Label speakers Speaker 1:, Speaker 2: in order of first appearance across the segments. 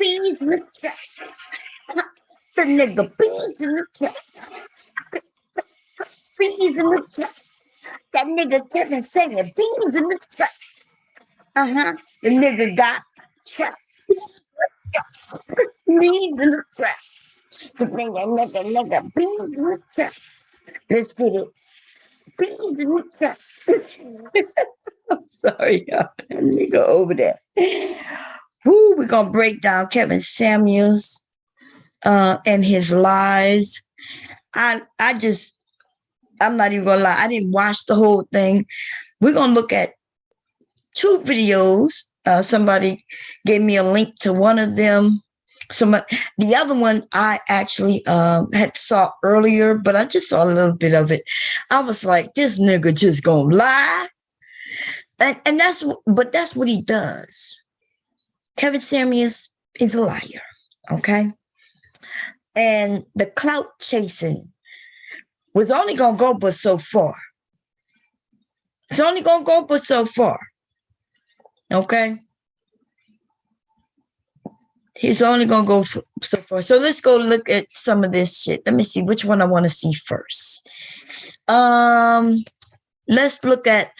Speaker 1: Beans in the trap. The nigga beans in the trap. Beans in the trap. That nigga Kevin singing beans in the trap. The nigga got trap. Beans in the trap. The nigga beans in the trap. Let's get it. Beans in the trap. I'm sorry, y'all. That nigga over there. Woo, we're gonna break down Kevin Samuels and his lies. I'm not even gonna lie, I didn't watch the whole thing. We're gonna look at 2 videos. Somebody gave me a link to one of them. The other one I actually had saw earlier, but I just saw a little bit of it. I was like, this nigga just gonna lie. And that's what he does. Kevin Samuels is a liar, okay? And the clout chasing was only gonna go but so far. It's only gonna go but so far, okay? He's only gonna go so far. So let's go look at some of this shit. Let me see which one I want to see first. Let's look at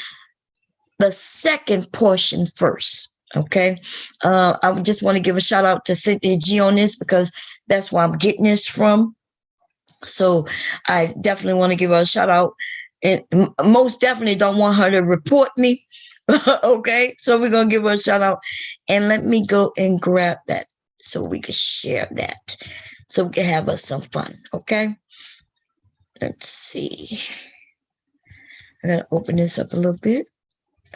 Speaker 1: the second portion first. Okay. I would just want to give a shout out to Cynthia G on this because that's where I'm getting this from. So I definitely want to give her a shout out, and most definitely don't want her to report me. Okay. So we're going to give her a shout out, and let me go and grab that so we can share that. So we can have us some fun. Okay. Let's see. I got to open this up a little bit.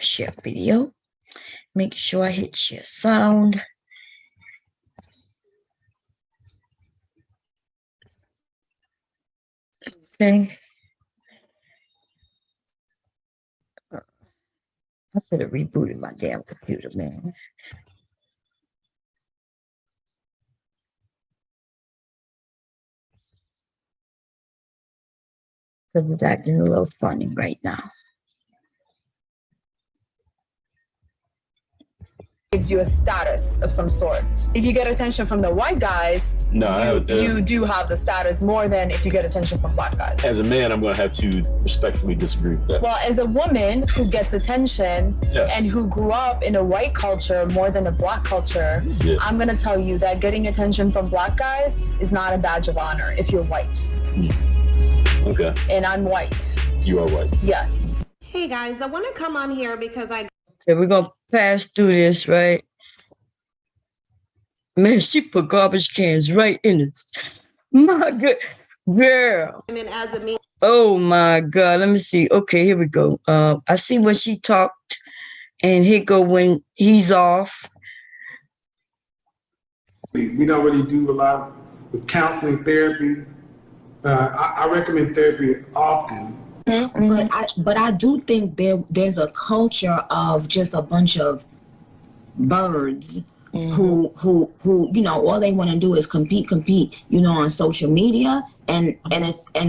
Speaker 1: Share video. Make sure I hit share sound. Okay. I should have rebooted my damn computer, man. Because it's acting a little funny right now.
Speaker 2: Gives you a status of some sort. If you get attention from the white guys, you do have the status more than if you get attention from black guys.
Speaker 3: As a man, I'm going to have to respectfully disagree with that.
Speaker 2: Well, as a woman who gets attention and who grew up in a white culture more than a black culture, I'm going to tell you that getting attention from black guys is not a badge of honor if you're white.
Speaker 3: Okay.
Speaker 2: And I'm white.
Speaker 3: You are white.
Speaker 2: Yes.
Speaker 4: Hey guys, I want to come on here because
Speaker 1: Okay, we're going to pass through this, right? Man, she put garbage cans right in it. My good girl.
Speaker 4: I mean, as a me.
Speaker 1: Oh my God. Let me see. Okay, here we go. I see when she talked, and here go when he's off.
Speaker 5: We don't really do a lot with counseling, therapy. I recommend therapy often.
Speaker 6: But I do think there's a culture of just a bunch of birds who you know, all they want to do is compete, you know, on social media, and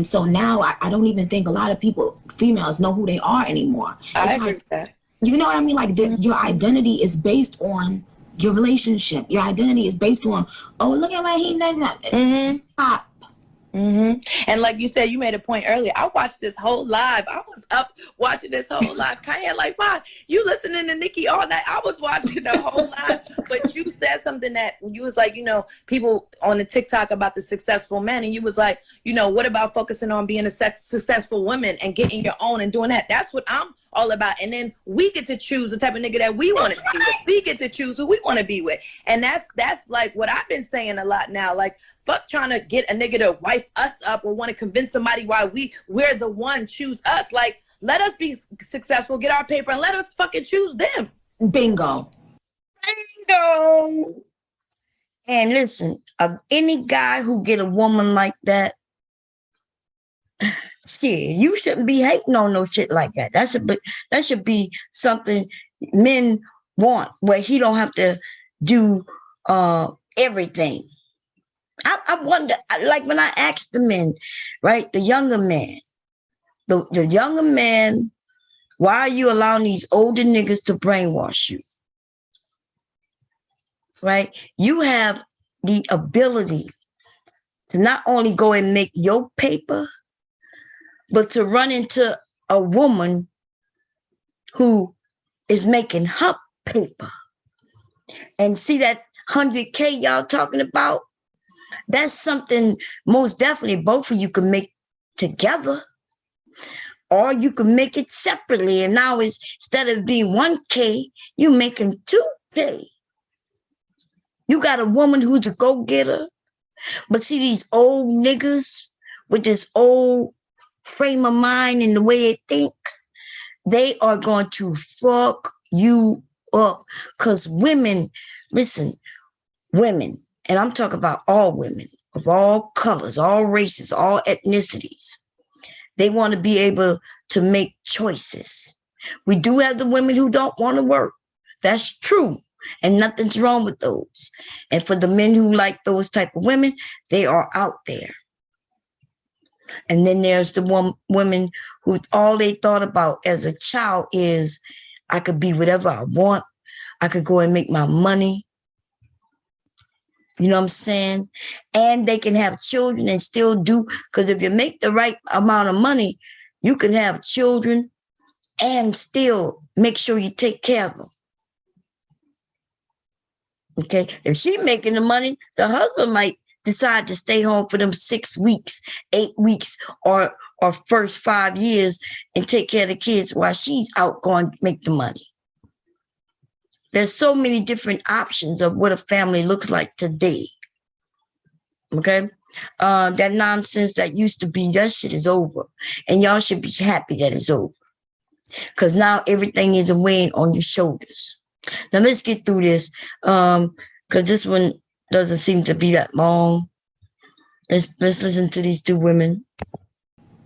Speaker 6: so now I don't even think a lot of people, females, know who they are anymore.
Speaker 7: I agree with that.
Speaker 6: You know what I mean? Like your identity is based on your relationship. Your identity is based on, oh, look at what he does. Stop.
Speaker 7: And like you said, you made a point earlier. I watched this whole live. I was up watching this whole live. Kanye, like, "Mom, you listening to Nikki all night?" I was watching the whole live. But you said something that you was like, you know, people on the TikTok about the successful men, and you was like, you know, what about focusing on being a successful woman and getting your own and doing that? That's what I'm all about. And then we get to choose the type of nigga that we want to be with. We get to choose who we want to be with. And that's like what I've been saying a lot now. Like, fuck trying to get a nigga to wife us up or want to convince somebody why we're the one, choose us. Like, let us be successful, get our paper, and let us fucking choose them.
Speaker 6: Bingo.
Speaker 1: Bingo. And listen, any guy who get a woman like that, shit, you shouldn't be hating on no shit like that. That should be something men want, where he don't have to do everything. I wonder, like when I asked the men, right, the younger man, the younger man, why are you allowing these older niggas to brainwash you? right? You have the ability to not only go and make your paper, but to run into a woman who is making her paper. And see that 100K y'all talking about? That's something most definitely both of you can make together. Or you can make it separately. And now instead of being 1K, you making 2K. You got a woman who's a go-getter. But see, these old niggas with this old frame of mind and the way they think, they are going to fuck you up. Because women, listen, women, and I'm talking about all women of all colors, all races, all ethnicities, they want to be able to make choices. We do have the women who don't want to work. That's true. And nothing's wrong with those. And for the men who like those type of women, they are out there. And then there's the women who all they thought about as a child is, I could be whatever I want. I could go and make my money. You know what I'm saying? And they can have children and still do, because if you make the right amount of money, you can have children and still make sure you take care of them. Okay? If she's making the money, the husband might decide to stay home for them 6 weeks, 8 weeks, or first 5 years and take care of the kids while she's out going to make the money. There's so many different options of what a family looks like today. Okay? That nonsense that used to be, that shit is over. And y'all should be happy that it's over. Because now everything is weighing on your shoulders. Now let's get through this. Because this one doesn't seem to be that long. Let's listen to these two women.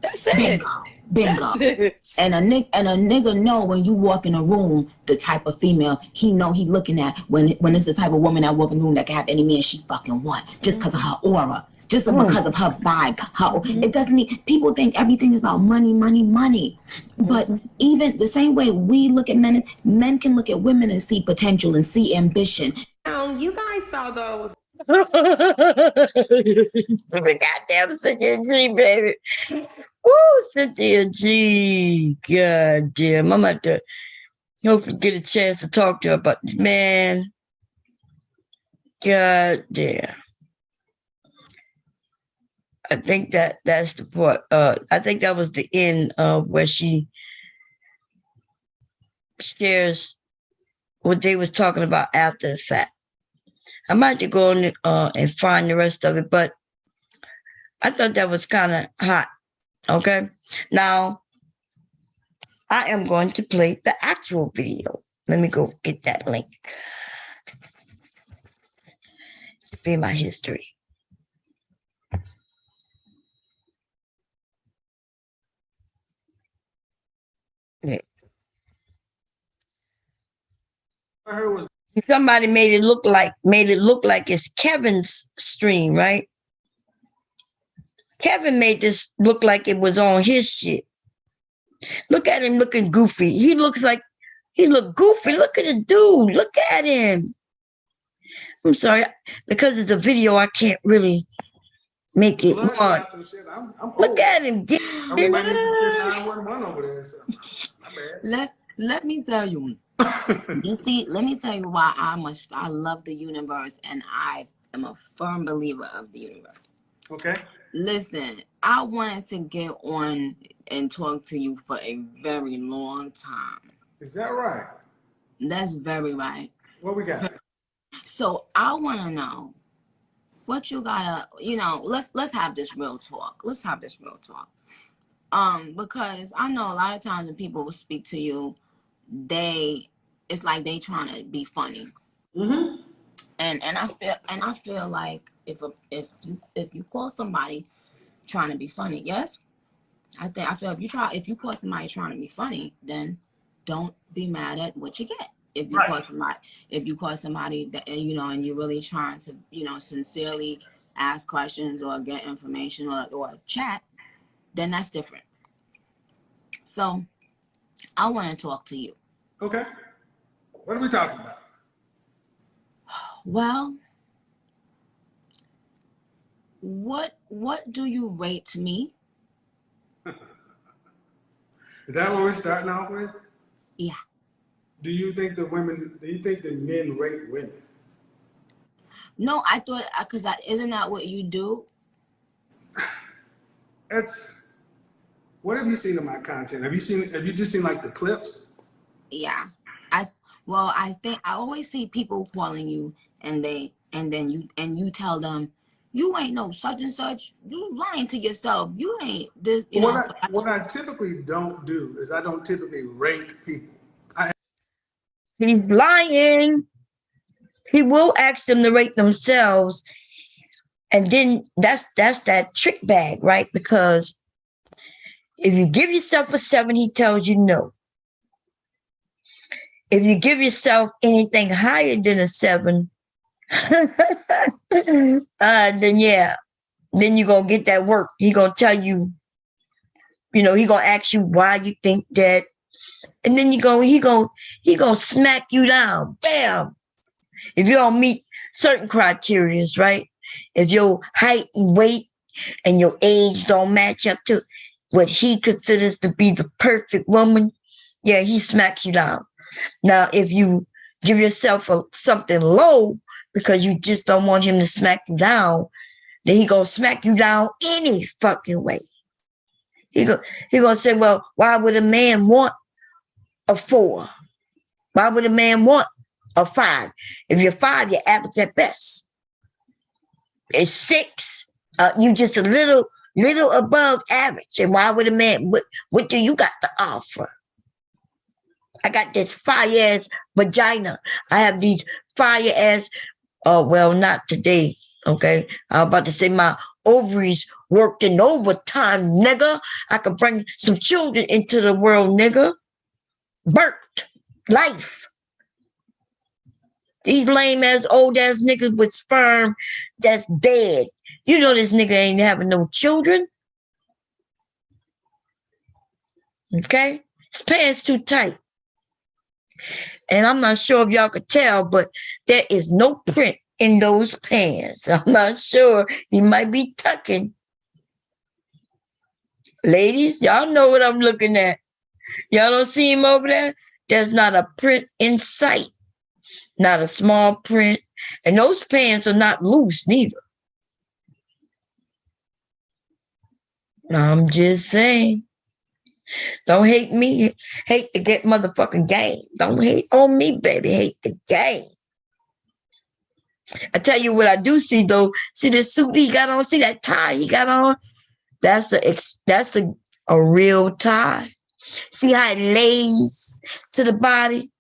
Speaker 7: That's it.
Speaker 6: Bingo. And a nigga know when you walk in a room, the type of female he know he looking at when it's the type of woman that walk in the room that can have any man she fucking want just because of her aura, just because of her vibe. It doesn't mean people think everything is about money, money, money. But even the same way we look at men, men can look at women and see potential and see ambition.
Speaker 4: You guys saw those.
Speaker 1: Goddamn Cynthia G, baby. Woo, Cynthia G. God damn. I'm about to hopefully get a chance to talk to her about this, man. God damn. I think that's the part. I think that was the end of where she shares what they was talking about after the fact. I might have to go on and find the rest of it, but I thought that was kind of hot. Okay. Now, I am going to play the actual video. Let me go get that link. Be my history. Yeah.
Speaker 5: I heard was
Speaker 1: Somebody made it look like it's Kevin's stream, right? Kevin made this look like it was on his shit. Look at him looking goofy. He look goofy. Look at the dude. Look at him. I'm sorry, because it's a video, I can't really make it more. Look at him.
Speaker 6: Let me tell you. You see, let me tell you why I love the universe and I am a firm believer of the universe.
Speaker 5: Okay.
Speaker 6: Listen, I wanted to get on and talk to you for a very long time.
Speaker 5: Is that right?
Speaker 6: That's very right.
Speaker 5: What we got?
Speaker 6: So I want to know what you gotta, let's have this real talk. Let's have this real talk. Because I know a lot of times when people will speak to you, it's like they trying to be funny.
Speaker 5: Mm-hmm.
Speaker 6: And I feel like if you call somebody trying to be funny, yes, I feel if you call somebody trying to be funny, then don't be mad at what you get. If you call somebody that and you're really trying to sincerely ask questions or get information or chat, then that's different. So I want to talk to you.
Speaker 5: Okay. What are we talking about?
Speaker 6: Oh Well, what do you rate me?
Speaker 5: Is that what we're starting off with?
Speaker 6: Yeah.
Speaker 5: Do you think that men rate women?
Speaker 6: No, I thought, because isn't that what you do?
Speaker 5: What have you seen of my content? Have you just seen like the clips?
Speaker 6: Yeah. I think I always see people calling you and then you tell them, you ain't no such and such. You lying to yourself. You ain't this,
Speaker 5: What I typically don't do is I don't typically rank people.
Speaker 1: He's lying. He will ask them to rate themselves. And then that's that trick bag, right? Because if you give yourself a 7, he tells you no. If you give yourself anything higher than a 7, then yeah, then you're going to get that work. He going to tell you, he going to ask you why you think that. And then he going to smack you down. Bam. If you don't meet certain criteria, right? If your height and weight and your age don't match up to what he considers to be the perfect woman, yeah, he smacks you down. Now, if you give yourself something low because you just don't want him to smack you down, then he gonna smack you down any fucking way. He gonna say, well, why would a man want a 4? Why would a man want a 5? If you're 5, you're average at best. It's 6, you just a little above average. And why would a man? What do you got to offer? I got this fire-ass vagina. I have these fire-ass, well, not today, okay? I'm about to say my ovaries worked in overtime, nigga. I could bring some children into the world, nigga. Birth, life. These lame-ass, old-ass niggas with sperm that's dead. You know this nigga ain't having no children. Okay? His pants too tight. And I'm not sure if y'all could tell, but there is no print in those pants. I'm not sure. He might be tucking. Ladies, y'all know what I'm looking at. Y'all don't see him over there? There's not a print in sight. Not a small print. And those pants are not loose neither. I'm just saying. Don't hate me. Hate to get motherfucking game. Don't hate on me, baby. Hate the game. I tell you what I do see though. See this suit he got on? See that tie he got on? That's a real tie. See how it lays to the body?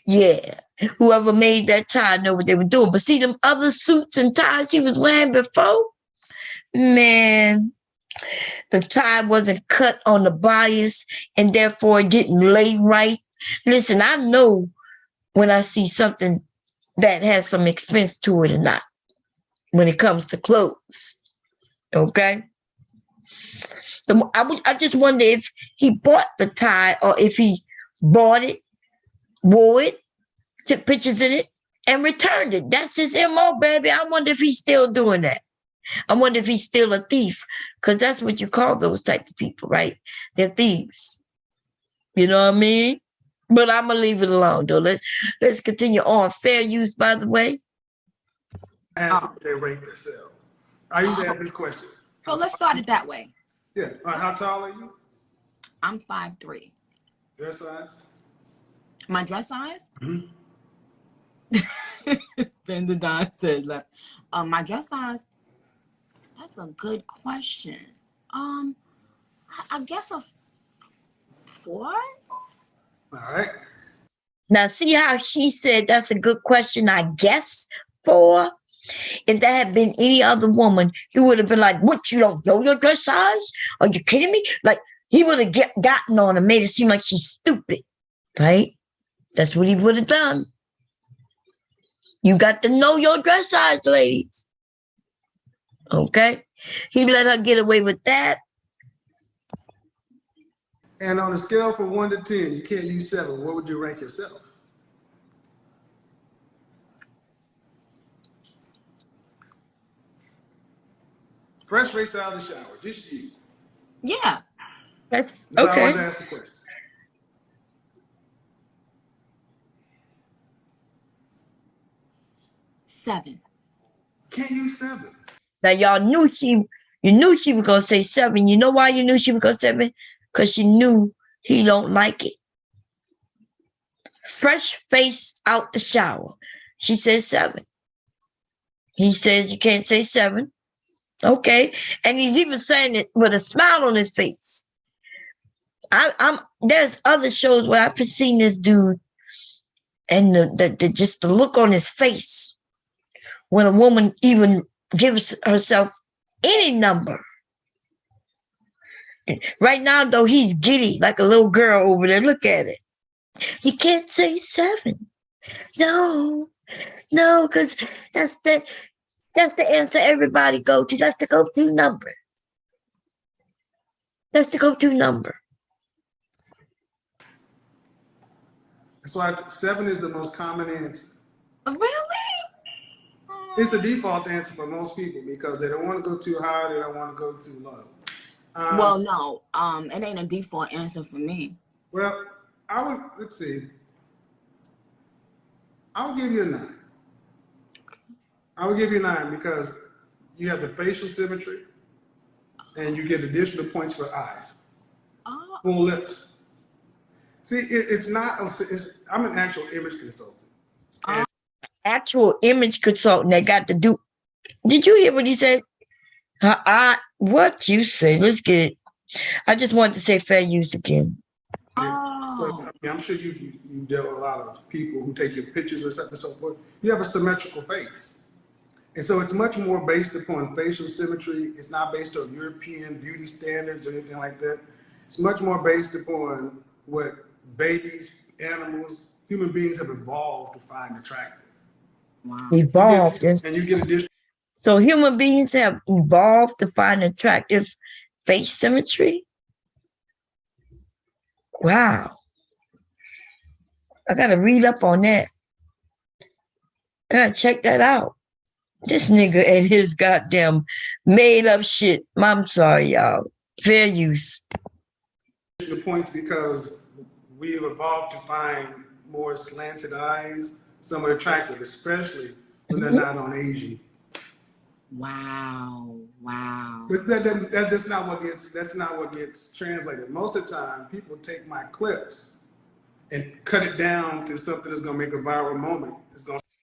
Speaker 1: Yeah. Whoever made that tie know what they were doing. But see them other suits and ties he was wearing before? Man, the tie wasn't cut on the bias and therefore it didn't lay right. Listen, I know when I see something that has some expense to it or not when it comes to clothes. Okay? I just wonder if he bought the tie or if he bought it, wore it, took pictures in it, and returned it. That's his MO, baby. I wonder if he's still doing that. I wonder if he's still a thief, because that's what you call those type of people, right? They're thieves. You know what I mean? But I'm gonna leave it alone, though. Let's continue on. Fair use, by the way.
Speaker 5: Ask if they rate themselves. I usually ask these questions.
Speaker 6: So let's start it that way.
Speaker 5: Yeah. How tall are you?
Speaker 6: I'm 5'3".
Speaker 5: Dress size?
Speaker 6: My dress size?
Speaker 5: Mm-hmm.
Speaker 6: Fender Don said, like, my dress size. That's a good question. I guess a 4.
Speaker 5: All right.
Speaker 1: Now, see how she said that's a good question, I guess, 4? If that had been any other woman, he would have been like, what, you don't know your dress size? Are you kidding me? Like, he would have gotten on and made it seem like she's stupid, right? That's what he would have done. You got to know your dress size, ladies. Okay? He let her get away with that.
Speaker 5: And on a scale from 1 to 10, you can't use 7. What would you rank yourself? Fresh face out of the shower, just you.
Speaker 6: Yeah.
Speaker 1: That's
Speaker 5: So I always
Speaker 1: okay.
Speaker 5: ask the question.
Speaker 6: Seven.
Speaker 5: Can't use 7.
Speaker 1: Now y'all knew you knew she was gonna say 7. You know why you knew she was gonna say 7? Because she knew he don't like it. Fresh face out the shower. She says 7. He says you can't say 7. Okay. And he's even saying it with a smile on his face. There's other shows where I've seen this dude and just the look on his face when a woman even gives herself any number. Right now, though, he's giddy like a little girl over there. Look at it. You can't say 7. No, because that's the answer everybody go to. That's the go-to number. That's the go-to number.
Speaker 5: That's why 7 is the most common answer.
Speaker 6: Really?
Speaker 5: It's the default answer for most people because they don't want to go too high, they don't want to go too low.
Speaker 6: Well, no, it ain't a default answer for me.
Speaker 5: Well, let's see. I would give you a 9. I would give you a 9 because you have the facial symmetry and you get additional points for eyes.
Speaker 6: Oh.
Speaker 5: Full lips. See, I'm an actual image consultant.
Speaker 1: Actual image consultant that got to do. Did you hear what he said? What you say? Let's get it. I just wanted to say fair use again.
Speaker 6: Oh.
Speaker 5: I'm sure you dealt with a lot of people who take your pictures and stuff and so forth. You have a symmetrical face. And so it's much more based upon facial symmetry. It's not based on European beauty standards or anything like that. It's much more based upon what babies, animals, human beings have evolved to find attractive.
Speaker 6: Wow.
Speaker 1: Evolved.
Speaker 5: And you get additional.
Speaker 1: So human beings have evolved to find attractive face symmetry? Wow. I got to read up on that. I got to check that out. This nigga and his goddamn made up shit. I'm sorry, y'all. Fair use.
Speaker 5: The points because we've evolved to find more slanted eyes, somewhat attractive, especially when they're not on Asian.
Speaker 6: Wow.
Speaker 5: But that's not what gets translated. Most of the time, people take my clips and cut it down to something that's gonna make a viral moment.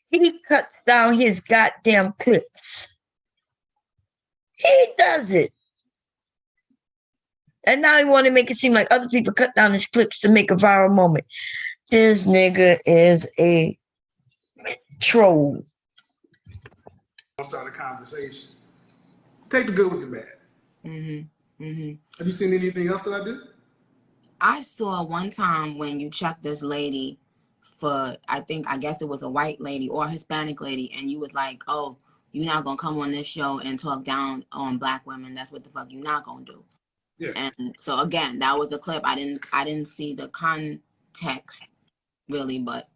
Speaker 1: He cuts down his goddamn clips. He does it. And now he want to make it seem like other people cut down his clips to make a viral moment. This nigga is a troll.
Speaker 5: Start a conversation. Take the good with the bad. Have you seen anything else that I did?
Speaker 6: I saw one time when you checked this lady for, I guess it was a white lady or a Hispanic lady, and you was like, oh, you're not gonna come on this show and talk down on Black women. That's what the fuck you're not gonna do.
Speaker 5: Yeah.
Speaker 6: And so again, that was a clip. I didn't see the context really, but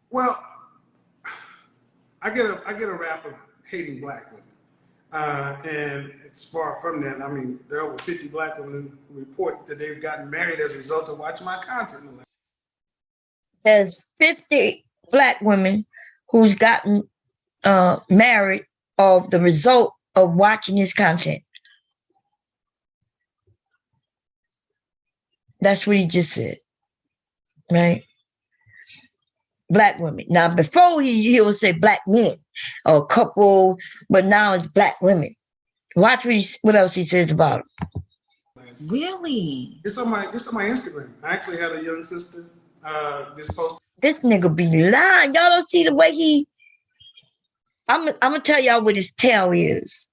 Speaker 5: well, I get a rap of hating Black women. And it's far from that. I mean, there are over 50 Black women who report that they've gotten married as a result of watching my content.
Speaker 1: There's 50 Black women who's gotten married of the result of watching his content. That's what he just said, right? Black women. Now, before he'll say Black men or couple, but now it's Black women. Watch what else he says about them.
Speaker 6: really,
Speaker 5: It's on my Instagram. I actually had a young sister this post.
Speaker 1: This nigga be lying. Y'all don't see the way I'm gonna tell y'all what his tail is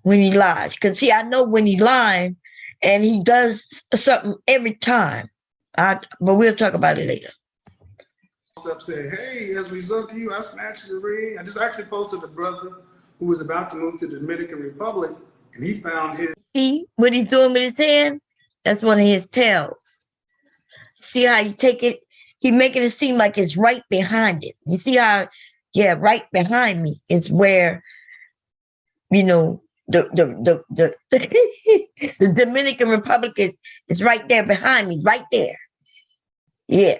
Speaker 1: when he lies. Because see, I know when he lying and he does something every time. But we'll talk about it later.
Speaker 5: Up saying, hey, as a result of you, I snatched the ring. I just actually posted a brother who was about to move to the Dominican Republic, and he found his.
Speaker 1: See what he's doing with his hand? That's one of his tails. See how you take it? He making it seem like it's right behind it. You see how, yeah, right behind me is where, the Dominican Republic is right there behind me, right there. Yeah.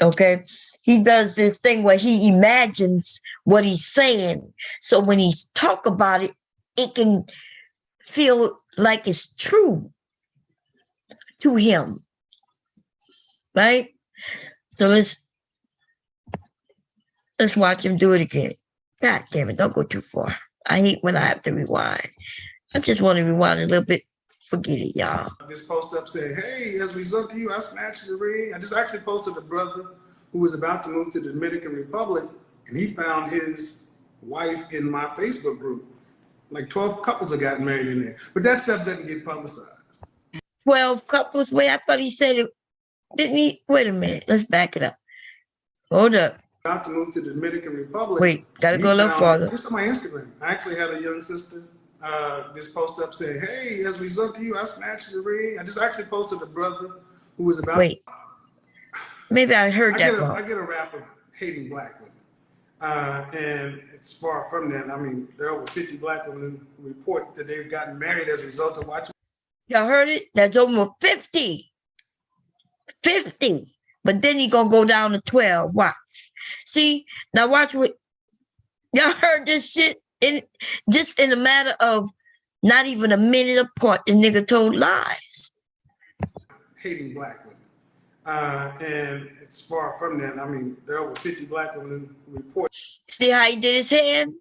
Speaker 1: Okay. He does this thing where he imagines what he's saying. So when he's talk about it, it can feel like it's true to him. Right? So let's watch him do it again. God damn it, don't go too far. I hate when I have to rewind. I just want to rewind a little bit. Forget it, y'all.
Speaker 5: This post up saying, hey, as a result of you, I snatched the ring. I just actually posted a brother who was about to move to the Dominican Republic, and he found his wife in my Facebook group. Like 12 couples have gotten married in there. But that stuff doesn't get publicized.
Speaker 1: 12 couples? Wait, I thought he said it. Didn't he? Wait a minute. Let's back it up. Hold up.
Speaker 5: About to move to the Dominican Republic.
Speaker 1: Wait, gotta go a little farther.
Speaker 5: This is my Instagram. I actually had a young sister this post up saying, hey, as a result of you, I snatched the ring. I just actually posted a brother who was about.
Speaker 1: Wait. Maybe I heard that
Speaker 5: I get a rap of hating black women. And it's far from that. I mean, there are over 50 black women who report that they've gotten married as a result of watching.
Speaker 1: Y'all heard it? That's over 50. 50. But then he gonna go down to 12. Watch. See, now watch what y'all heard this shit in just in a matter of not even a minute apart. The nigga told lies.
Speaker 5: Hating black women. And it's far from that. I mean, there are over 50 black women who report.
Speaker 1: See how he did his hand?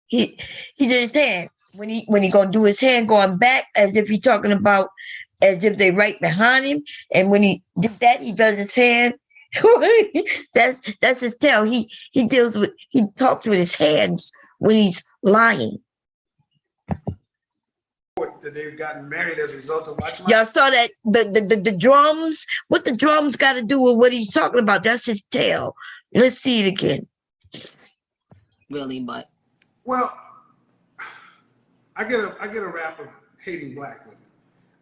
Speaker 1: He did his hand. When he gonna do his hand going back as if he's talking about as if they right behind him. And when he did that, he does his hand. that's his tail. He talks with his hands when he's lying.
Speaker 5: That they've gotten married as a result of watching.
Speaker 1: Y'all saw that the drums. What the drums got to do with what he's talking about? That's his tail. Let's see it again.
Speaker 6: Really, but
Speaker 5: well, I get a rap of hating black women.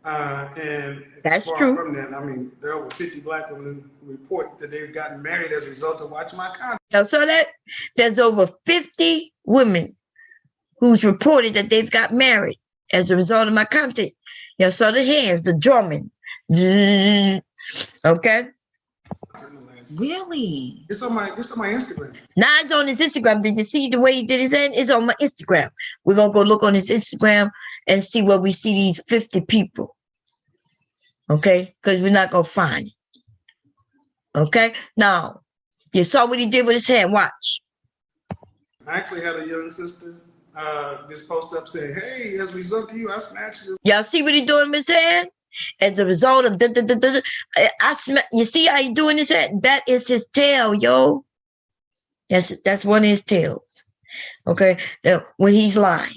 Speaker 5: And it's
Speaker 1: that's
Speaker 5: far
Speaker 1: true.
Speaker 5: from that. I mean, there are over 50 black women who report that they've gotten married as a result of watching my content.
Speaker 1: Y'all saw that? There's over 50 women who's reported that they've got married as a result of my content. Y'all saw the hands, the drumming. Okay?
Speaker 6: really,
Speaker 5: It's on my Instagram.
Speaker 1: Now it's on his Instagram. Did you see the way he did his hand? It's on my Instagram. We're going to go look on his Instagram and see where we see these 50 people. Okay? Because we're not going to find it. Okay? Now, you saw what he did with his hand. Watch.
Speaker 5: I actually had a young sister this post up saying, hey, as a result of you, I snatched you.
Speaker 1: Y'all see what he doing with his hand? As a result of you see how he doing his hand? That is his tail, yo. That's one of his tails. Okay? Now, when he's lying.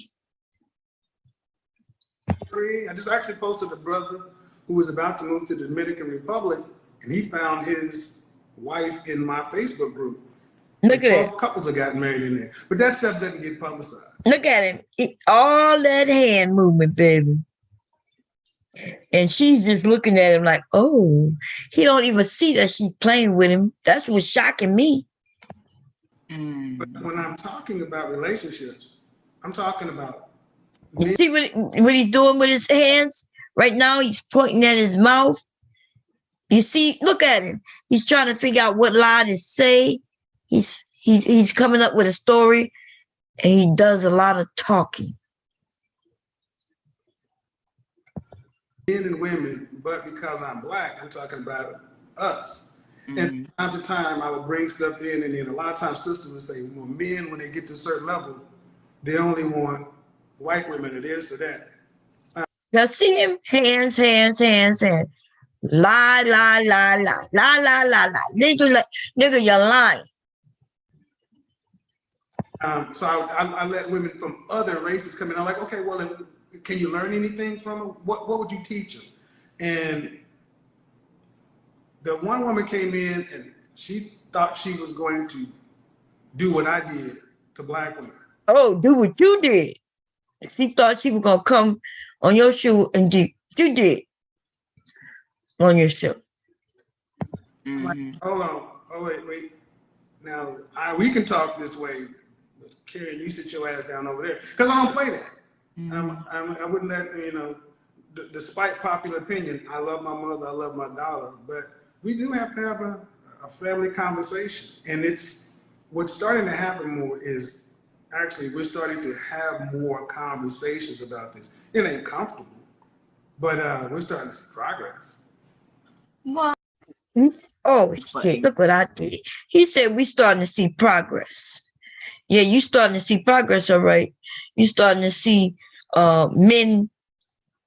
Speaker 5: I just actually posted a brother who was about to move to the Dominican Republic, and he found his wife in my Facebook group.
Speaker 1: Look at it.
Speaker 5: Couples have gotten married in there. But that stuff doesn't get publicized.
Speaker 1: Look at him. All that hand movement, baby. And she's just looking at him like, oh, he don't even see that she's playing with him. That's what's shocking me.
Speaker 5: But when I'm talking about relationships, I'm talking about.
Speaker 1: You see what he's doing with his hands? Right now, he's pointing at his mouth. You see, look at him. He's trying to figure out what lie to say. He's coming up with a story, and he does a lot of talking.
Speaker 5: Men and women, but because I'm black, I'm talking about us. And from time to time, I would bring stuff in, and then a lot of times sisters would say, well, men, when they get to a certain level, they only want white women or this or that.
Speaker 1: Now see him? Hands. Lie. Nigga, you're lying.
Speaker 5: So I let women from other races come in. I'm like, okay, well, can you learn anything from them? What would you teach them? And the one woman came in and she thought she was going to do what I did to black women. Oh,
Speaker 1: do what you did. She thought she was going to come on your show and do you did on your show.
Speaker 5: I'm like, hold on. Oh, wait. Now, we can talk this way, Carrie, you sit your ass down over there. Because I don't play that. I wouldn't let, despite popular opinion, I love my mother, I love my daughter, but we do have to have a family conversation. And what's starting to happen more is actually we're starting to have more conversations about this. It ain't comfortable, but we're starting to see progress.
Speaker 6: Well,
Speaker 1: Oh shit, look what I did. He said we starting to see progress. Yeah, you starting to see progress, all right. You starting to see men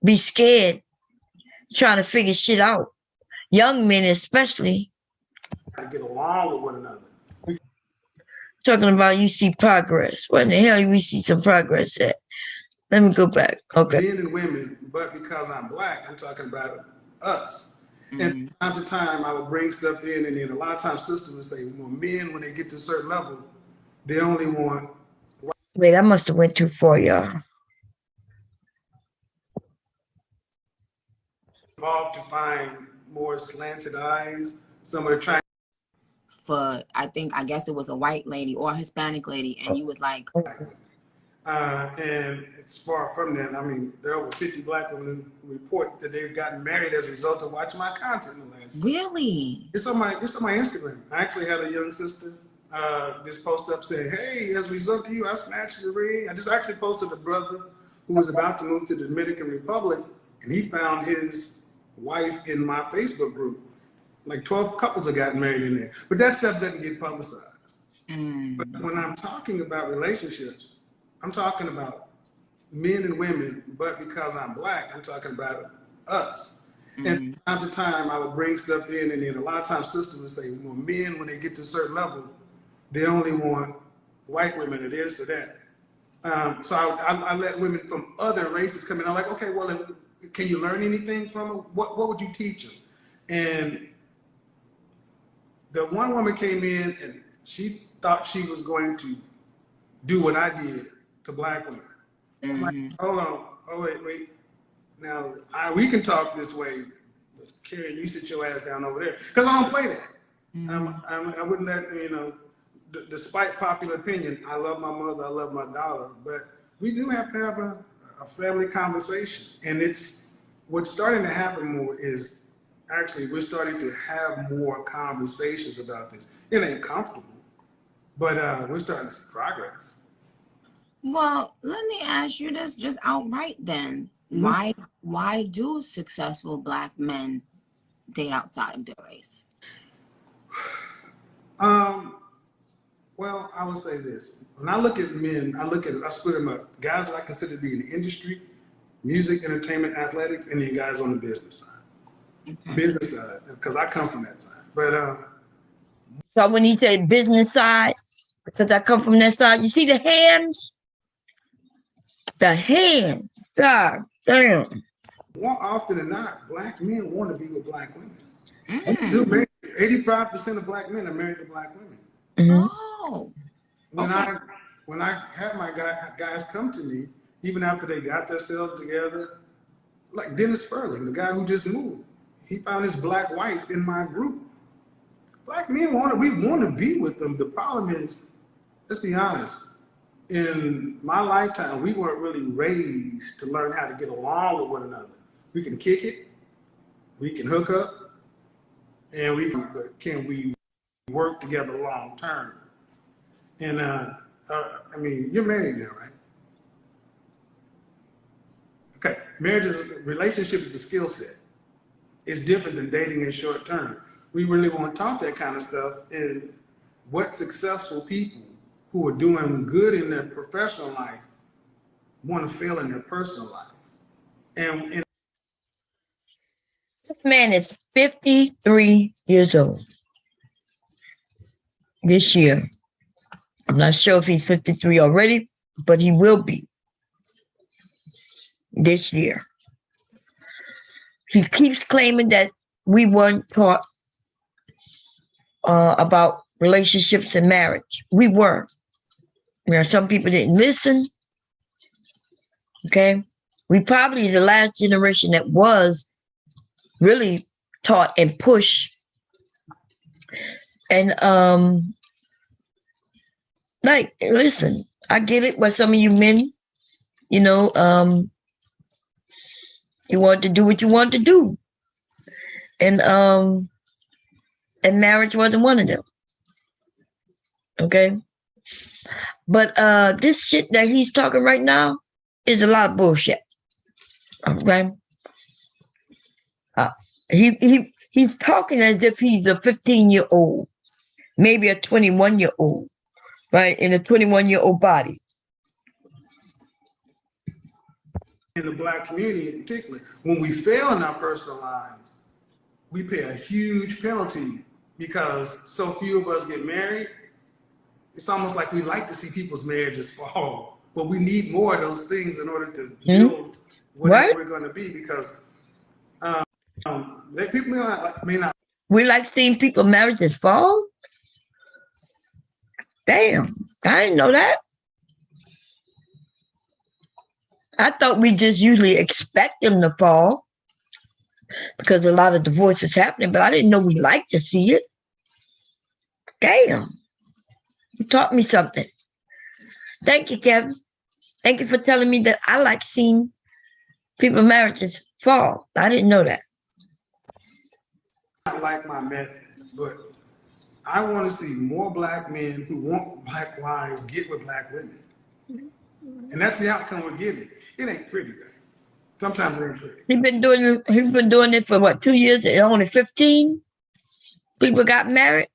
Speaker 1: be scared, trying to figure shit out. Young men especially.
Speaker 5: To get along with one another.
Speaker 1: Talking about you see progress. Where in the hell we see some progress at? Let me go back. Okay.
Speaker 5: Men and women, but because I'm black, I'm talking about us. And from time to time, I would bring stuff in, and then a lot of times sisters would say, well, men, when they get to a certain level, they only want...
Speaker 1: Wait, I must have went too far, y'all.
Speaker 5: Involved to find more slanted eyes. Some are trying...
Speaker 6: For, I guess it was a white lady or a Hispanic lady, and you was like...
Speaker 5: and it's far from that. I mean, there are over 50 black women who report that they've gotten married as a result of watching my content in the last year.
Speaker 6: Really?
Speaker 5: It's on my Instagram. I actually had a young sister just post up saying, hey, as a result of you, I snatched the ring. I just actually posted a brother who was about to move to the Dominican Republic, and he found his wife in my Facebook group. Like 12 couples have gotten married in there. But that stuff doesn't get publicized. But when I'm talking about relationships, I'm talking about men and women, but because I'm black, I'm talking about us. And from time to time, I would bring stuff in, and then a lot of times sisters would say, well, men, when they get to a certain level, they only want white women or this or that. So I let women from other races come in. I'm like, okay, well, can you learn anything from them? What would you teach them? And the one woman came in, and she thought she was going to do what I did to black women. I'm like, hold on, oh wait. Now, we can talk this way, but Carrie, you sit your ass down over there. Because I don't play that. I wouldn't let, despite popular opinion, I love my mother, I love my daughter, but we do have to have a family conversation. And what's starting to happen more is actually we're starting to have more conversations about this. It ain't comfortable, but we're starting to see progress.
Speaker 6: Well, let me ask you this just outright then. Why do successful black men date outside of their race?
Speaker 5: Well, I would say this. When I look at men, I split them up. Guys that I consider to be in the industry, music, entertainment, athletics, and then guys on the business side. Business side, because I come from that side. But
Speaker 1: so when you say business side, because I come from that side, you see the hands? The hands. God damn.
Speaker 5: More often than not, black men want to be with black women. 85% of black men are married to black women.
Speaker 6: Oh.
Speaker 5: When I had my guys come to me, even after they got themselves together, like Dennis Furling, the guy who just moved, he found his black wife in my group. Black men we want to be with them. The problem is, let's be honest, in my lifetime, we weren't really raised to learn how to get along with one another. We can kick it, we can hook up, but can we work together long term? And I mean, you're married now, right? Okay, relationship is a skill set. It's different than dating in short term. We really want to talk that kind of stuff. And what successful people who are doing good in their professional life want to fail in their personal life. And
Speaker 1: this man is 53 years old this year. I'm not sure if he's 53 already, but he will be this year. He keeps claiming that we weren't taught about relationships and marriage. We were. Some people didn't listen. Okay. We probably the last generation that was really taught and pushed. And Like, listen, I get it. But some of you men, you know, you want to do what you want to do, and marriage wasn't one of them. Okay, but this shit that he's talking right now is a lot of bullshit. Okay, he's talking as if he's a 15-year-old, maybe a 21-year-old, right, in a 21-year-old body.
Speaker 5: In the Black community in particular, when we fail in our personal lives, we pay a huge penalty because so few of us get married. It's almost like we like to see people's marriages fall, but we need more of those things in order to build whatever we're going to be, because people may not.
Speaker 1: We like seeing people's marriages fall? Damn, I didn't know that. I thought we just usually expect them to fall because a lot of divorce is happening, but I didn't know we like to see it. Damn. You taught me something. Thank you, Kevin. Thank you for telling me that I like seeing people's marriages fall. I didn't know that.
Speaker 5: I like my method, but I want to see more Black men who want Black wives get with Black women. And that's the outcome we're getting. It ain't pretty, though. Sometimes it ain't pretty.
Speaker 1: He's been doing it for what, 2 years? And only 15 people got married.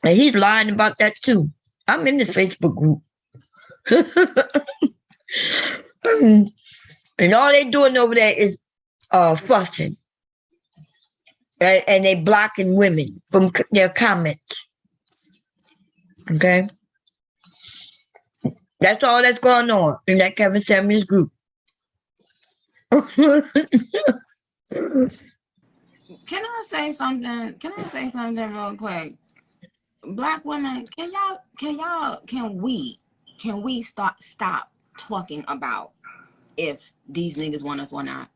Speaker 1: And he's lying about that too. I'm in this Facebook group. And all they doing over there is fussing. And they blocking women from their comments. Okay? That's all that's going on in that Kevin Samuels group.
Speaker 6: Can I say something? Real quick? Black women, can we stop talking about if these niggas want us or not?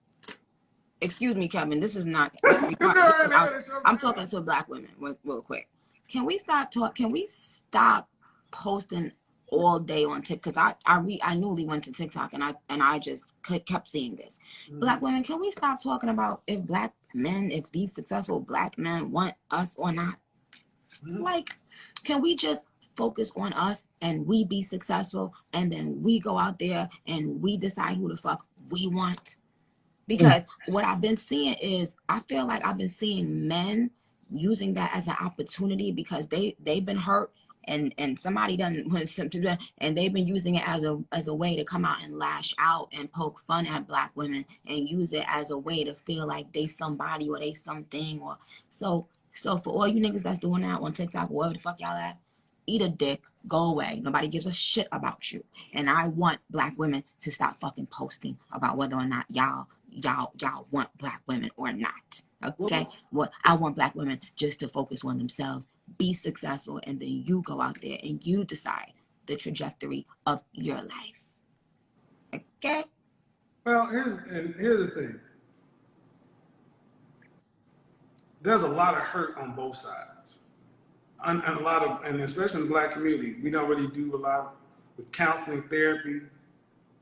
Speaker 6: Excuse me, Kevin, this is not, I'm talking to Black women real quick. Can we stop posting all day on TikTok? Because I newly went to TikTok and I just kept seeing this. Black women, can we stop talking about if Black men, if these successful Black men want us or not? Like, can we just focus on us and we be successful, and then we go out there and we decide who the fuck we want? Because what I've been seeing is, I feel like I've been seeing men using that as an opportunity because they've been hurt and somebody done and they've been using it as a way to come out and lash out and poke fun at Black women and use it as a way to feel like they somebody or they something. Or so for all you niggas that's doing that on TikTok, wherever the fuck y'all at, eat a dick, go away. Nobody gives a shit about you. And I want Black women to stop fucking posting about whether or not y'all want Black women or not. Okay? Well, I want Black women just to focus on themselves, be successful, and then you go out there and you decide the trajectory of your life. Okay?
Speaker 5: Well, here's the thing. There's a lot of hurt on both sides. And especially in the Black community, we don't really do a lot with counseling, therapy.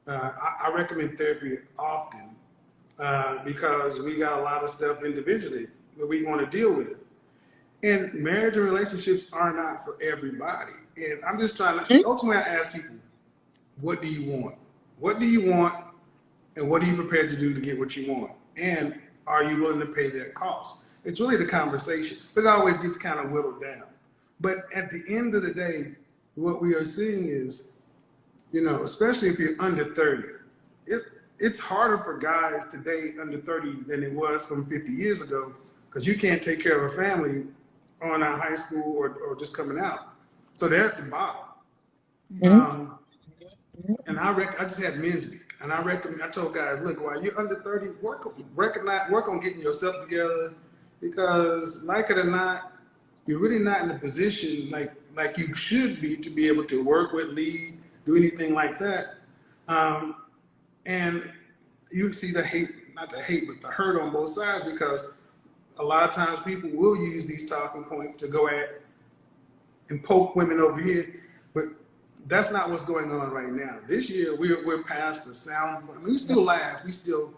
Speaker 5: I recommend therapy often because we got a lot of stuff individually that we want to deal with. And marriage and relationships are not for everybody. And I'm just trying to, ultimately I ask people, what do you want? What do you want? And what are you prepared to do to get what you want? And are you willing to pay that cost? It's really the conversation, but it always gets kind of whittled down. But at the end of the day, what we are seeing is, especially if you're under 30, it's harder for guys today under 30 than it was from 50 years ago, because you can't take care of a family on out of high school or just coming out. So they're at the bottom. And I just had men's week, and I told guys, look, while you're under 30, work on getting yourself together, because like it or not, you're really not in a position like you should be to be able to work with, lead, do anything like that. And you see the hate, not the hate, but the hurt on both sides, because a lot of times people will use these talking points to go at and poke women over here. But That's not what's going on right now. This year, we're past the sound. I mean, we still laugh. We still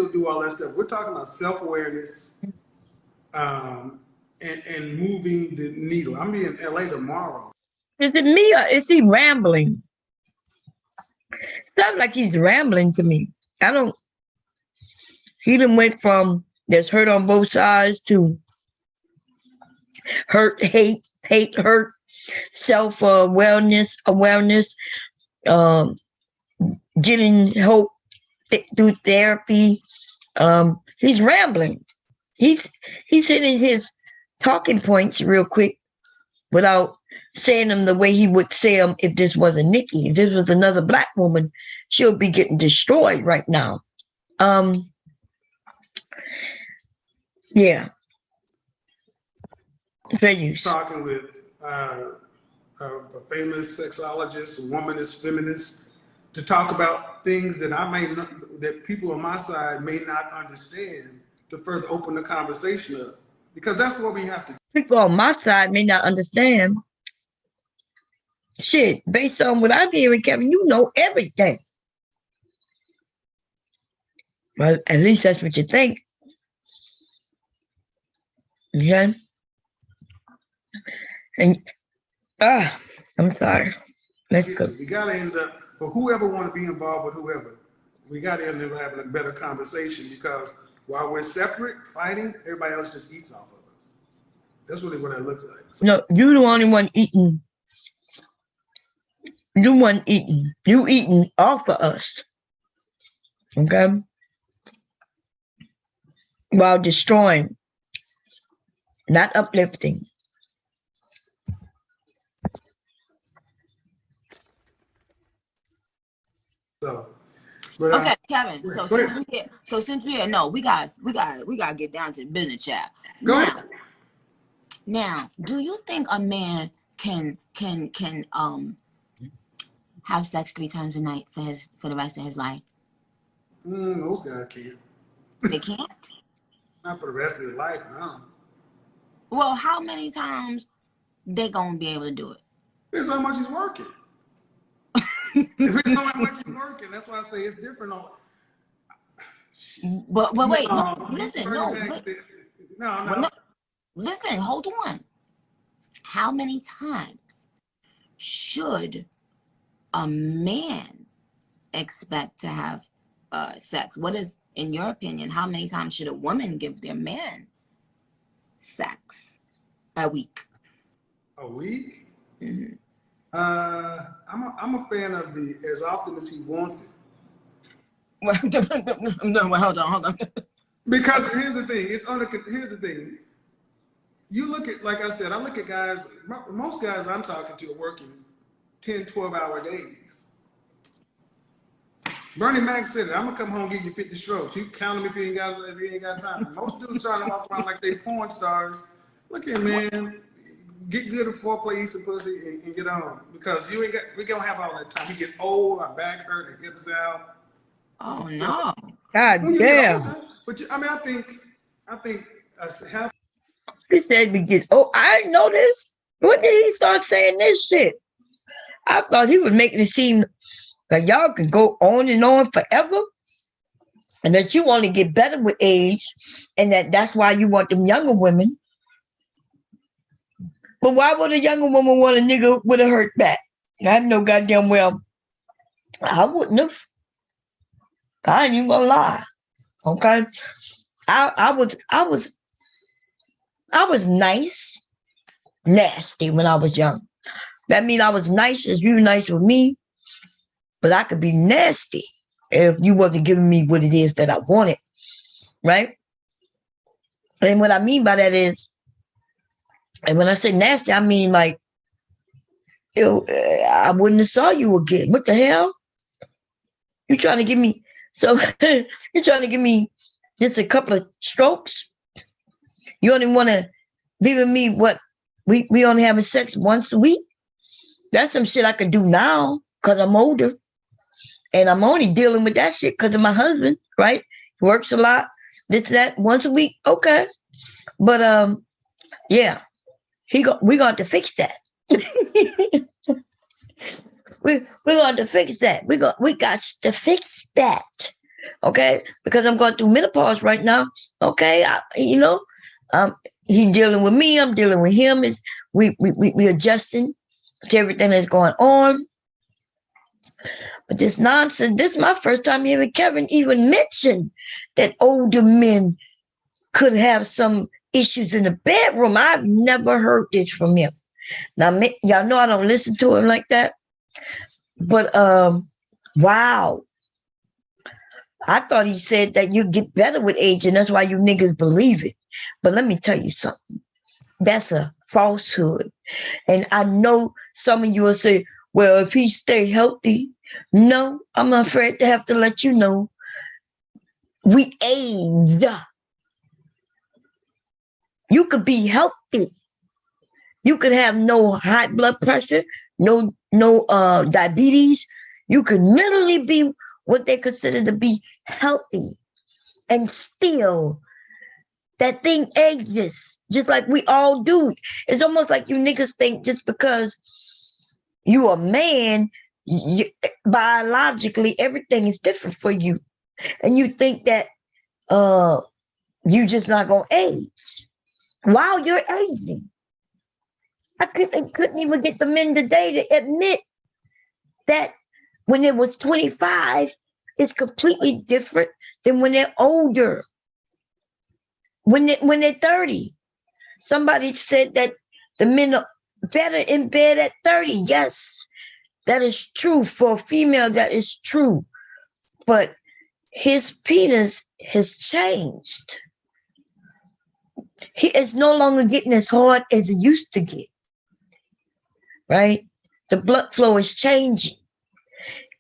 Speaker 5: do all that stuff. We're talking about self-awareness and moving the needle. I'm in LA tomorrow.
Speaker 1: Is it me or is he rambling? Sounds like he's rambling to me. He done went from there's hurt on both sides to hurt, hate, hurt, self-awareness, getting hope through therapy. He's rambling. He's hitting his talking points real quick without saying them the way he would say them if this wasn't Nikki. If this was another Black woman, she'll be getting destroyed right now. Yeah.
Speaker 5: Talking with a famous sexologist, a womanist, feminist, to talk about things that that people on my side may not understand, to further open the conversation up, because that's what we have to do.
Speaker 1: People on my side may not understand. Shit, based on what I'm hearing, Kevin, you know everything. Well, at least that's what you think. Okay? And I'm sorry. Let's go.
Speaker 5: We gotta end up, for whoever want to be involved with whoever, we gotta end up having a better conversation, because while we're separate, fighting, everybody else just eats off of us. That's really what it looks like. So,
Speaker 1: no, you're the only one eating. You one eating. You eating off of us. Okay? While destroying. Not uplifting.
Speaker 5: So, but,
Speaker 6: okay, Kevin. So since we're here, no, we got to get down to the business chat.
Speaker 5: Go ahead.
Speaker 6: Now, do you think a man can have sex 3 times a night for the rest of his life?
Speaker 5: Those guys can't.
Speaker 6: They can't?
Speaker 5: Not for the rest of his life, no.
Speaker 6: Well, how many times they gonna be able to do it?
Speaker 5: Depends on how much he's working. Depends on how much he's working. That's why I say it's different on.
Speaker 6: But wait, listen, listen, hold on. How many times should a man expect to have sex? What is, in your opinion, how many times should a woman give their man sex a week?
Speaker 5: A week?
Speaker 6: Mm-hmm.
Speaker 5: I'm a fan of the as often as he wants it.
Speaker 6: No, hold on.
Speaker 5: Because here's the thing. Here's the thing. You look at, like I said, I look at guys. Most guys I'm talking to are working 10, 12-hour days. Bernie Mac said it. I'm gonna come home and give you 50 strokes. You count them if you ain't got time. Most dudes trying to walk around like they porn stars. Look here, man. Get good at foreplay, eat some pussy, and get on. Because we gonna have all that time. We get old, our back hurt, our hips out.
Speaker 6: Oh no!
Speaker 1: God damn.
Speaker 5: But I think half.
Speaker 1: He said we get. Oh, I didn't know this. When did he start saying this shit? I thought he was making it seem like y'all could go on and on forever, and that you only get better with age, and that's why you want them younger women. But why would a younger woman want a nigga with a hurt back? I know goddamn well I wouldn't have. I ain't even gonna lie. Okay. I was nice, nasty when I was young. That means I was nice as you nice with me, but I could be nasty if you wasn't giving me what it is that I wanted. Right? And what I mean by that is, and when I say nasty, I mean like, I wouldn't have saw you again. What the hell? You trying to give me, so you're trying to give me just a couple of strokes? You only want to be with me, what, we only having sex once a week? That's some shit I can do now because I'm older. And I'm only dealing with that shit because of my husband, right? He works a lot, this, that, once a week. Okay. But yeah. We got to fix that. we're going to fix that. We got to fix that. Okay, because I'm going through menopause right now. Okay, he's dealing with me. I'm dealing with him. We adjusting to everything that's going on. But this nonsense. This is my first time hearing Kevin even mention that older men could have some issues in the bedroom. I've never heard this from him. Now, y'all know I don't listen to him like that. But wow. I thought he said that you get better with age, and that's why you niggas believe it. But let me tell you something. That's a falsehood. And I know some of you will say, well, if he stay healthy, no, I'm afraid to have to let you know. We age. You could be healthy. You could have no high blood pressure, no diabetes. You could literally be what they consider to be healthy, and still that thing ages, just like we all do. It's almost like you niggas think just because you a man, biologically everything is different for you, and you think that you just not gonna age while you're aging. I couldn't even get the men today to admit that when it was 25, it's completely different than when they're older. When they're 30. Somebody said that the men are better in bed at 30. Yes, that is true. For a female, that is true. But his penis has changed. He is no longer getting as hard as it used to get. Right? The blood flow is changing.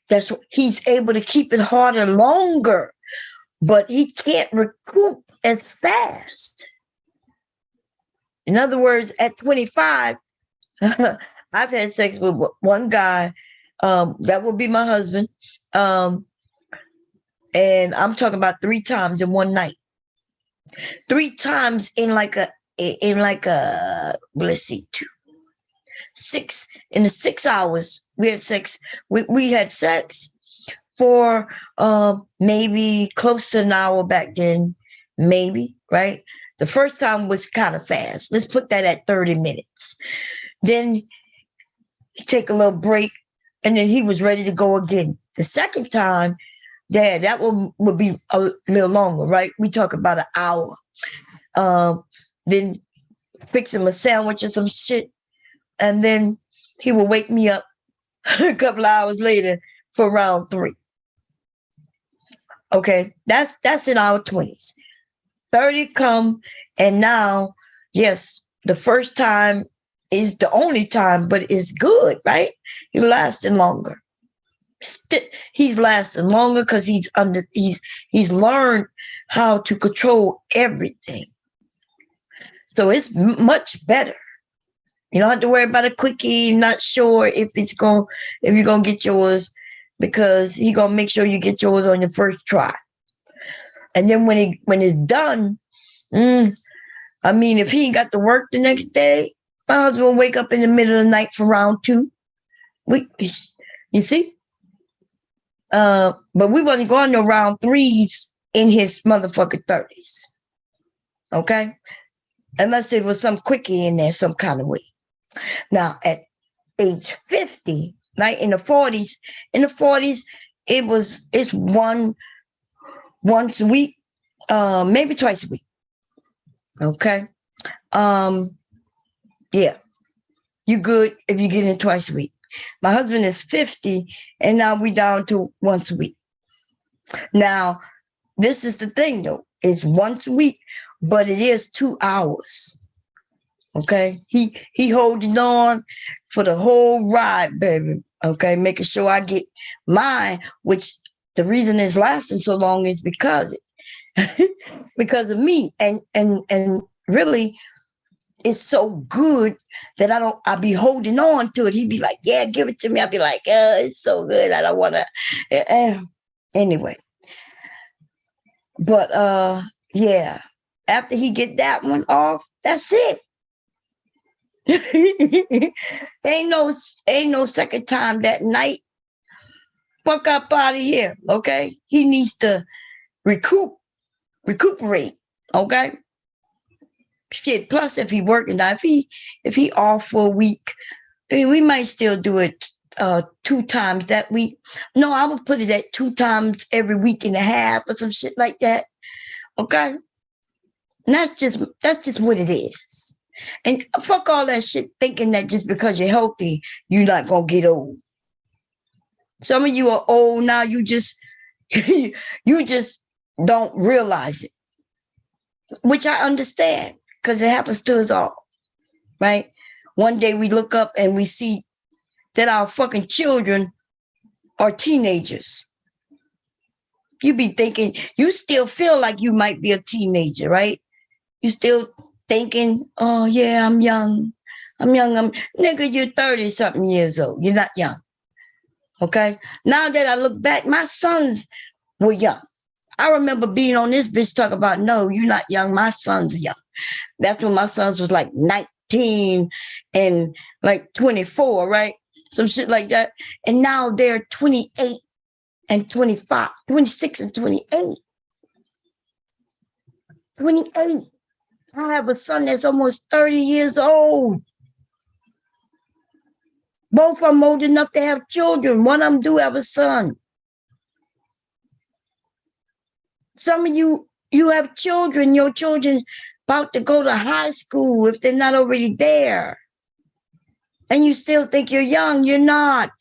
Speaker 1: That's he's able to keep it harder longer, but he can't recoup as fast. In other words, at 25, I've had sex with one guy, that will be my husband, and I'm talking about 3 times in one night. 3 times in like a let's see, 6 in the 6 hours we had sex. We had sex for maybe close to an hour back then, maybe, right? The first time was kind of fast. Let's put that at 30 minutes. Then he take a little break, and then he was ready to go again. The second time, that would be a little longer, right? We talk about an hour. Then fix him a sandwich or some shit, and then he will wake me up a couple of hours later for round 3. Okay, that's in our 20s. 30 come, and now, yes, the first time is the only time, but it's good, right? He's lasting longer. He's lasting longer because he's learned how to control everything. So it's much better. You don't have to worry about a quickie. Not sure if you're gonna get yours, because he's gonna make sure you get yours on your first try. And then when it's done, I mean, if he ain't got to work the next day, my husband will wake up in the middle of the night for round 2. You see? But we wasn't going to round 3s in his motherfucking 30s. Okay? Unless it was some quickie in there some kind of way. Now, at age 50, like in the 40s, it's once a week, maybe twice a week. Okay? Yeah. You good if you get it twice a week. My husband is 50, and now we down to once a week. Now, this is the thing, though. It's once a week, but it is 2 hours. Okay? He holding on for the whole ride, baby. Okay? Making sure I get mine, which the reason it's lasting so long is because of me. And really, it's so good that I be holding on to it. He'd be like, yeah, give it to me. I'd be like, it's so good. I don't want to. Anyway. But, yeah, after he get that one off, that's it. ain't no second time that night. Fuck up out of here, okay? He needs to recuperate, okay? Shit. Plus, if he working now, if he off for a week, we might still do it 2 times that week. No, I would put it at 2 times every week and a half or some shit like that. Okay, and that's just what it is. And fuck all that shit thinking that just because you're healthy, you're not gonna get old. Some of you are old now. You just you just don't realize it, which I understand because it happens to us all, right? One day we look up and we see that our fucking children are teenagers. You be thinking, you still feel like you might be a teenager, right? You still thinking, oh yeah, I'm young. Nigga, you're 30-something years old. You're not young. Okay? Now that I look back, my sons were young. I remember being on this bitch talking about, no, you're not young. My son's young. That's when my sons was like 19 and like 24, right? Some shit like that. And now they're 28 and 25, 26 and 28. 28. I have a son that's almost 30 years old. Both of them old enough to have children. One of them do have a son. Some of you have children. Your children about to go to high school if they're not already there. And you still think you're young. You're not.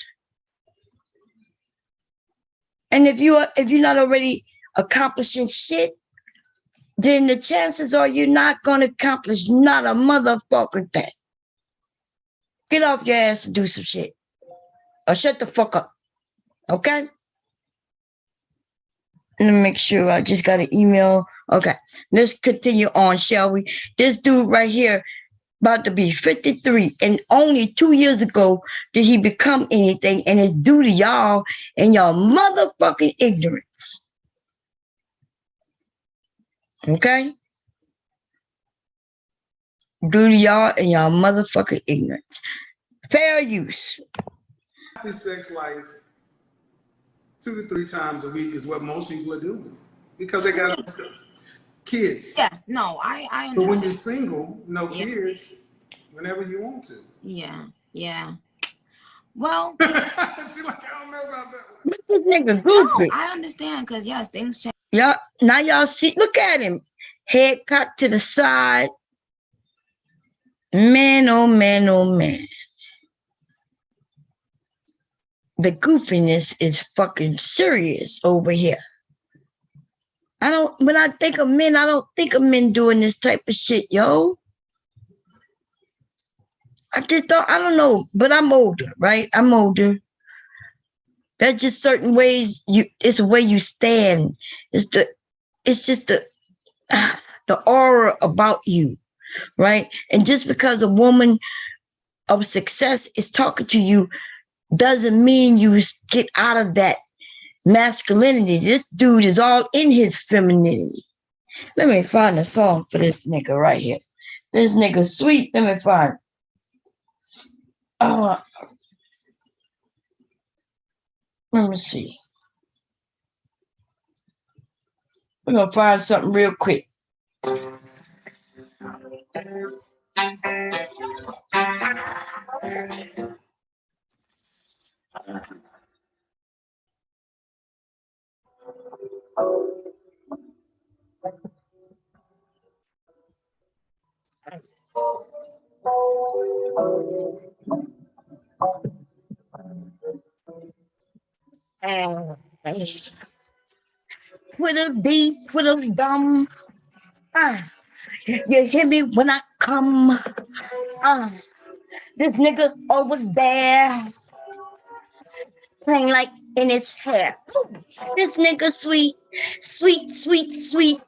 Speaker 1: And if you're not already accomplishing shit, then the chances are you're not going to accomplish not a motherfucking thing. Get off your ass and do some shit. Or shut the fuck up. Okay? Let me make sure I just got an email. Okay. Let's continue on, shall we? This dude right here about to be 53. And only 2 years ago did he become anything. And it's due to y'all and y'all motherfucking ignorance. Okay? Due to y'all and y'all motherfucking ignorance. Fair use.
Speaker 5: Happy sex life 2 to 3 times a week is what most people are doing because they got kids.
Speaker 6: Yes, no, I understand.
Speaker 5: But when you're single, no kids, whenever you want to.
Speaker 6: Yeah. Well,
Speaker 5: She's like, I don't know about that one.
Speaker 1: This nigga goofy.
Speaker 6: no, I understand because yes, things change.
Speaker 1: Y'all, now y'all see, look at him. Head cocked to the side. Man, oh man, oh man. The goofiness is fucking serious over here. When I think of men, I don't think of men doing this type of shit, yo. I don't know, but I'm older, right? I'm older. There's just certain ways it's the way you stand. It's just the aura about you, right? And just because a woman of success is talking to you doesn't mean you get out of that masculinity. This dude is all in his femininity. Let me find a song for this nigga right here. This nigga sweet. Let me find. Let me see. We're gonna find something real quick. With a deep, with a dumb. You hear me when I come. This nigga over there playing like in his hair. This nigga sweet, sweet, sweet, sweet.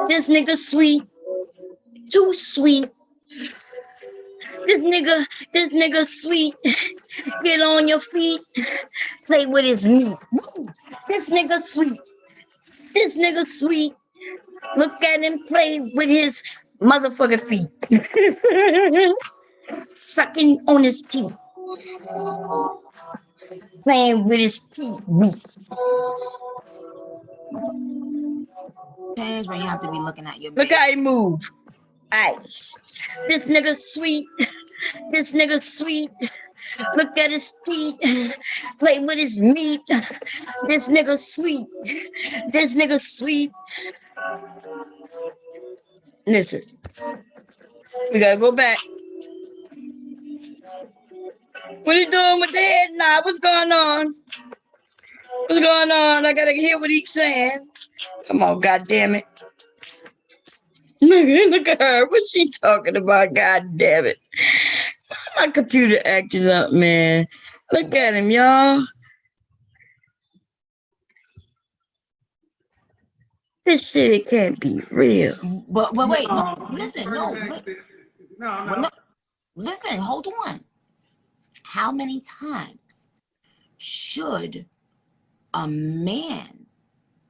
Speaker 1: This nigga sweet, too sweet. This nigga sweet. Get on your feet, play with his meat. This nigga sweet. This nigga sweet. Look at him play with his motherfucking feet. sucking on his teeth, playing with his feet.
Speaker 6: Change when you have to be looking at your
Speaker 1: Look
Speaker 6: baby.
Speaker 1: how he move. Aye. This nigga sweet. This nigga sweet. Look at his teeth. Play with his meat. This nigga sweet. This nigga sweet. Listen. We gotta go back. What you doing with the head now? What's going on? What's going on? I gotta hear what he's saying. Come on, goddamn it. Look at her. What's she talking about? God damn it. My computer acting up, man. Look at him, y'all. This shit can't be real.
Speaker 6: But wait, no,
Speaker 5: you
Speaker 6: listen,
Speaker 5: bring
Speaker 6: no,
Speaker 5: back the- no,
Speaker 6: well,
Speaker 5: no.
Speaker 6: no, listen, hold on. How many times should a man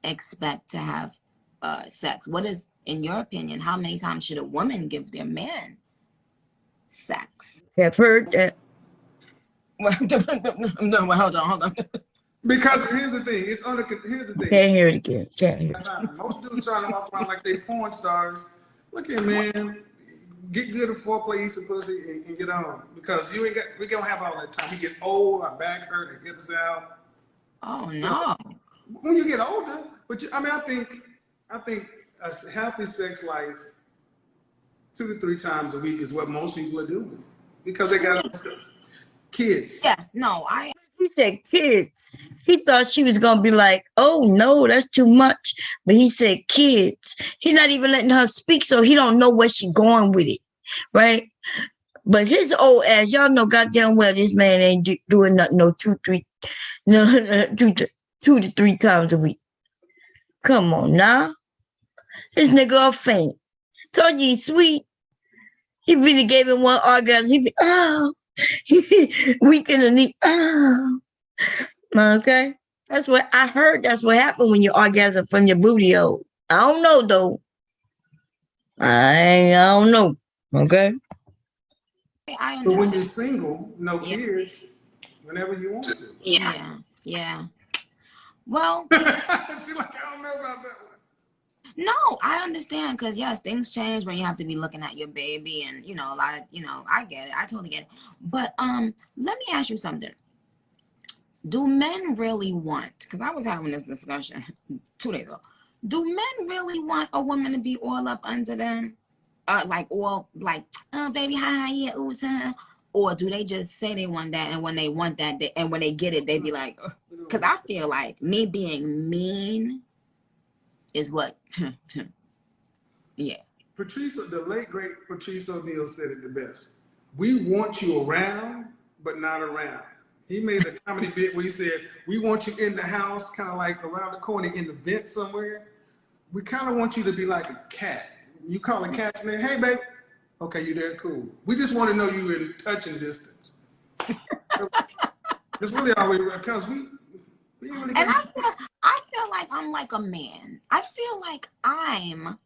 Speaker 6: expect to have sex? What is, in your opinion, how many times should a woman give their man sex?
Speaker 1: I've heard that.
Speaker 6: No, hold on.
Speaker 5: Because here's the thing. Here's the thing.
Speaker 1: Can't hear it again. Can't hear it.
Speaker 5: Most dudes trying to walk around like they porn stars. Look here, man. Get good at foreplay, eat some pussy, and get on. Because we don't have all that time. We get old, our back hurt, our hips out.
Speaker 6: Oh no.
Speaker 5: When you get older, but I think a healthy sex life 2 to 3 times a week is what most people are doing because they got kids.
Speaker 6: Yes, no,
Speaker 1: He said kids. He thought she was gonna be like, oh no, that's too much. But he said kids. He's not even letting her speak, so he don't know where she going with it, right? But his old ass, y'all know goddamn well this man ain't doing nothing no 2 to 3 times a week. Come on now. This nigga a faint. Told you he's sweet. He really gave him one orgasm. He be, oh, weak in the knee. Oh. Okay. That's what I heard. That's what happened when you orgasm from your booty hole. I don't know though. I don't know. Okay.
Speaker 6: I
Speaker 5: But when
Speaker 6: understand.
Speaker 5: you're single, no kids, whenever you want to.
Speaker 6: Yeah. Well,
Speaker 5: She's like, I don't know about that one.
Speaker 6: no, I understand because yes, things change when you have to be looking at your baby and a lot of I get it. I totally get it. But let me ask you something. Do men really want, because I was having this discussion 2 days ago, do men really want a woman to be all up under them? Oh baby, hi, yeah, ooh, or do they just say they want that, and when they want that, and when they get it, they be like, because I feel like me being mean is what, yeah.
Speaker 5: The late great Patrice O'Neal said it the best. We want you around, but not around. He made a comedy bit where he said, we want you in the house, kind of like around the corner in the vent somewhere. We kind of want you to be like a cat. You call a cat's name, hey, babe. Okay, you there, cool. We just want to know you in touching distance. That's really all we, because we really
Speaker 6: And I feel like I'm like a man. I feel like I'm,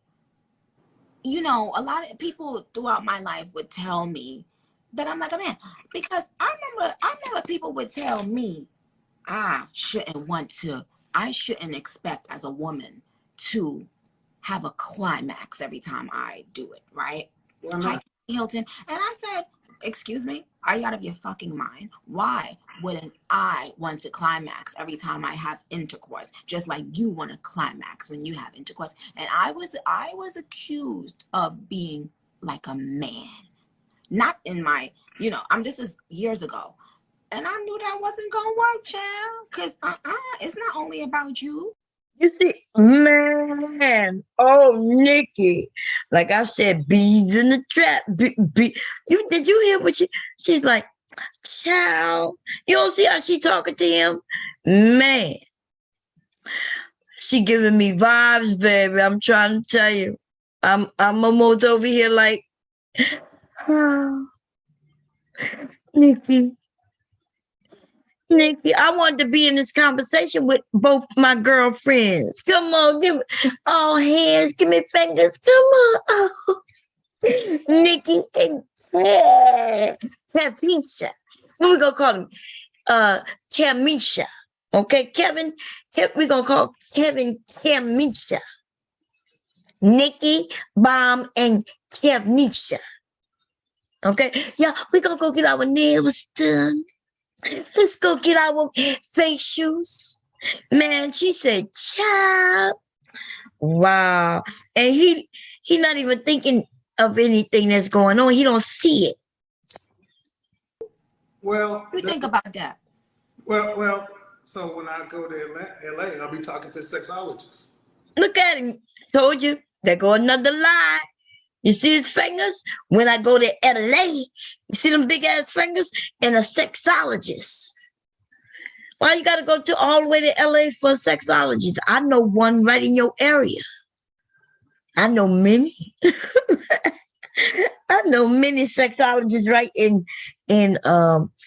Speaker 6: a lot of people throughout my life would tell me that I'm like a man, because I remember people would tell me I shouldn't expect as a woman to have a climax every time I do it, right?
Speaker 5: Why not?
Speaker 6: Hilton. And I said, excuse me, are you out of your fucking mind? Why wouldn't I want to climax every time I have intercourse, just like you want to climax when you have intercourse? And I was accused of being like a man. Not in my, this is years ago. And I knew that wasn't going to work, child. Because it's not only about you.
Speaker 1: You see, man, Nikki, like I said, bees in the trap. Did you hear what she's like, child, you don't see how she talking to him? Man, she giving me vibes, baby. I'm trying to tell you. I'm almost over here like, oh, Nikki, I wanted to be in this conversation with both my girlfriends. Come on, give me all hands, give me fingers. Come on. Oh. Nikki, Kevisha. What we gonna call him? Camisha. Okay, Kevin. We gonna call Kevin Camisha. Nikki, Bomb, and Kevnisha. Okay, yeah, we gonna go get our nails done. Let's go get our facials. Man, she said, "Child, wow," and he not even thinking of anything that's going on. He don't see it.
Speaker 5: Well,
Speaker 6: What do you think about that?
Speaker 5: well. So when I go to LA, I'll be talking to sexologists.
Speaker 1: Look at him. Told you. There go another lie. You see his fingers? When I go to LA, you see them big ass fingers? And a sexologist. Why you gotta go to all the way to LA for a sexologist? I know one right in your area. I know many. I know many sexologists right in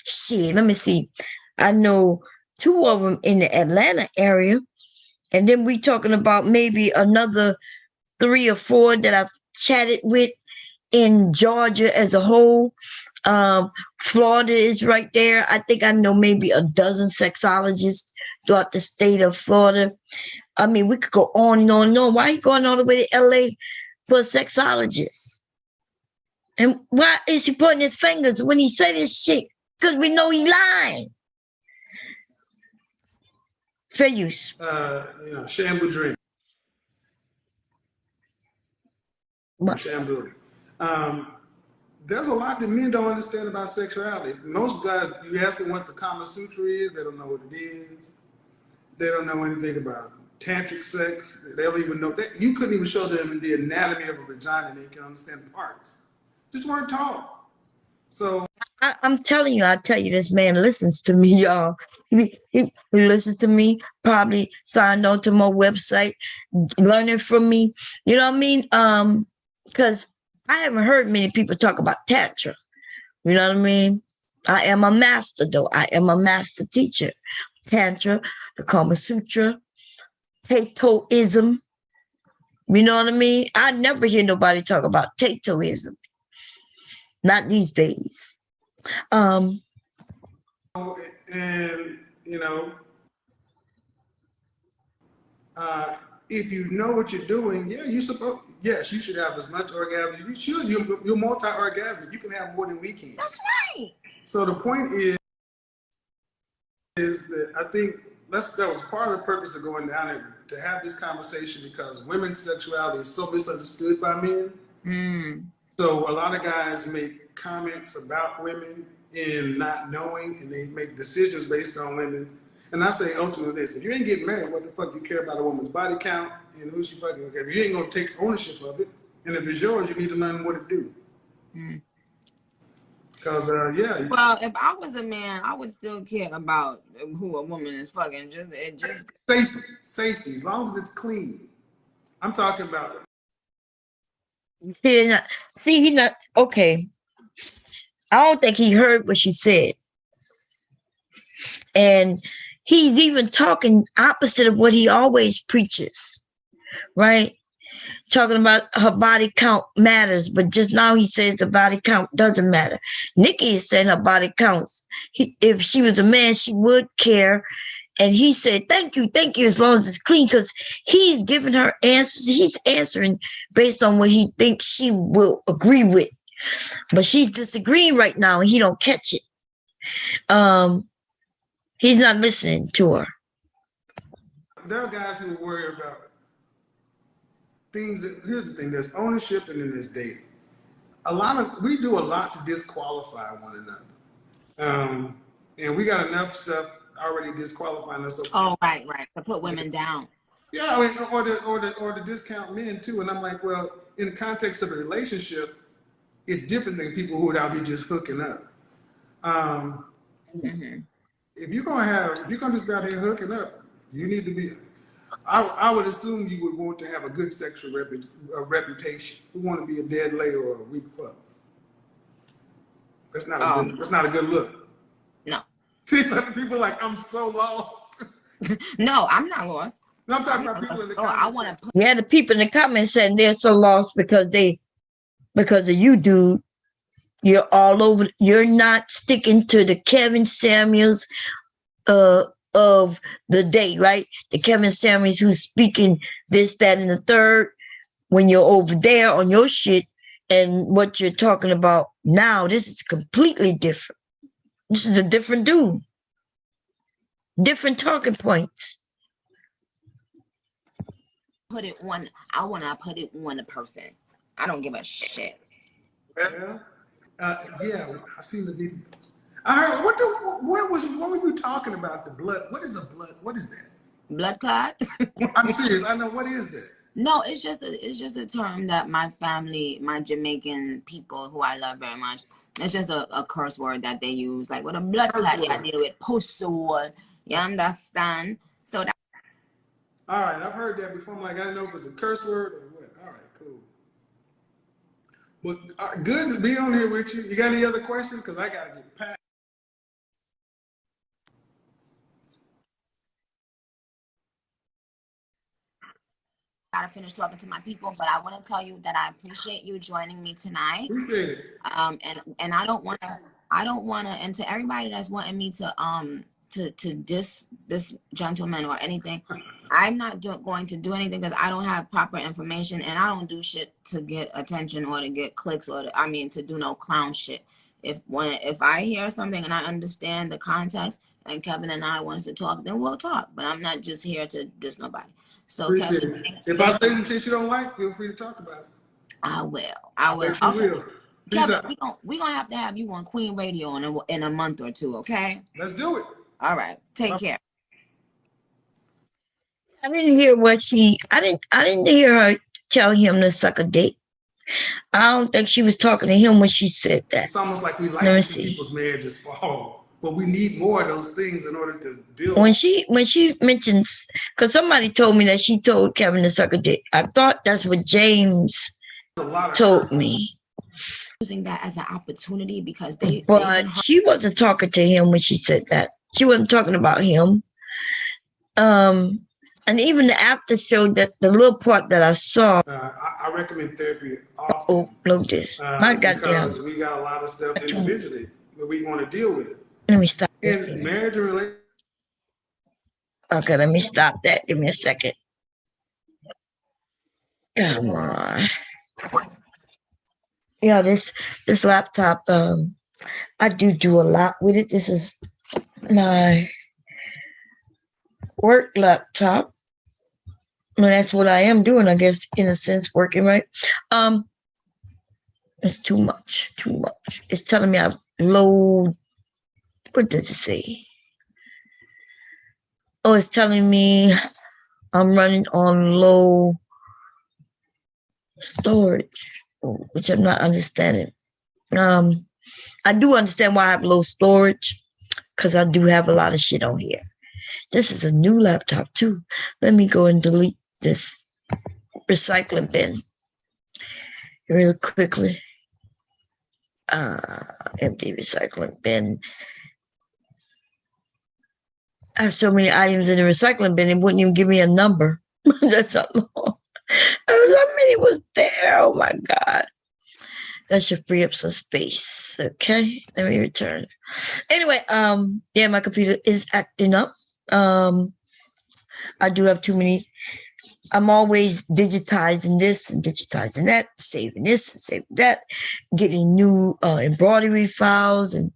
Speaker 1: shit. Let me see. I know 2 of them in the Atlanta area. And then we talking about maybe another 3 or 4 that I've chatted with in Georgia as a whole. Florida is right there. I think I know maybe a dozen sexologists throughout the state of Florida. I mean, we could go on and on and on. Why are you going all the way to LA for a sexologist? And why is he pointing his fingers when he said this shit? Because we know he lying. Fair use.
Speaker 5: Shampoo drink.
Speaker 1: What?
Speaker 5: Shampoo. There's a lot that men don't understand about sexuality. Most guys, you ask them what the Kama Sutra is, they don't know what it is. They don't know anything about tantric sex. They don't even know that. You couldn't even show them the anatomy of a vagina and they can understand parts. Just weren't taught. So
Speaker 1: I'm telling you, I tell you, this man listens to me, y'all. He listens to me, probably signed on to my website, learning from me. You know what I mean? Because I haven't heard many people talk about Tantra. You know what I mean? I am a master, though. I am a master teacher. Tantra, the Kama Sutra, Tatoism. You know what I mean? I never hear nobody talk about Tatoism. Not these days.
Speaker 5: and if you know what you're doing, yes, you should have as much orgasm. You should. You're multi-orgasmic. You can have more than we can.
Speaker 6: That's right.
Speaker 5: So the point is that I think that was part of the purpose of going down there, to have this conversation, because women's sexuality is so misunderstood by men. So a lot of guys make comments about women in not knowing, and they make decisions based on women. And I say ultimately this: if you ain't getting married, what the fuck you care about a woman's body count and who she fucking with? If you ain't gonna take ownership of it, and if it's yours, you need to learn what to do. Because
Speaker 6: Well, if I was a man, I would still care about who a woman is fucking. Just
Speaker 5: safety, as long as it's clean. I'm talking about.
Speaker 1: See, he's not okay. I don't think he heard what she said. And he's even talking opposite of what he always preaches, right? Talking about her body count matters, but just now he says the body count doesn't matter. Nikki is saying her body counts. If she was a man, she would care. And he said, thank you, as long as it's clean, because he's giving her answers. He's answering based on what he thinks she will agree with. But she's disagreeing right now, and he don't catch it. He's not listening to her.
Speaker 5: There are guys who worry about things. Here's the thing: there's ownership, and then there's dating. We do a lot to disqualify one another, and we got enough stuff already disqualifying us.
Speaker 6: Oh, right, to put women down.
Speaker 5: Yeah, I mean, or to discount men too. And I'm like, well, in the context of a relationship, it's different than people who are out here just hooking up. If you're gonna just be out here hooking up, you need to be. I would assume you would want to have a good sexual reputation. You want to be a dead lay or a weak fuck. That's not a good look.
Speaker 6: No.
Speaker 5: See, some people are like, I'm so lost.
Speaker 6: No, I'm not lost.
Speaker 5: No, I'm talking about people in the comments.
Speaker 6: I want to.
Speaker 1: Yeah, the people in the comments saying they're so lost because of you, dude. You're all over. You're not sticking to the Kevin Samuels of the day, right? The Kevin Samuels who's speaking this, that, and the third. When you're over there on your shit and what you're talking about now, this is completely different. This is a different dude. Different talking points.
Speaker 6: I want to put it on a person. I don't give a shit.
Speaker 5: Yeah. Yeah, I've seen the videos. I heard what were you talking about? The blood. What is a blood? What is that?
Speaker 6: Blood clot?
Speaker 5: I'm serious. I know, what is that?
Speaker 6: No, it's just a term that my family, my Jamaican people who I love very much, it's just a curse word that they use. Like with a blood clot, I deal with pussy. You understand? So that.
Speaker 5: All right, I've heard that before. I'm like, I didn't know if it was a curse word or what. All right, cool. Well, good to be on here with you. You got any other questions? Because I got to get packed.
Speaker 6: Gotta finish talking to my people, but I want to tell you that I appreciate you joining me tonight.
Speaker 5: Appreciate it.
Speaker 6: And I don't want to, and to everybody that's wanting me to diss this gentleman or anything, I'm not going to do anything because I don't have proper information, and I don't do shit to get attention or to get clicks or to do no clown shit. If I hear something and I understand the context and Kevin and I wants to talk, then we'll talk. But I'm not just here to diss nobody. So
Speaker 5: Appreciate
Speaker 6: Kevin,
Speaker 5: it. If I say some shit you don't like, feel free to talk about it.
Speaker 6: I will.
Speaker 5: Bet you
Speaker 6: Okay.
Speaker 5: will.
Speaker 6: Kevin, we're gonna have to have you on Queen Radio in a month or two, okay?
Speaker 5: Let's do it.
Speaker 6: All right. Take care.
Speaker 1: I didn't hear I didn't hear her tell him to suck a dick. I don't think she was talking to him when she said that.
Speaker 5: It's almost like we like to see people's marriages fall, but we need more of those things in order to build.
Speaker 1: When she mentions, because somebody told me that she told Kevin to suck a dick. I thought that's what James told me.
Speaker 6: Using that as an opportunity because
Speaker 1: but she wasn't talking to him when she said that. She wasn't talking about him. And even the after show, that the little part that I saw.
Speaker 5: I recommend therapy often.
Speaker 1: Oh, look this. My goddamn.
Speaker 5: Because we got a lot of stuff individually that we want to deal with.
Speaker 1: Let me stop.
Speaker 5: In marriage and relationship.
Speaker 1: Okay, let me stop that. Give me a second. Come on. Yeah, this laptop, I do a lot with it. This is my work laptop. And that's what I am doing, I guess, in a sense, working, right? It's too much. It's telling me I've low, what does it say? Oh, it's telling me I'm running on low storage, which I'm not understanding. I do understand why I have low storage, because I do have a lot of shit on here. This is a new laptop too. Let me go and delete this recycling bin real quickly. Empty recycling bin. I have so many items in the recycling bin, it wouldn't even give me a number. That's how long. How many was there? Oh my God. That should free up some space. Okay, let me return. Anyway, yeah, my computer is acting up. I do have too many. I'm always digitizing this and digitizing that, saving this and saving that, getting new embroidery files. And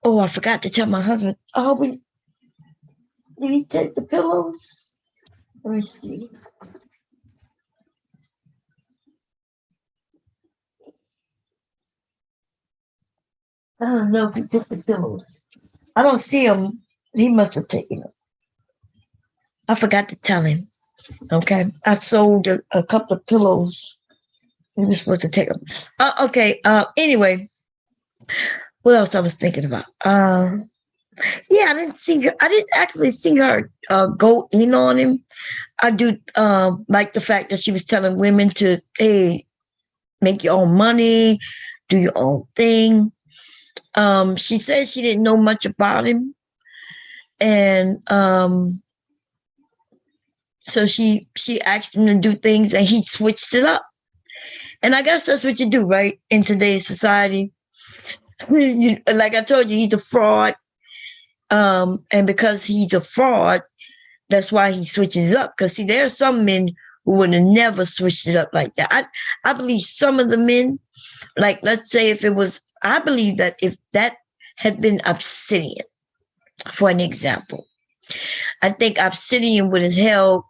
Speaker 1: oh, I forgot to tell my husband. Oh, did he take the pillows? Let me see. I don't know if he took the pillows. I don't see him. He must have taken them. I forgot to tell him. Okay. I sold a couple of pillows. He was supposed to take them. Okay. Anyway, what else I was thinking about? Yeah, I didn't actually see her go in on him. I do like the fact that she was telling women to, hey, make your own money, do your own thing. She said she didn't know much about him. And so she asked him to do things and he switched it up. And I guess that's what you do, right? In today's society, Like I told you, he's a fraud. And because he's a fraud, that's why he switches it up. Because see, there are some men who would have never switched it up like that. I believe some of the men, like let's say if it was, I believe that if that had been Obsidian, for an example, I think Obsidian would have held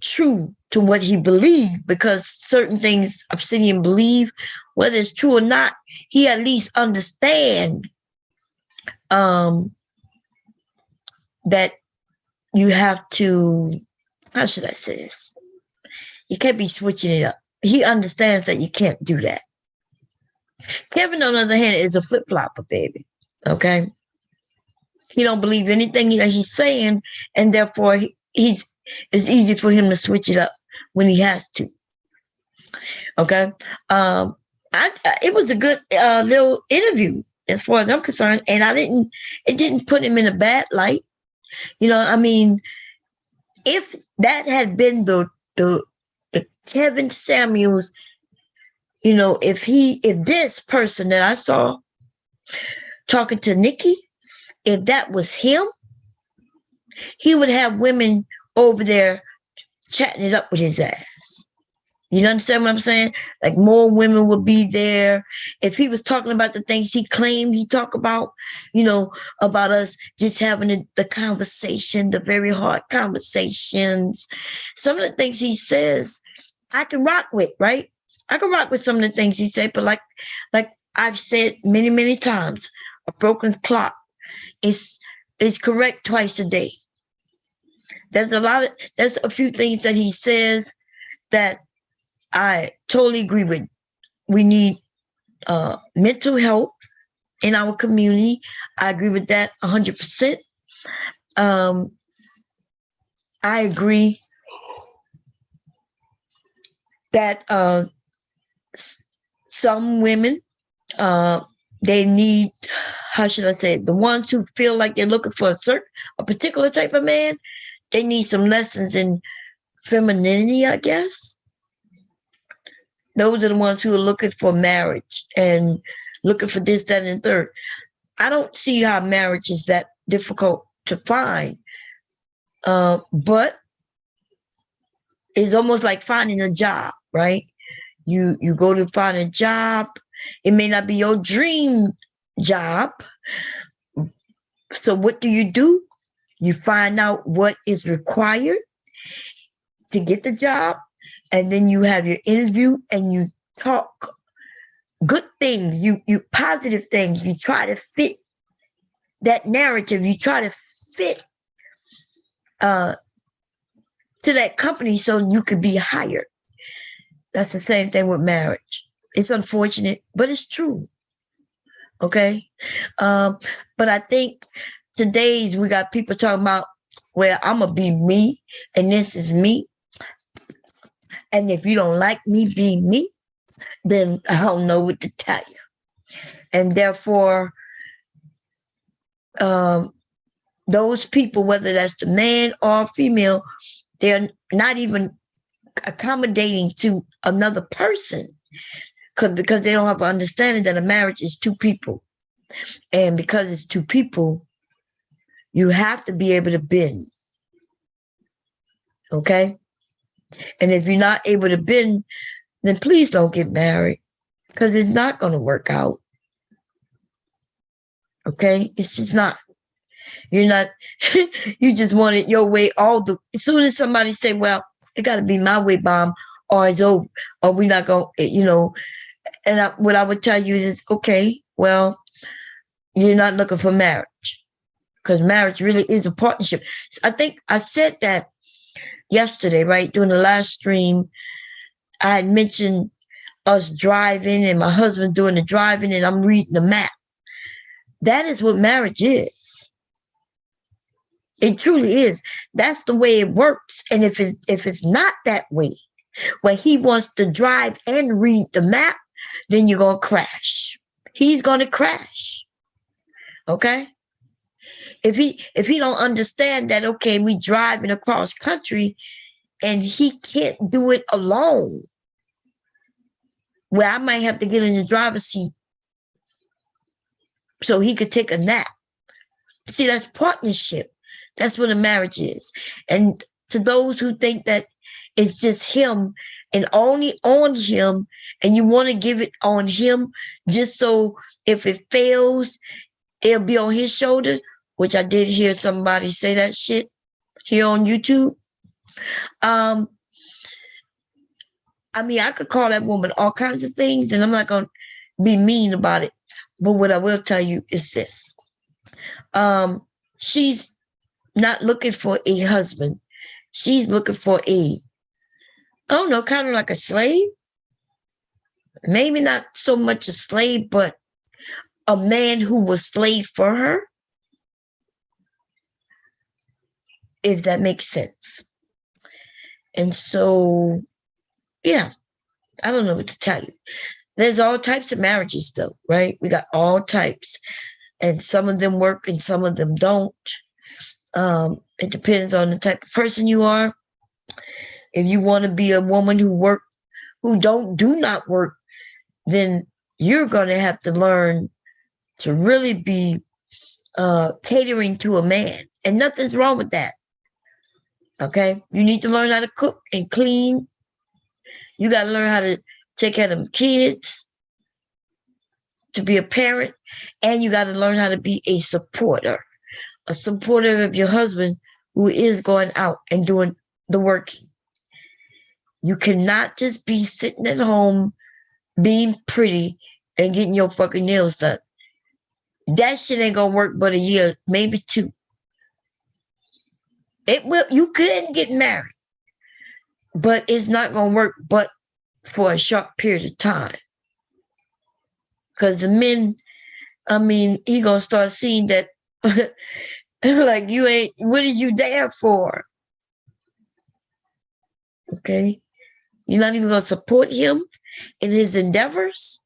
Speaker 1: true to what he believed, because certain things Obsidian believe, whether it's true or not, he at least understand that you have to, how should I say this? You can't be switching it up. He understands that you can't do that. Kevin, on the other hand, is a flip-flopper, baby. Okay? He don't believe anything that he's saying, and therefore it's easy for him to switch it up when he has to. Okay? It was a good little interview as far as I'm concerned, and it didn't put him in a bad light. You know, I mean, if that had been the Kevin Samuels, you know, if this person that I saw talking to Nikki, if that was him, he would have women over there chatting it up with his ass. You understand what I'm saying? Like more women would be there. If he was talking about the things he claimed he talked about, you know, about us just having the conversation, the very hard conversations. Some of the things he says, I can rock with, right? I can rock with some of the things he said, but like I've said many, many times, a broken clock is correct twice a day. There's a few things that he says that I totally agree with. We need mental health in our community. I agree with that 100%. I agree that some women, they need, how should I say it? The ones who feel like they're looking for a particular type of man, they need some lessons in femininity, I guess. Those are the ones who are looking for marriage and looking for this, that, and the third. I don't see how marriage is that difficult to find. But it's almost like finding a job, right? You go to find a job. It may not be your dream job. So what do? You find out what is required to get the job. And then you have your interview and you talk good things, you positive things. You try to fit that narrative. You try to fit to that company so you could be hired. That's the same thing with marriage. It's unfortunate, but it's true. Okay? But I think today's we got people talking about, well, I'm going to be me and this is me. And if you don't like me being me, then I don't know what to tell you. And therefore, those people, whether that's the man or female, they're not even accommodating to another person because they don't have an understanding that a marriage is two people. And because it's two people, you have to be able to bend. Okay? And if you're not able to bend, then please don't get married because it's not going to work out. Okay? It's just not. You're not, you just want it your way as soon as somebody say, well, it got to be my way, Mom, or it's over, or we're not going to, you know, and what I would tell you is, okay, well, you're not looking for marriage because marriage really is a partnership. I think I said that yesterday, right? During the last stream, I had mentioned us driving and my husband doing the driving and I'm reading the map. That is what marriage is. It truly is. That's the way it works. And if it's not that way, where he wants to drive and read the map, then you're going to crash. He's going to crash. Okay? If he don't understand that, okay, we driving across country and he can't do it alone, where I might have to get in the driver's seat so he could take a nap. See, that's partnership. That's what a marriage is. And to those who think that it's just him and only on him, and you want to give it on him just so if it fails, it'll be on his shoulder, which I did hear somebody say that shit here on YouTube. I mean, I could call that woman all kinds of things, and I'm not going to be mean about it. But what I will tell you is this. She's not looking for a husband. She's looking for I don't know, kind of like a slave. Maybe not so much a slave, but a man who was slave for her. If that makes sense. And so, yeah, I don't know what to tell you. There's all types of marriages though, right? We got all types. And some of them work and some of them don't. It depends on the type of person you are. If you want to be a woman who do not work, then you're going to have to learn to really be catering to a man. And nothing's wrong with that. Okay? You need to learn how to cook and clean. You got to learn how to take care of them kids, to be a parent, and you got to learn how to be a supporter of your husband who is going out and doing the working. You cannot just be sitting at home being pretty and getting your fucking nails done. That shit ain't gonna work but a year, maybe 2. It will. You can get married, but it's not gonna work but for a short period of time. Because the men, I mean, he gonna start seeing that like you ain't, what are you there for? Okay. You're not even gonna support him in his endeavors.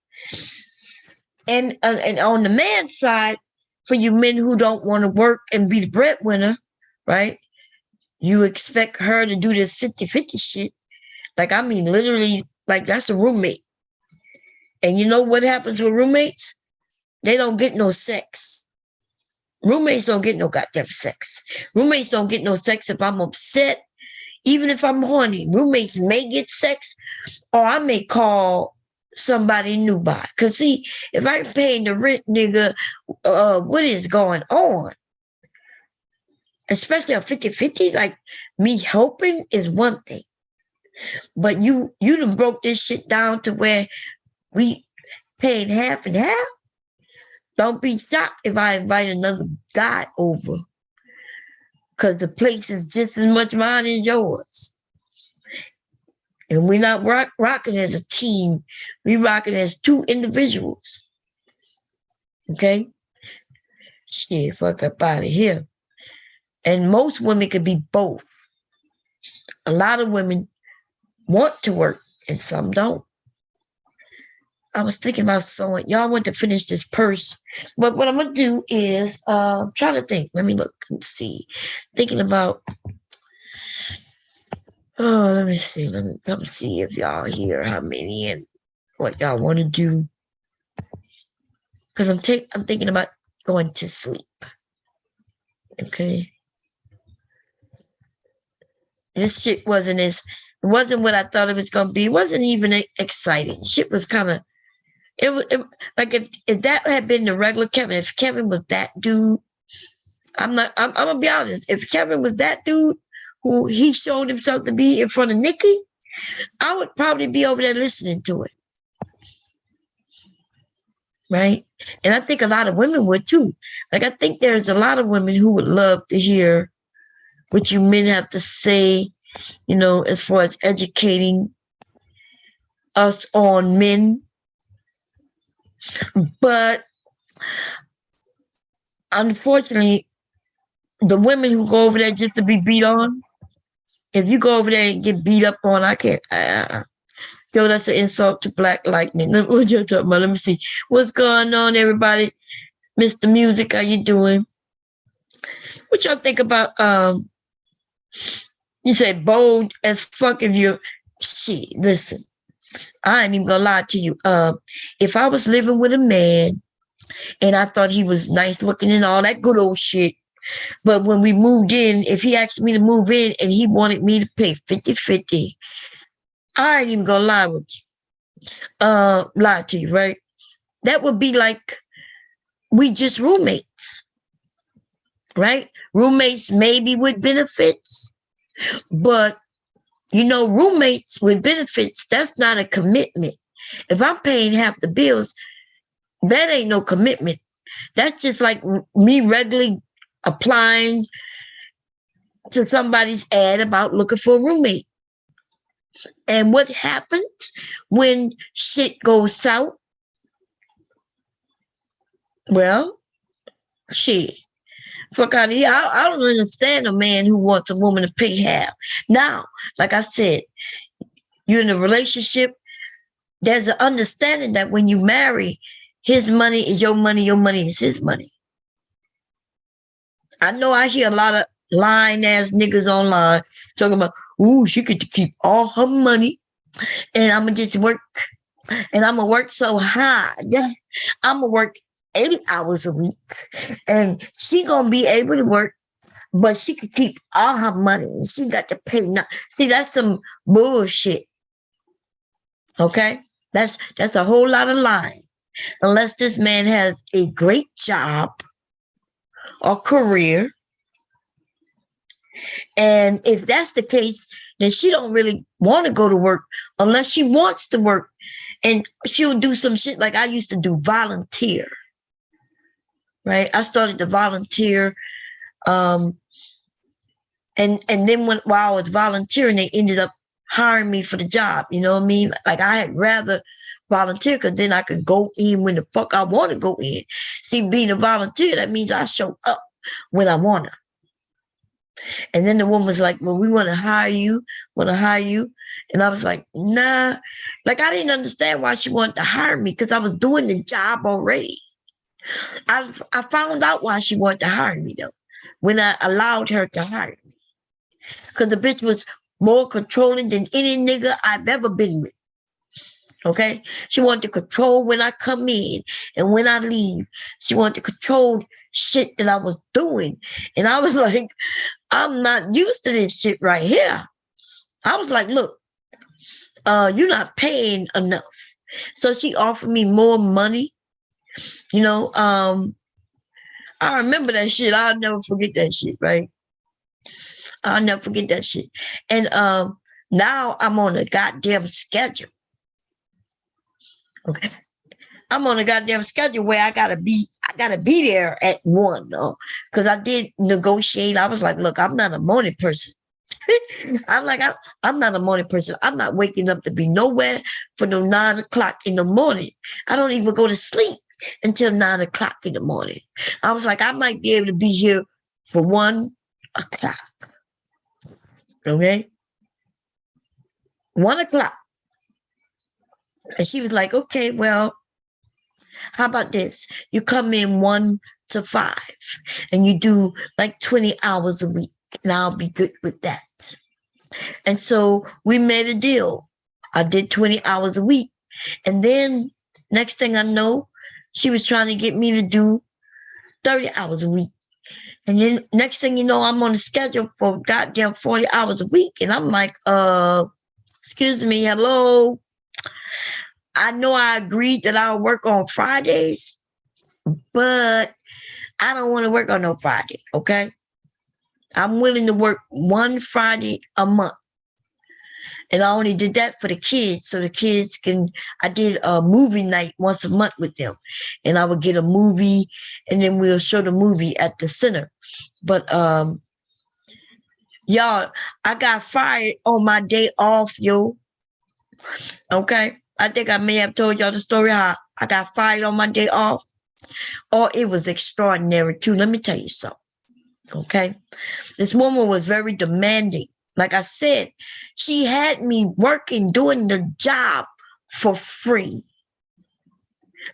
Speaker 1: And on the man's side, for you men who don't want to work and be the breadwinner, right? You expect her to do this 50-50 shit. Like, I mean, literally, like that's a roommate. And you know what happens with roommates? They don't get no sex. Roommates don't get no goddamn sex. Roommates don't get no sex if I'm upset, even if I'm horny. Roommates may get sex, or I may call somebody new by. Because see, if I'm paying the rent, nigga, what is going on? Especially a 50-50, like me helping is one thing. But you done broke this shit down to where we paid half and half. Don't be shocked if I invite another guy over. Because the place is just as much mine as yours. And we're not rocking as a team. We're rocking as 2 individuals. Okay? Shit, fuck up out of here. And most women could be both. A lot of women want to work and some don't. I was thinking about sewing. Y'all want to finish this purse. But what I'm going to do is try to think. Let me look and see. Thinking about, let me see. Let me come see if y'all hear how many and what y'all want to do. Because I'm thinking about going to sleep. Okay. This shit wasn't what I thought it was going to be. It wasn't even exciting. Shit was kind of, like if that had been the regular Kevin, if Kevin was that dude, I'm gonna be honest. If Kevin was that dude who he showed himself to be in front of Nikki, I would probably be over there listening to it. Right? And I think a lot of women would too. Like I think there's a lot of women who would love to hear what you men have to say, you know, as far as educating us on men. But unfortunately, the women who go over there just to be beat on, if you go over there and get beat up on, I can't. Yo, that's an insult to Black Lightning. What you talking about? Let me see. What's going on, everybody? Mr. Music, how you doing? What y'all think about, you say bold as fuck if you, shit, listen. I ain't even gonna lie to you. If I was living with a man And I thought he was nice looking and all that good old shit. But when we moved in, if he asked me to move in and he wanted me to pay 50-50, I ain't even gonna lie with you. Lie to you, right? That would be like we just roommates, right? Roommates maybe with benefits, but you know, roommates with benefits, that's not a commitment. If I'm paying half the bills, that ain't no commitment. That's just like me regularly applying to somebody's ad about looking for a roommate. And what happens when shit goes south? Well, shit. Fuck out of here. I don't understand a man who wants a woman to pay half. Now, like I said, you're in a relationship. There's an understanding that when you marry, his money is your money is his money. I know I hear a lot of lying ass niggas online talking about, ooh, she could keep all her money and I'm gonna just work and I'm gonna work so hard. I'm gonna work 80 hours a week and she gonna be able to work, but she could keep all her money and she got to pay. See, that's some bullshit. Okay? That's a whole lot of lying. Unless this man has a great job or career. And if that's the case, then she don't really want to go to work unless she wants to work. And she'll do some shit like I used to do, volunteer. Right? I started to volunteer. And then while I was volunteering, they ended up hiring me for the job. You know what I mean? Like I had rather volunteer because then I could go in when the fuck I want to go in. See, being a volunteer, that means I show up when I want to. And then the woman was like, well, we want to hire you. And I was like, nah. Like I didn't understand why she wanted to hire me because I was doing the job already. I found out why she wanted to hire me though, when I allowed her to hire me. Because the bitch was more controlling than any nigga I've ever been with. Okay? She wanted to control when I come in and when I leave. She wanted to control shit that I was doing. And I was like, I'm not used to this shit right here. I was like, look, you're not paying enough. So she offered me more money. You know, I remember that shit. I'll never forget that shit, right? I'll never forget that shit. And now I'm on a goddamn schedule. Okay. I'm on a goddamn schedule where I gotta be there at 1, because I did negotiate. I was like, look, I'm not a morning person. I'm not a morning person. I'm not waking up to be nowhere for no 9 o'clock in the morning. I don't even go to sleep until 9 o'clock in the morning. I was like, I might be able to be here for 1 o'clock. Okay? 1 o'clock. And she was like, okay, well, how about this? You come in 1 to 5 and you do like 20 hours a week and I'll be good with that. And so we made a deal. I did 20 hours a week. And then next thing I know, she was trying to get me to do 30 hours a week. And then next thing you know, I'm on a schedule for goddamn 40 hours a week. And I'm like, excuse me, hello. I know I agreed that I'll work on Fridays, but I don't want to work on no Friday, okay? I'm willing to work 1 Friday a month. And I only did that for the kids, so the kids I did a movie night once a month with them. And I would get a movie, and then we'll show the movie at the center. But y'all, I got fired on my day off, yo. Okay? I think I may have told y'all the story how I got fired on my day off. Oh, it was extraordinary too. Let me tell you something. Okay. This woman was very demanding. Like I said, she had me working, doing the job for free.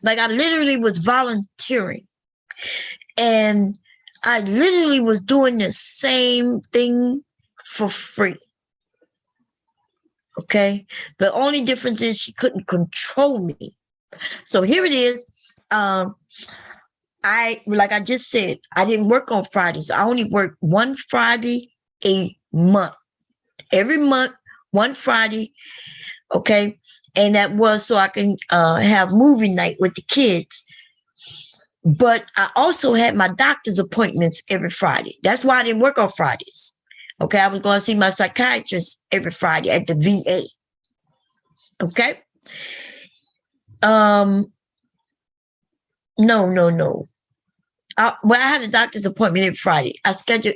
Speaker 1: Like I literally was volunteering. And I literally was doing the same thing for free. Okay. The only difference is she couldn't control me. So here it is. Like I just said, I didn't work on Fridays. I only work one Friday a month. Every month, one Friday. Okay. And that was so I can have movie night with the kids. But I also had my doctor's appointments every Friday. That's why I didn't work on Fridays. Okay. I was going to see my psychiatrist every Friday at the VA. Okay. No. I had a doctor's appointment every Friday. I scheduled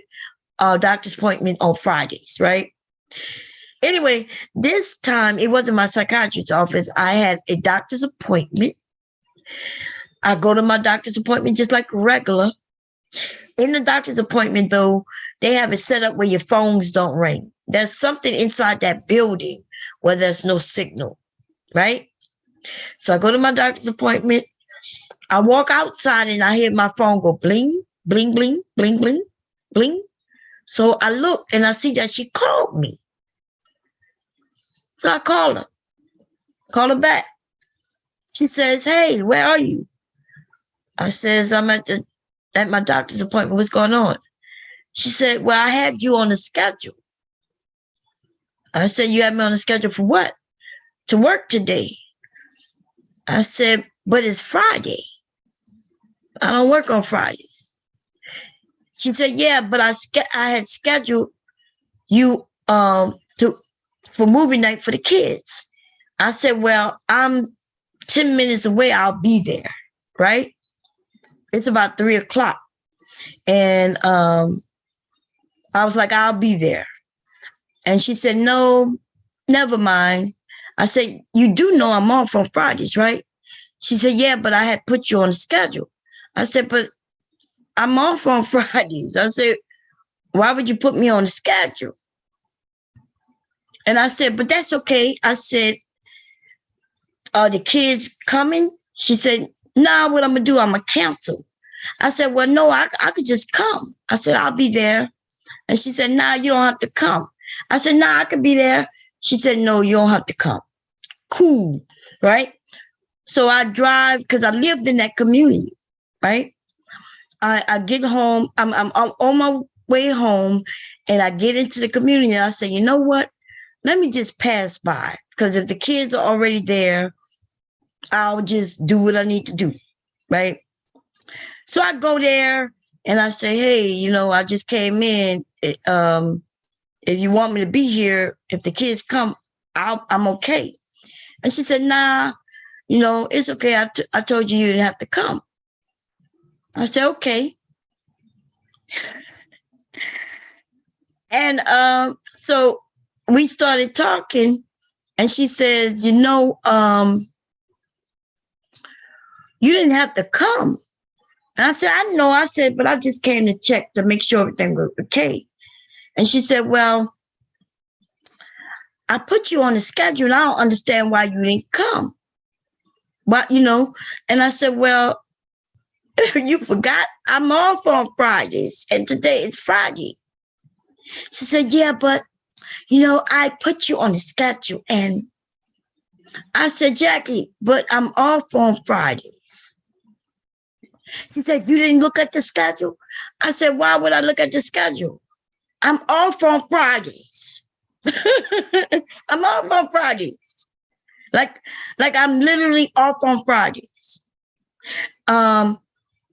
Speaker 1: a doctor's appointment on Fridays, right? Anyway, this time it wasn't my psychiatrist's office. I had a doctor's appointment. I go to my doctor's appointment just like regular. In the doctor's appointment, though, they have it set up where your phones don't ring. There's something inside that building where there's no signal, right? So I go to my doctor's appointment. I walk outside and I hear my phone go bling, bling, bling, bling, bling, bling. So I look and I see that she called me. So I call her back. She says, "Hey, where are you?" I says, "I'm at my doctor's appointment. What's going on?" She said, "Well, I had you on the schedule." I said, "You had me on the schedule for what?" "To work today." I said, "But it's Friday. I don't work on Fridays." She said, "Yeah, but I had scheduled you for movie night for the kids." I said, "Well, I'm 10 minutes away. I'll be there." Right? It's about 3:00. And I was like, "I'll be there." And she said, "No, never mind." I said, "You do know I'm off on Fridays, right?" She said, "Yeah, but I had put you on the schedule." I said, "But I'm off on Fridays." I said, "Why would you put me on the schedule?" And I said, "But that's okay." I said, "Are the kids coming?" She said, "Nah, what I'm going to do, I'm going to cancel." I said, "Well, no, I could just come." I said, "I'll be there." And she said, "Nah, you don't have to come." I said, "Nah, I could be there." She said, "No, you don't have to come." Cool, right? So I drive because I lived in that community, right? I get home. I'm on my way home, and I get into the community. And I say, "You know what? Let me just pass by, because if the kids are already there, I'll just do what I need to do," right? So I go there and I say, "Hey, I just came in. If you want me to be here, if the kids come, I'm okay." And she said, "Nah, it's okay. I told you didn't have to come." I said, "Okay." And so we started talking, and she says, "You didn't have to come." And I said, "I know." I said, "But I just came to check to make sure everything was okay." And she said, "Well, I put you on the schedule and I don't understand why you didn't come." But, and I said, "Well, you forgot I'm off on Fridays and today is Friday." She said, "Yeah, but, I put you on the schedule." And I said, "Jackie, but I'm off on Friday." She said, "You didn't look at the schedule?" I said, "Why would I look at the schedule? I'm off on Fridays." I'm off on Fridays. Like I'm literally off on Fridays.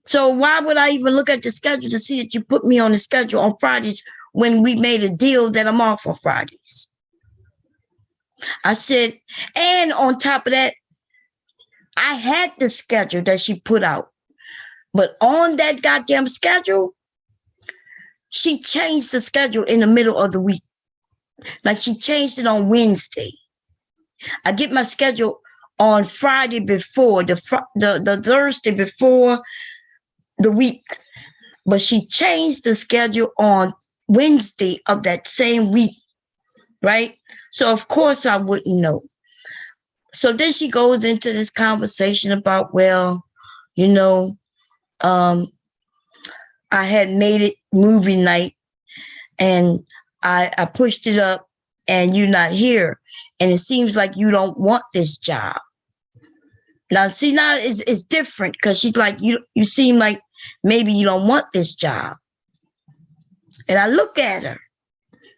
Speaker 1: So why would I even look at the schedule to see that you put me on the schedule on Fridays when we made a deal that I'm off on Fridays? I said, and on top of that, I had the schedule that she put out. But on that goddamn schedule, she changed the schedule in the middle of the week. Like she changed it on Wednesday. I get my schedule on Friday before, the Thursday before the week. But she changed the schedule on Wednesday of that same week, right? So of course I wouldn't know. So then she goes into this conversation about, well, I had made it movie night and I pushed it up and you're not here. And it seems like you don't want this job. Now, see, now it's different because she's like, you seem like maybe you don't want this job. And I look at her.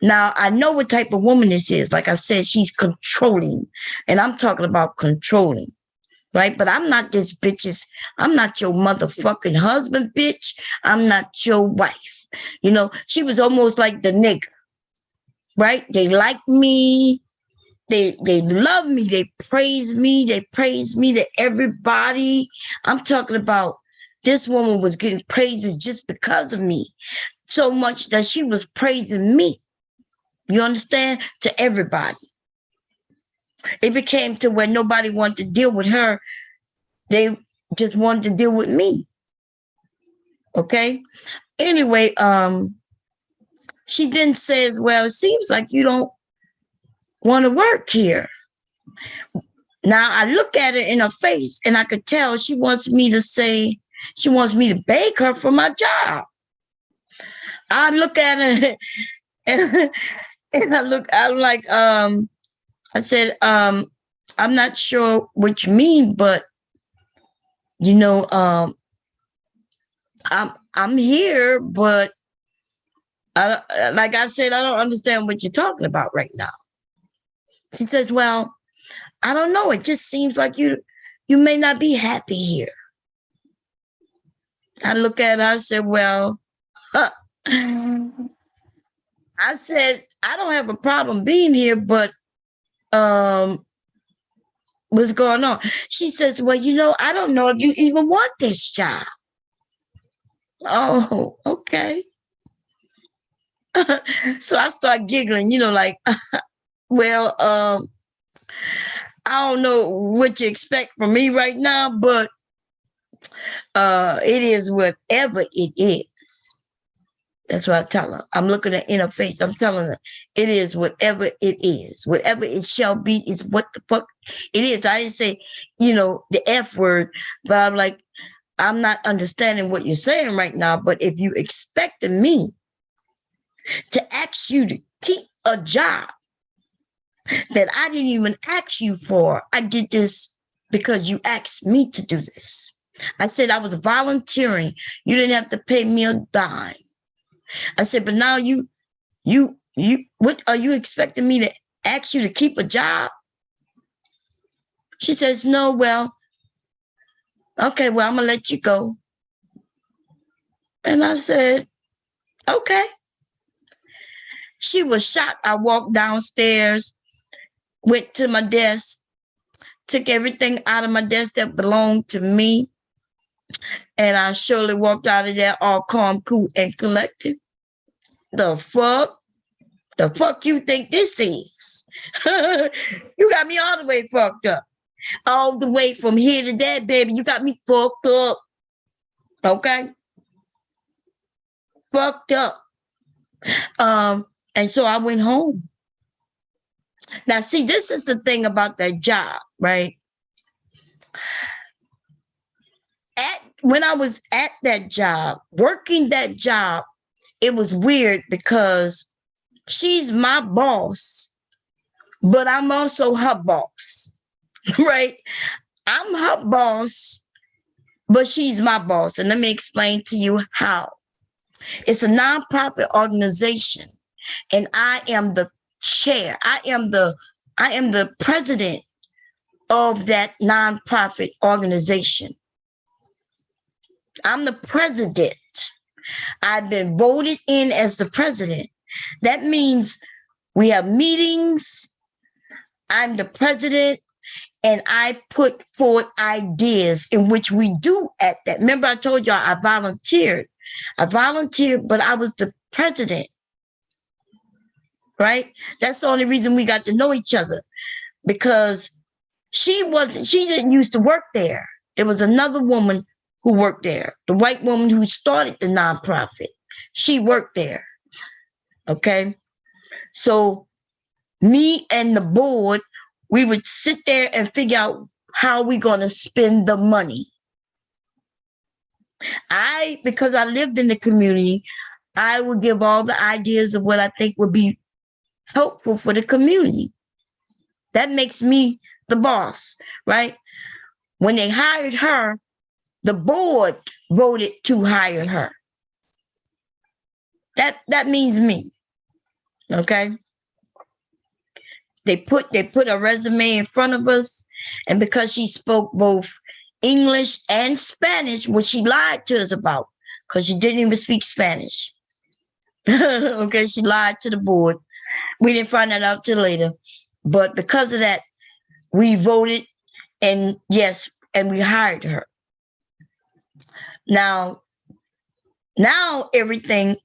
Speaker 1: Now, I know what type of woman this is. Like I said, she's controlling. And I'm talking about controlling, right? But I'm not this bitch's. I'm not your motherfucking husband, bitch. I'm not your wife. You know, she was almost like the nigga, right? They like me. They love me. They praise me. They praise me to everybody. I'm talking about this woman was getting praises just because of me. So much that she was praising me. You understand? To everybody. It became to where nobody wanted to deal with her. They just wanted to deal with me. Okay? Anyway, she then says, well, it seems like you don't want to work here. Now I look at her in her face and I could tell she wants me to say, she wants me to beg her for my job. I look at her and I'm like, I said, I'm not sure what you mean, but you know, I'm here, but like I said, I don't understand what you're talking about right now. She says, well, I don't know. It just seems like you may not be happy here. I look at her, I said, well, I said, I don't have a problem being here, but what's going on? She says, well, you know, I don't know if you even want this job. Oh, okay. So I start giggling, you know, like, well, I don't know what you expect from me right now, but it is whatever it is. That's what I tell her. I'm looking at in her face. I'm telling her it is whatever it is. Whatever it shall be is what the fuck it is. I didn't say, you know, the F word, but I'm like, I'm not understanding what you're saying right now. But if you expected me to ask you to keep a job that I didn't even ask you for, I did this because you asked me to do this. I said I was volunteering. You didn't have to pay me a dime. I said, but now you, what are you expecting me to ask you to keep a job? She says, no, well, okay, well, I'm gonna let you go. And I said, okay. She was shocked. I walked downstairs, went to my desk, took everything out of my desk that belonged to me. And I surely walked out of there all calm, cool, and collected. The fuck? The fuck you think this is? You got me all the way fucked up. All the way from here to there, baby. You got me fucked up. Okay? Fucked up. And so I went home. Now, see, this is the thing about that job, right? When I was at that job, working that job, it was weird because she's my boss, but I'm also her boss, right? I'm her boss, but she's my boss. And let me explain to you how. It's a nonprofit organization, and I am the chair. I am the president of that nonprofit organization. I'm the president. I've been voted in as the president. That means we have meetings. I'm the president, and I put forward ideas in which we do at that. Remember, I told y'all I volunteered. But I was the president, right? That's the only reason we got to know each other, because she didn't used to work there. There was another woman who worked there, the white woman who started the nonprofit. She worked there, okay? So me and the board, we would sit there and figure out how we're gonna spend the money. Because I lived in the community, I would give all the ideas of what I think would be helpful for the community. That makes me the boss, right? when they hired her, the board voted to hire her. That means me. Okay. They put a resume in front of us, and because she spoke both English and Spanish, which she lied to us about, because she didn't even speak Spanish. Okay, she lied to the board. We didn't find that out till later. But because of that, we voted, and yes, and we hired her. Now everything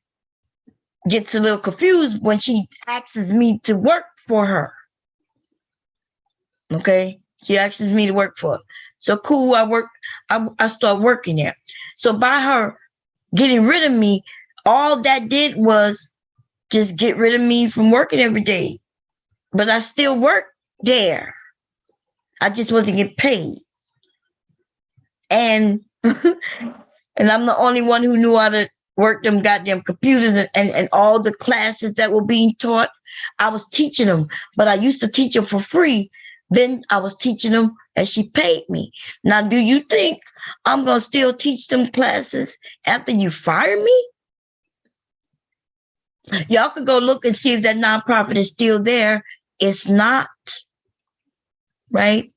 Speaker 1: gets a little confused when she asks me to work for her. Okay, she asks me to work for her. So cool, I start working there. So by her getting rid of me, all that did was just get rid of me from working every day. But I still work there. I just wasn't getting paid. And and I'm the only one who knew how to work them goddamn computers and all the classes that were being taught. I was teaching them, but I used to teach them for free. Then I was teaching them and she paid me. Now, do you think I'm going to still teach them classes after you fire me? Y'all can go look and see if that nonprofit is still there. It's not, right?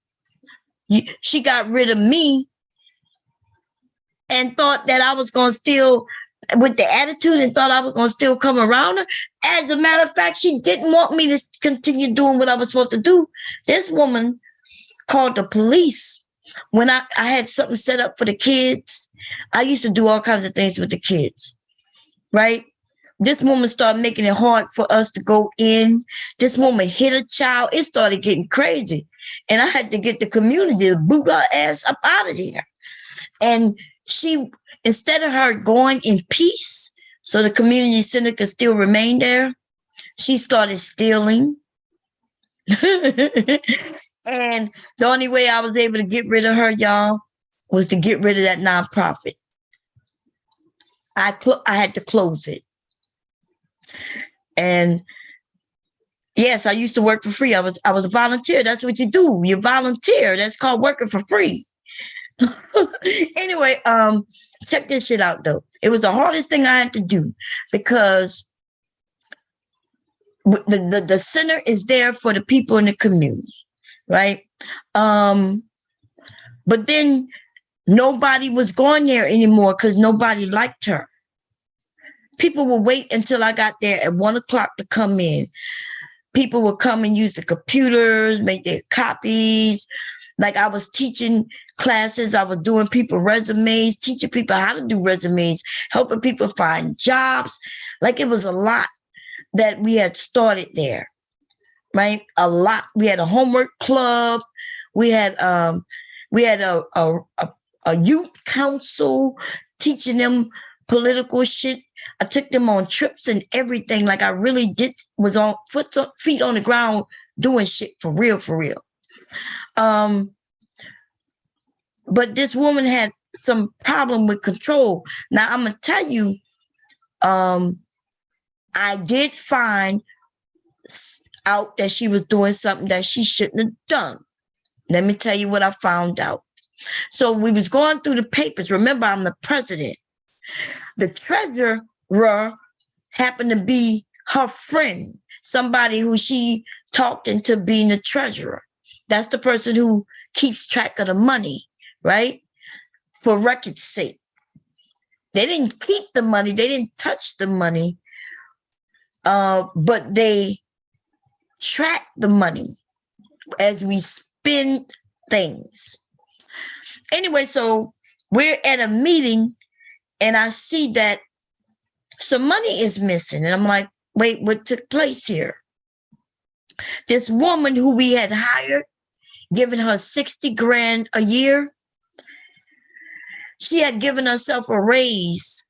Speaker 1: She got rid of me and thought that I was going to still, with the attitude, and thought I was going to still come around her. As a matter of fact, she didn't want me to continue doing what I was supposed to do. This woman called the police when I had something set up for the kids. I used to do all kinds of things with the kids, right? This woman started making it hard for us to go in. This woman hit a child. It started getting crazy. And I had to get the community to boot her ass up out of there. And she, instead of her going in peace so the community center could still remain there, she started stealing. And the only way I was able to get rid of her, y'all, was to get rid of that nonprofit. I had to close it. And yes, I used to work for free. I was a volunteer. That's what you do. You volunteer. That's called working for free. Anyway, check this shit out though. It was the hardest thing I had to do because the center is there for the people in the community, right? But then nobody was going there anymore because nobody liked her. People would wait until I got there at 1 o'clock to come in. People would come and use the computers, make their copies. Like I was teaching classes, I was doing people resumes, teaching people how to do resumes, helping people find jobs. Like it was a lot that we had started there, right? A lot. We had a homework club. We had a youth council teaching them political shit. I took them on trips and everything. Like I really was on feet on the ground doing shit for real, for real. But this woman had some problem with control. Now I'm gonna tell you, I did find out that she was doing something that she shouldn't have done. Let me tell you what I found out. So we was going through the papers. Remember, I'm the president. The treasurer happened to be her friend, somebody who she talked into being the treasurer. That's the person who keeps track of the money, right? For record's sake. They didn't keep the money. They didn't touch the money, but they track the money as we spend things. Anyway, so we're at a meeting and I see that some money is missing. And I'm like, wait, what took place here? This woman who we had hired, giving her 60 grand a year, she had given herself a raise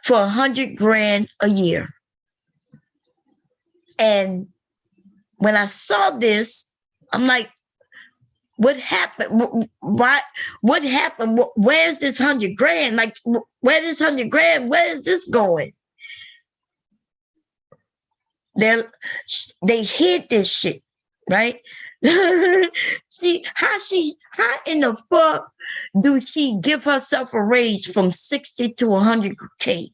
Speaker 1: for 100 grand a year. And when I saw this, I'm like, what happened? Why? What happened? Where's this 100 grand? Like, where this 100 grand? Where is this going? They hid this shit, right? See how How in the fuck do she give herself a raise from 60 to 100K?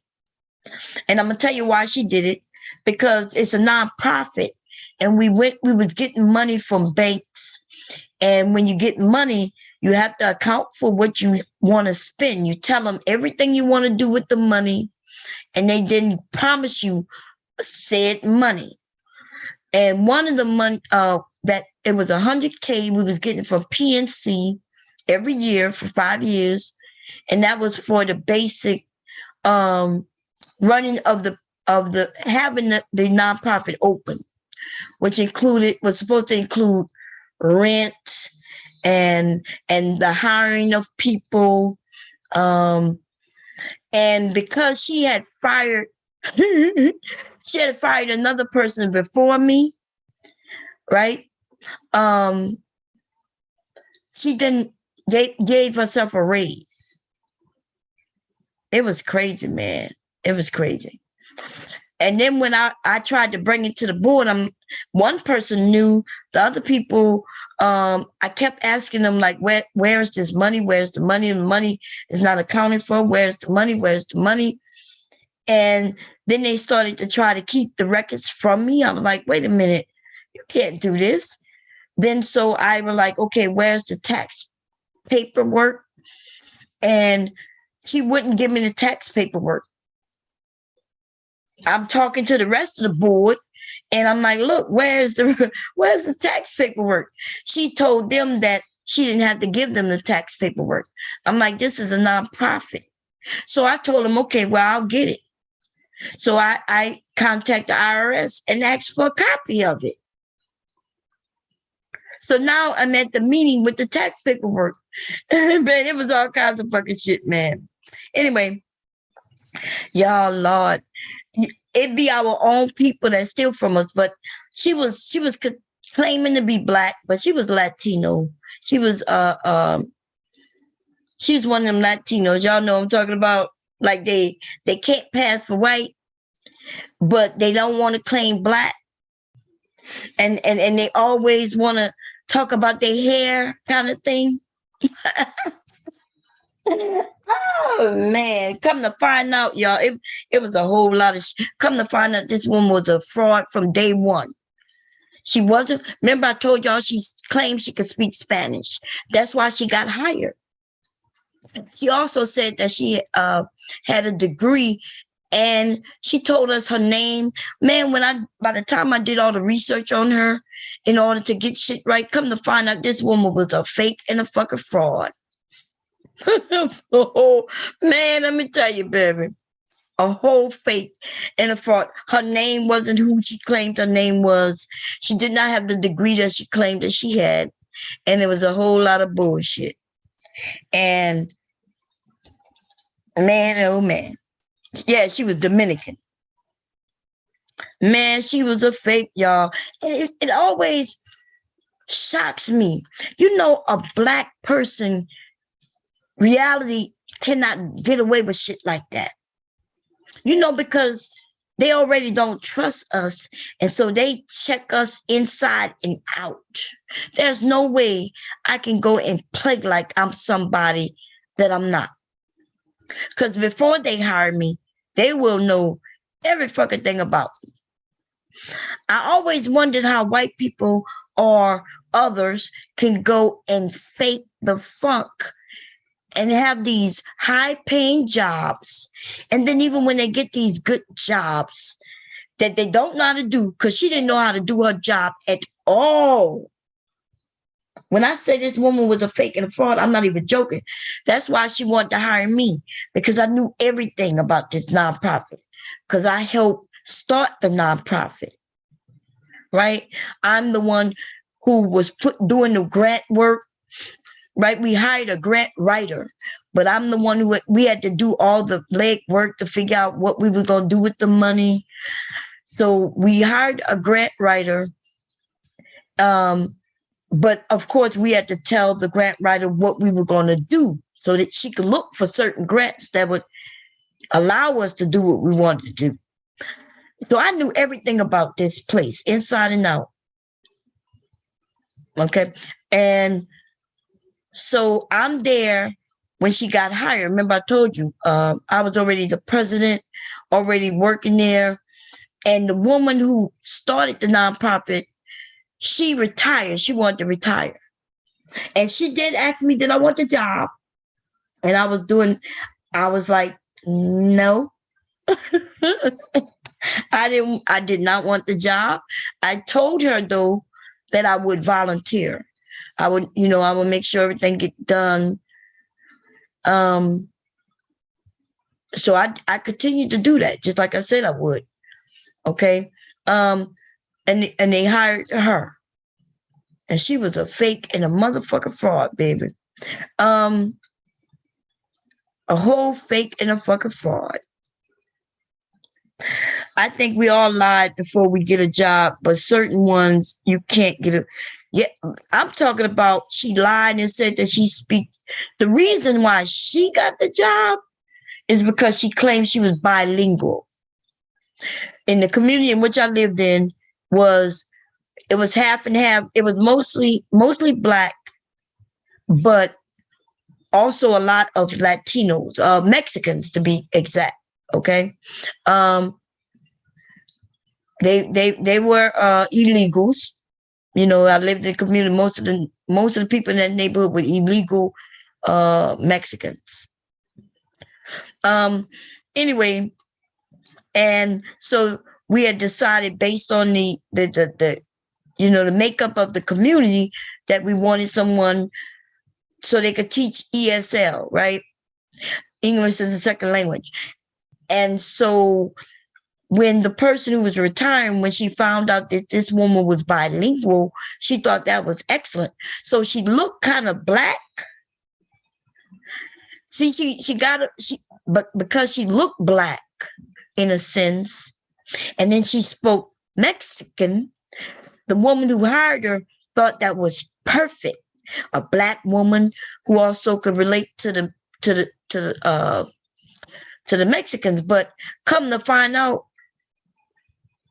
Speaker 1: And I'm gonna tell you why she did it. Because it's a nonprofit, and we was getting money from banks. And when you get money, you have to account for what you want to spend. You tell them everything you want to do with the money, and they didn't promise you said money. And one of the money that it was 100K we was getting from PNC every year for 5 years, and that was for the basic running of the having the nonprofit open, which was supposed to include rent and the hiring of people. And because she had fired another person before me, right? She didn't gave herself a raise. It was crazy, man. It was crazy. And then when I tried to bring it to the board, one person knew, the other people, I kept asking them, like, where is this money? Where's the money? And the money is not accounted for. Where's the money? Where's the money? And then they started to try to keep the records from me. I was like, wait a minute, you can't do this. Then so I was like, okay, where's the tax paperwork? And she wouldn't give me the tax paperwork. I'm talking to the rest of the board, and I'm like, look, where's the tax paperwork? She told them that she didn't have to give them the tax paperwork. I'm like, this is a nonprofit. So I told them, okay, well, I'll get it. So I contacted the IRS and asked for a copy of it. So now I'm at the meeting with the tax paperwork. Man, it was all kinds of fucking shit, man. Anyway, y'all, Lord, it be our own people that steal from us. But she was claiming to be Black, but she was Latino. She was one of them Latinos. Y'all know what I'm talking about. Like they can't pass for white, but they don't want to claim Black, and they always want to talk about their hair kind of thing. Oh man, come to find out, y'all, it was a whole lot of come to find out this woman was a fraud from day one. She wasn't. Remember I told y'all she claimed she could speak Spanish. That's why she got hired. She also said that she had a degree, and she told us her name. Man, by the time I did all the research on her in order to get shit right, come to find out this woman was a fake and a fucking fraud. Oh, man, let me tell you, baby, a whole fake and a fraud. Her name wasn't who she claimed her name was. She did not have the degree that she claimed that she had, and it was a whole lot of bullshit. And man, oh man, yeah, she was Dominican. Man, she was a fake, y'all. And it always shocks me. You know, a Black person, reality cannot get away with shit like that. You know, because they already don't trust us. And so they check us inside and out. There's no way I can go and play like I'm somebody that I'm not. Because before they hire me, they will know every fucking thing about me. I always wondered how white people or others can go and fake the funk and have these high-paying jobs. And then even when they get these good jobs that they don't know how to do, because she didn't know how to do her job at all. When I say this woman was a fake and a fraud, I'm not even joking. That's why she wanted to hire me, because I knew everything about this nonprofit, because I helped start the nonprofit, right? I'm the one who was doing the grant work, right? We hired a grant writer, but I'm the one we had to do all the leg work to figure out what we were going to do with the money. So we hired a grant writer. But of course, we had to tell the grant writer what we were going to do so that she could look for certain grants that would allow us to do what we wanted to do. So I knew everything about this place, inside and out. Okay. And So I'm there when she got hired. Remember I told you, I was already the president, already working there. And the woman who started the nonprofit, she retired. She wanted to retire. And she did ask me, did I want the job? And I was like, no. I did not want the job. I told her though that I would volunteer. I would make sure everything get done. So I continued to do that, just like I said I would. Okay. And they hired her. And she was a fake and a motherfucking fraud, baby. A whole fake and a fucking fraud. I think we all lied before we get a job, but certain ones you can't get a. Yeah, I'm talking about she lied and said that she speaks. The reason why she got the job is because she claimed she was bilingual. In the community in which I lived in, it was half and half. It was mostly Black, but also a lot of Latinos, Mexicans to be exact. Okay, they were illegals. I lived in the community. Most of the people in that neighborhood were illegal Mexicans. Anyway, and so we had decided based on the makeup of the community that we wanted someone so they could teach ESL, right? English as a second language. And so when the person who was retiring, when she found out that this woman was bilingual, she thought that was excellent. So she looked kind of Black. See, but because she looked Black in a sense, and then she spoke Mexican, the woman who hired her thought that was perfect. A Black woman who also could relate to the Mexicans, but come to find out,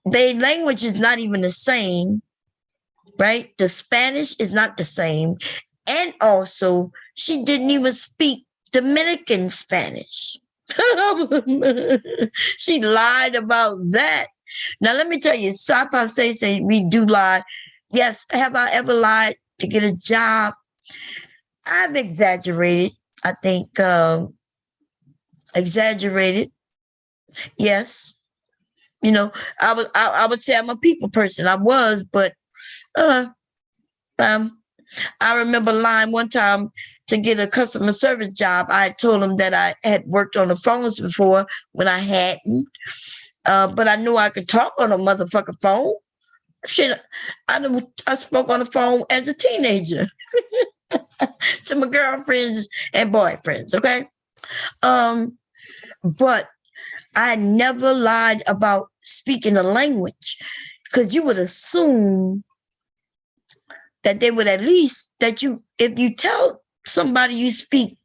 Speaker 1: their language is not even the same, right? The Spanish is not the same. And also, she didn't even speak Dominican Spanish. She lied about that. Now, let me tell you, Sapa say we do lie. Yes, have I ever lied to get a job? I've exaggerated. I think exaggerated. Yes. I would say I'm a people person. I was, but I remember lying one time to get a customer service job. I told them that I had worked on the phones before when I hadn't. But I knew I could talk on a motherfucking phone. Shit, I spoke on the phone as a teenager to my girlfriends and boyfriends, okay? But I never lied about speaking a language, because you would assume that they would at least, if you tell somebody you speak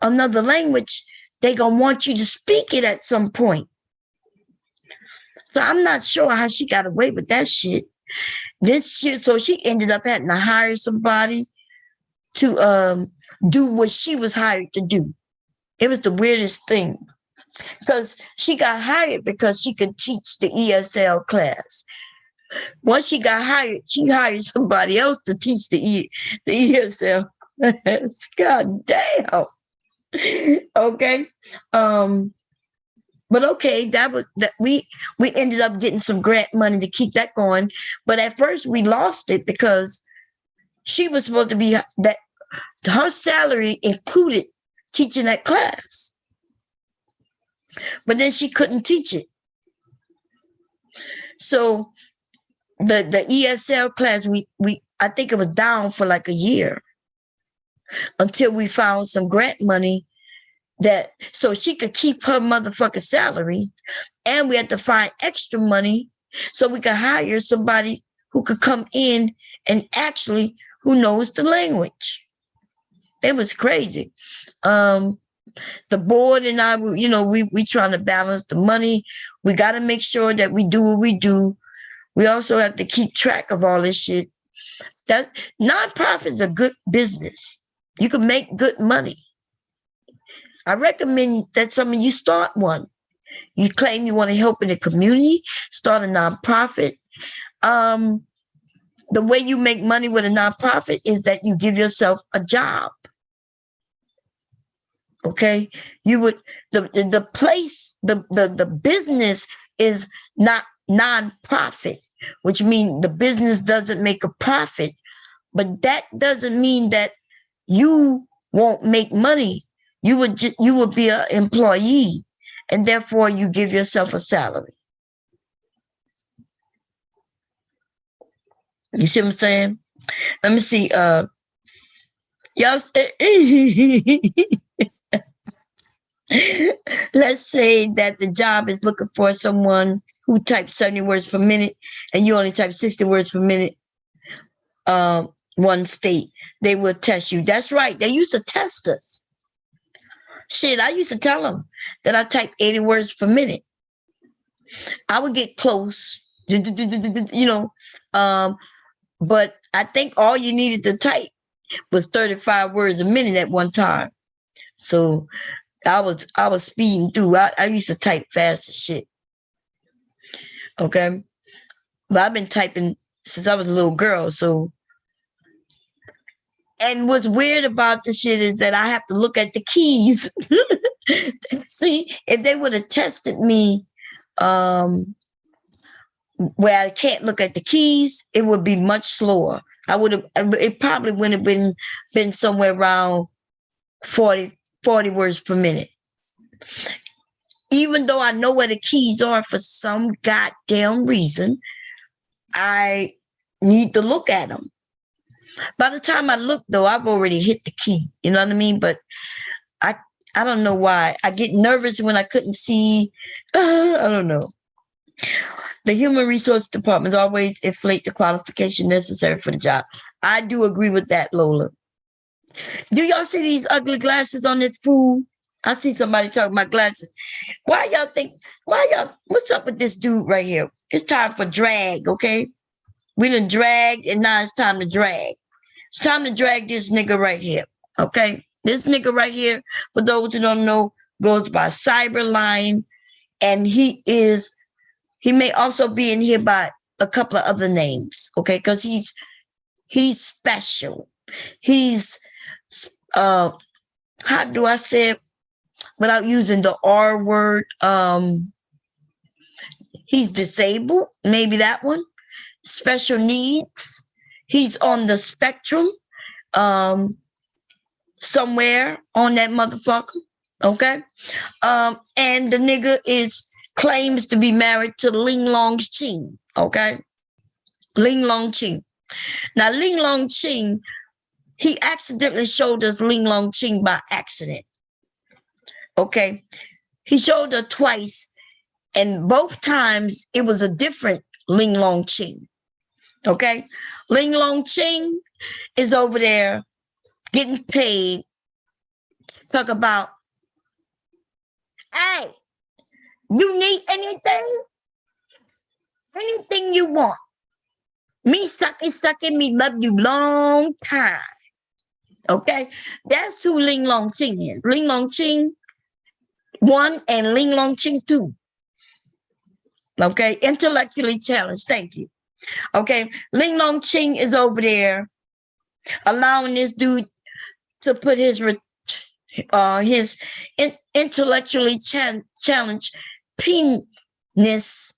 Speaker 1: another language, they're going to want you to speak it at some point. So I'm not sure how she got away with that shit. So she ended up having to hire somebody to do what she was hired to do. It was the weirdest thing. Because she got hired because she could teach the ESL class. Once she got hired, she hired somebody else to teach the ESL class. God damn. Okay. But okay, we ended up getting some grant money to keep that going. But at first we lost it because she was supposed to be that her salary included teaching that class. But then she couldn't teach it. So the ESL class, I think it was down for like a year until we found some grant money so she could keep her motherfucking salary, and we had to find extra money so we could hire somebody who could come in and actually who knows the language. It was crazy. The board and I, we trying to balance the money. We got to make sure that we do what we do. We also have to keep track of all this shit. That nonprofits are good business. You can make good money. I recommend that some of you start one. You claim you want to help in the community, start a nonprofit. The way you make money with a nonprofit is that you give yourself a job. Okay, you would the place, the business is not nonprofit, which means the business doesn't make a profit, but that doesn't mean that you won't make money. You would be an employee, and therefore you give yourself a salary. You see what I'm saying? Let me see. Y'all let's say that the job is looking for someone who types 70 words per minute and you only type 60 words per minute. One state, they will test you. That's right. They used to test us. Shit, I used to tell them that I type 80 words per minute. I would get close, you know, but I think all you needed to type was 35 words a minute at one time. So I was speeding through. I used to type fast as shit. Okay. But I've been typing since I was a little girl. So, and what's weird about the shit is that I have to look at the keys. See, if they would have tested me where I can't look at the keys, it would be much slower. It probably would have been somewhere around 40 words per minute. Even though I know where the keys are, for some goddamn reason, I need to look at them. By the time I look, though, I've already hit the key. You know what I mean? But I don't know why. I get nervous when I couldn't see. I don't know. The human resource department always inflate the qualification necessary for the job. I do agree with that, Lola. Do y'all see these ugly glasses on this fool? I see somebody talking about glasses. Why y'all, what's up with this dude right here? It's time for drag, okay? We done dragged, and now it's time to drag. It's time to drag this nigga right here, okay? This nigga right here, for those who don't know, goes by Cyberline, and he may also be in here by a couple of other names, okay? Because he's special. He's, how do I say it without using the R word? He's disabled, maybe that one. Special needs. He's on the spectrum somewhere on that motherfucker, okay? And the nigga claims to be married to Ling Long Ching, okay? Ling Long Ching. Now, Ling Long Ching, he accidentally showed us Ling Long Ching by accident, okay? He showed her twice, and both times it was a different Ling Long Ching, okay? Ling Long Ching is over there getting paid. Talk about, hey, you need anything? Anything you want. Me sucking, me love you long time. Okay? That's who Ling Long Ching is. Ling Long Ching 1 and Ling Long Ching 2. Okay? Intellectually challenged. Thank you. Okay? Ling Long Ching is over there allowing this dude to put his intellectually challenged penis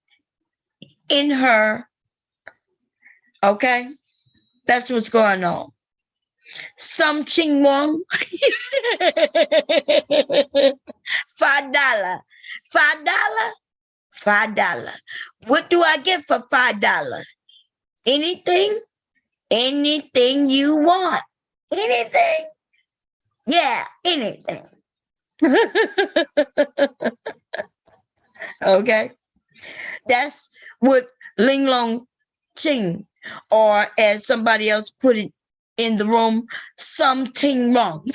Speaker 1: in her. Okay? That's what's going on. Some Ching Wong. $5. $5. What do I get for $5? Anything? Anything you want. Anything? Yeah, anything. Okay? That's what Ling Long Ching, or as somebody else put it in the room, something wrong.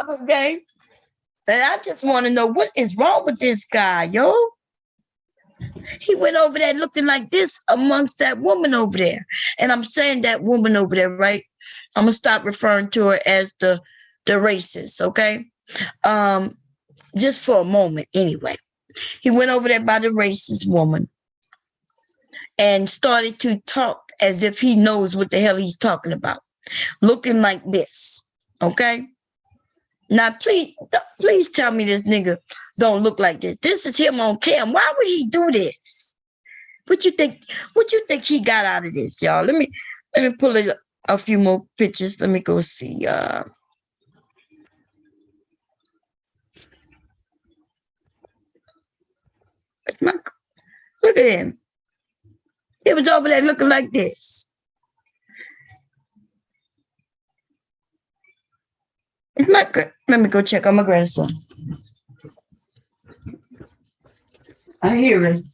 Speaker 1: Okay? And I just want to know what is wrong with this guy, yo. He went over there looking like this amongst that woman over there. And I'm saying that woman over there, right? I'm gonna stop referring to her as the racist, okay? Just for a moment, anyway. He went over there by the racist woman and started to talk as if he knows what the hell he's talking about, looking like this, okay? Now, please tell me this nigga don't look like this. This is him on cam. Why would he do this? What you think he got out of this, y'all? Let me pull a few more pictures. Let me go see. Look at him. He was over there looking like this. Let me go check on my grandson. I hear him.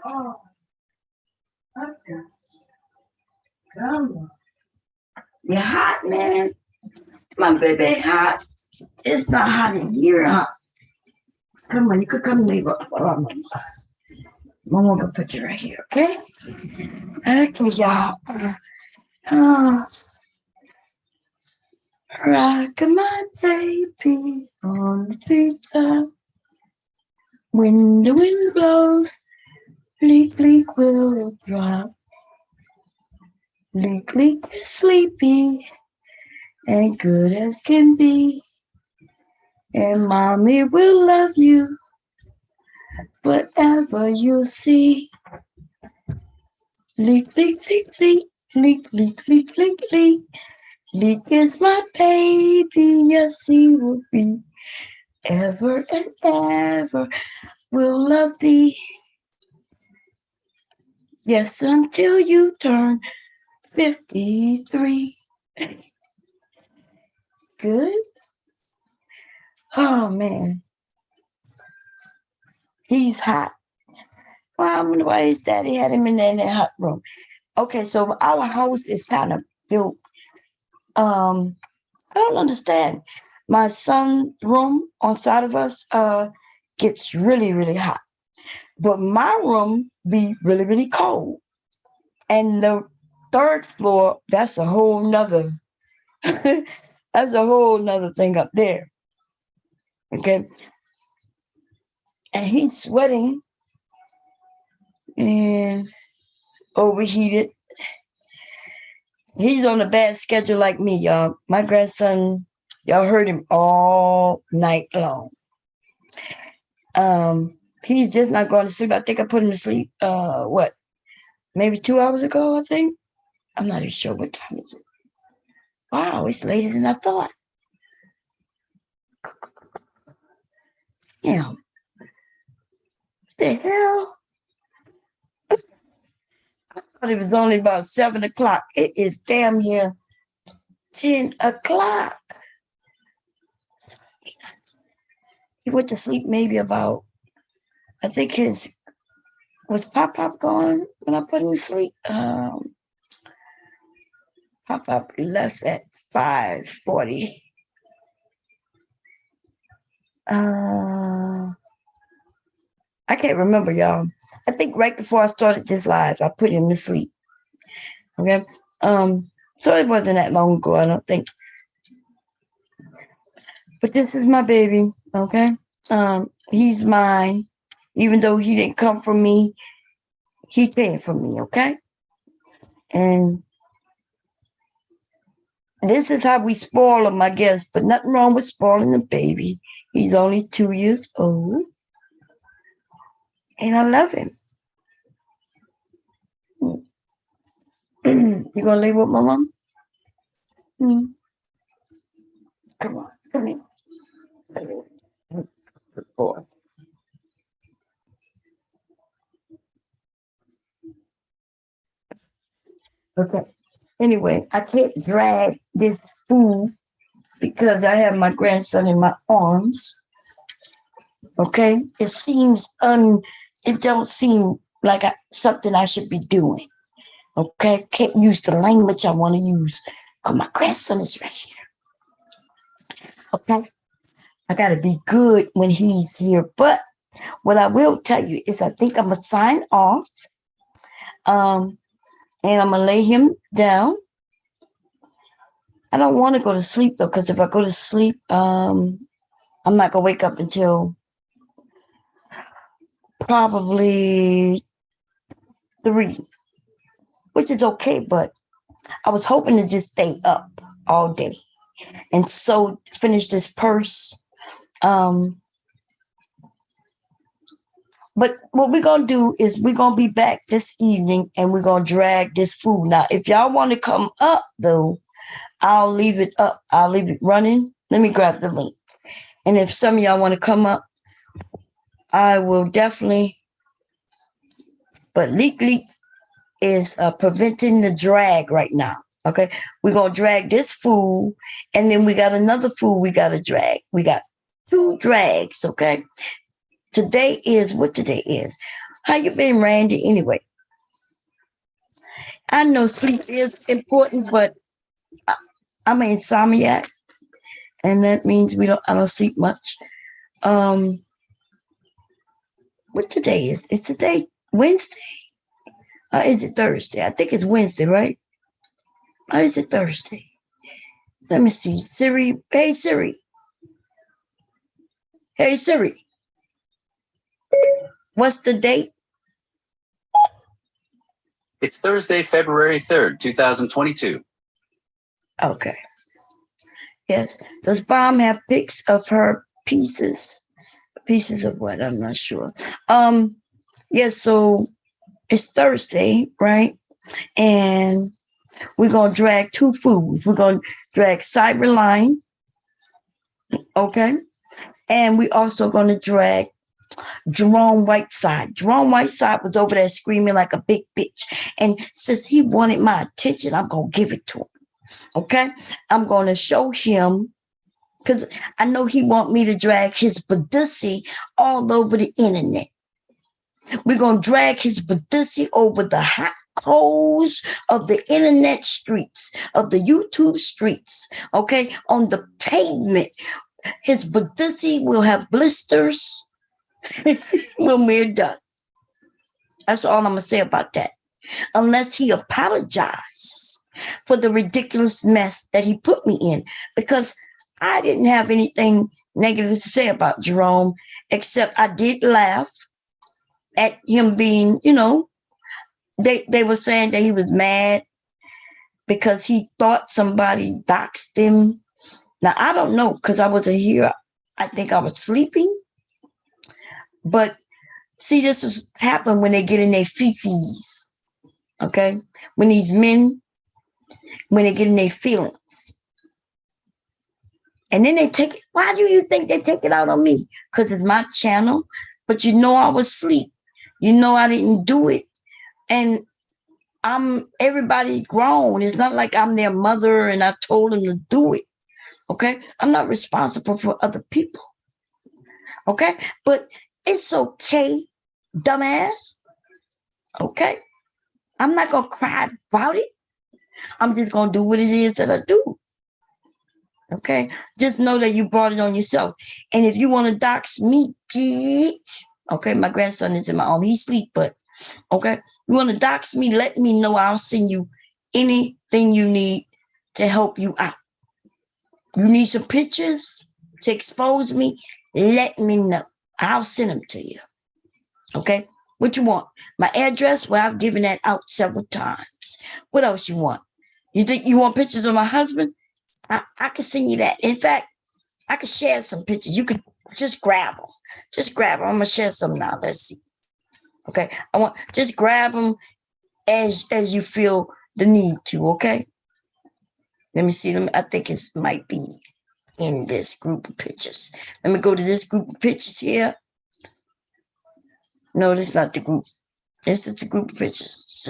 Speaker 1: Oh, okay. Come on. You hot, man? My baby hot. It's not hot in here, huh? Come on, you could come lay up. Mama gonna put you right here, okay? Okay, y'all. Rock my baby on the treetop. When the wind blows, leak, leak will drop. Leak, leak is sleepy and good as can be. And mommy will love you, whatever you see. Leak, leak, leak, leak, leak, leak, leak, leak, leak. Leak is my baby, yes he will be. Ever and ever will love thee. Yes, until you turn 53. Good. Oh man, he's hot. Well, I wonder why his daddy had him in there in that hot room. Okay, so our house is kind of built. I don't understand. My son's room on side of us gets really, really hot, but my room be really, really cold. And the third floor, that's a whole nother. That's a whole nother thing up there. Okay. And he's sweating and overheated. He's on a bad schedule like me, y'all. My grandson, y'all heard him all night long. He's just not going to sleep. I think I put him to sleep, maybe 2 hours ago, I think. I'm not even sure what time is it. Wow, it's later than I thought. Damn. What the hell? I thought it was only about 7 o'clock. It is damn near 10 o'clock. He went to sleep maybe about, I think was Pop going when I put him to sleep? Pop left at 5:40. I can't remember, y'all. I think right before I started this live, I put him to sleep. Okay. So it wasn't that long ago, I don't think. But this is my baby, okay? He's mine. Even though he didn't come from me, he came from me, okay? And this is how we spoil him, I guess. But nothing wrong with spoiling the baby. He's only 2 years old. And I love him. You gonna lay with my mom? Come on, come here. Good boy. Okay. Anyway, I can't drag this food because I have my grandson in my arms. Okay, it don't seem like something I should be doing. Okay, can't use the language I want to use. Oh, my grandson is right here. Okay, I gotta be good when he's here. But what I will tell you is, I think I'm gonna sign off. And I'm gonna lay him down. I don't want to go to sleep though, because if I go to sleep, I'm not gonna wake up until probably 3, which is okay. But I was hoping to just stay up all day and so finish this purse. But what we're going to do is we're going to be back this evening and we're going to drag this food. Now, if y'all want to come up, though, I'll leave it up. I'll leave it running. Let me grab the link. And if some of y'all want to come up, I will definitely. But Leak is preventing the drag right now. Okay, we're going to drag this food. And then we got another food we got to drag. We got 2 drags, okay? Today is what today is. How you been, Randy? Anyway, I know sleep is important, but I'm an insomniac, and that means I don't sleep much. What today is? Is today Wednesday? Is it Thursday? I think it's Wednesday, right? Or is it Thursday? Let me see. Siri. Hey, Siri. Hey, Siri. What's the date?
Speaker 8: It's Thursday, February 3rd, 2022.
Speaker 1: Okay. Yes. Does Bomb have pics of her pieces? Pieces of what? I'm not sure. Yes, so it's Thursday, right? And we're gonna drag 2 foods. We're gonna drag Cyberline, okay? And we also gonna drag Jerome Whiteside. Jerome Whiteside was over there screaming like a big bitch. And since he wanted my attention, I'm going to give it to him. Okay? I'm going to show him, because I know he want me to drag his badussy all over the internet. We're going to drag his badussy over the hot coals of the internet streets, of the YouTube streets, okay? On the pavement. His badussy will have blisters. Will mere dust. That's all I'm gonna say about that. Unless he apologizes for the ridiculous mess that he put me in, because I didn't have anything negative to say about Jerome, except I did laugh at him being, they were saying that he was mad because he thought somebody doxed him. Now I don't know, because I wasn't here. I think I was sleeping. But see, this is happen when they get in their fifis, okay? When these men, when they get in their feelings. And then they take it. Why do you think they take it out on me? Because it's my channel. But I was asleep. I didn't do it. And everybody grown. It's not like I'm their mother and I told them to do it, okay? I'm not responsible for other people, okay? But it's okay, dumbass. Okay? I'm not going to cry about it. I'm just going to do what it is that I do. Okay? Just know that you brought it on yourself. And if you want to dox me, okay, my grandson is in my arm. He sleep, but okay? You want to dox me, let me know. I'll send you anything you need to help you out. You need some pictures to expose me, let me know. I'll send them to you. Okay? What you want? My address? Well, I've given that out several times. What else you want? You think you want pictures of my husband? I can send you that. In fact, I can share some pictures. You could just grab them. Just grab them. I'm going to share some now. Let's see. Okay? Just grab them as you feel the need to, okay? Let me see them. I think it might be in this group of pictures. Let me go to this group of pictures here. No, this is not the group. This is the group of pictures.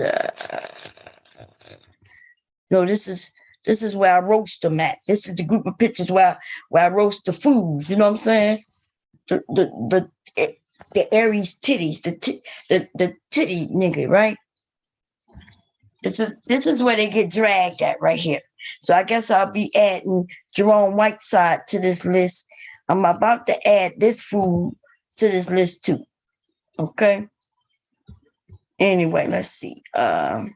Speaker 1: No, this is where I roast them at. This is the group of pictures where I roast the foods. You know what I'm saying? The the Aries titties, the titty nigga, right? This is where they get dragged at right here. So I guess I'll be adding Jerome Whiteside to this list. I'm about to add this fool to this list too. Okay. Anyway, let's see. What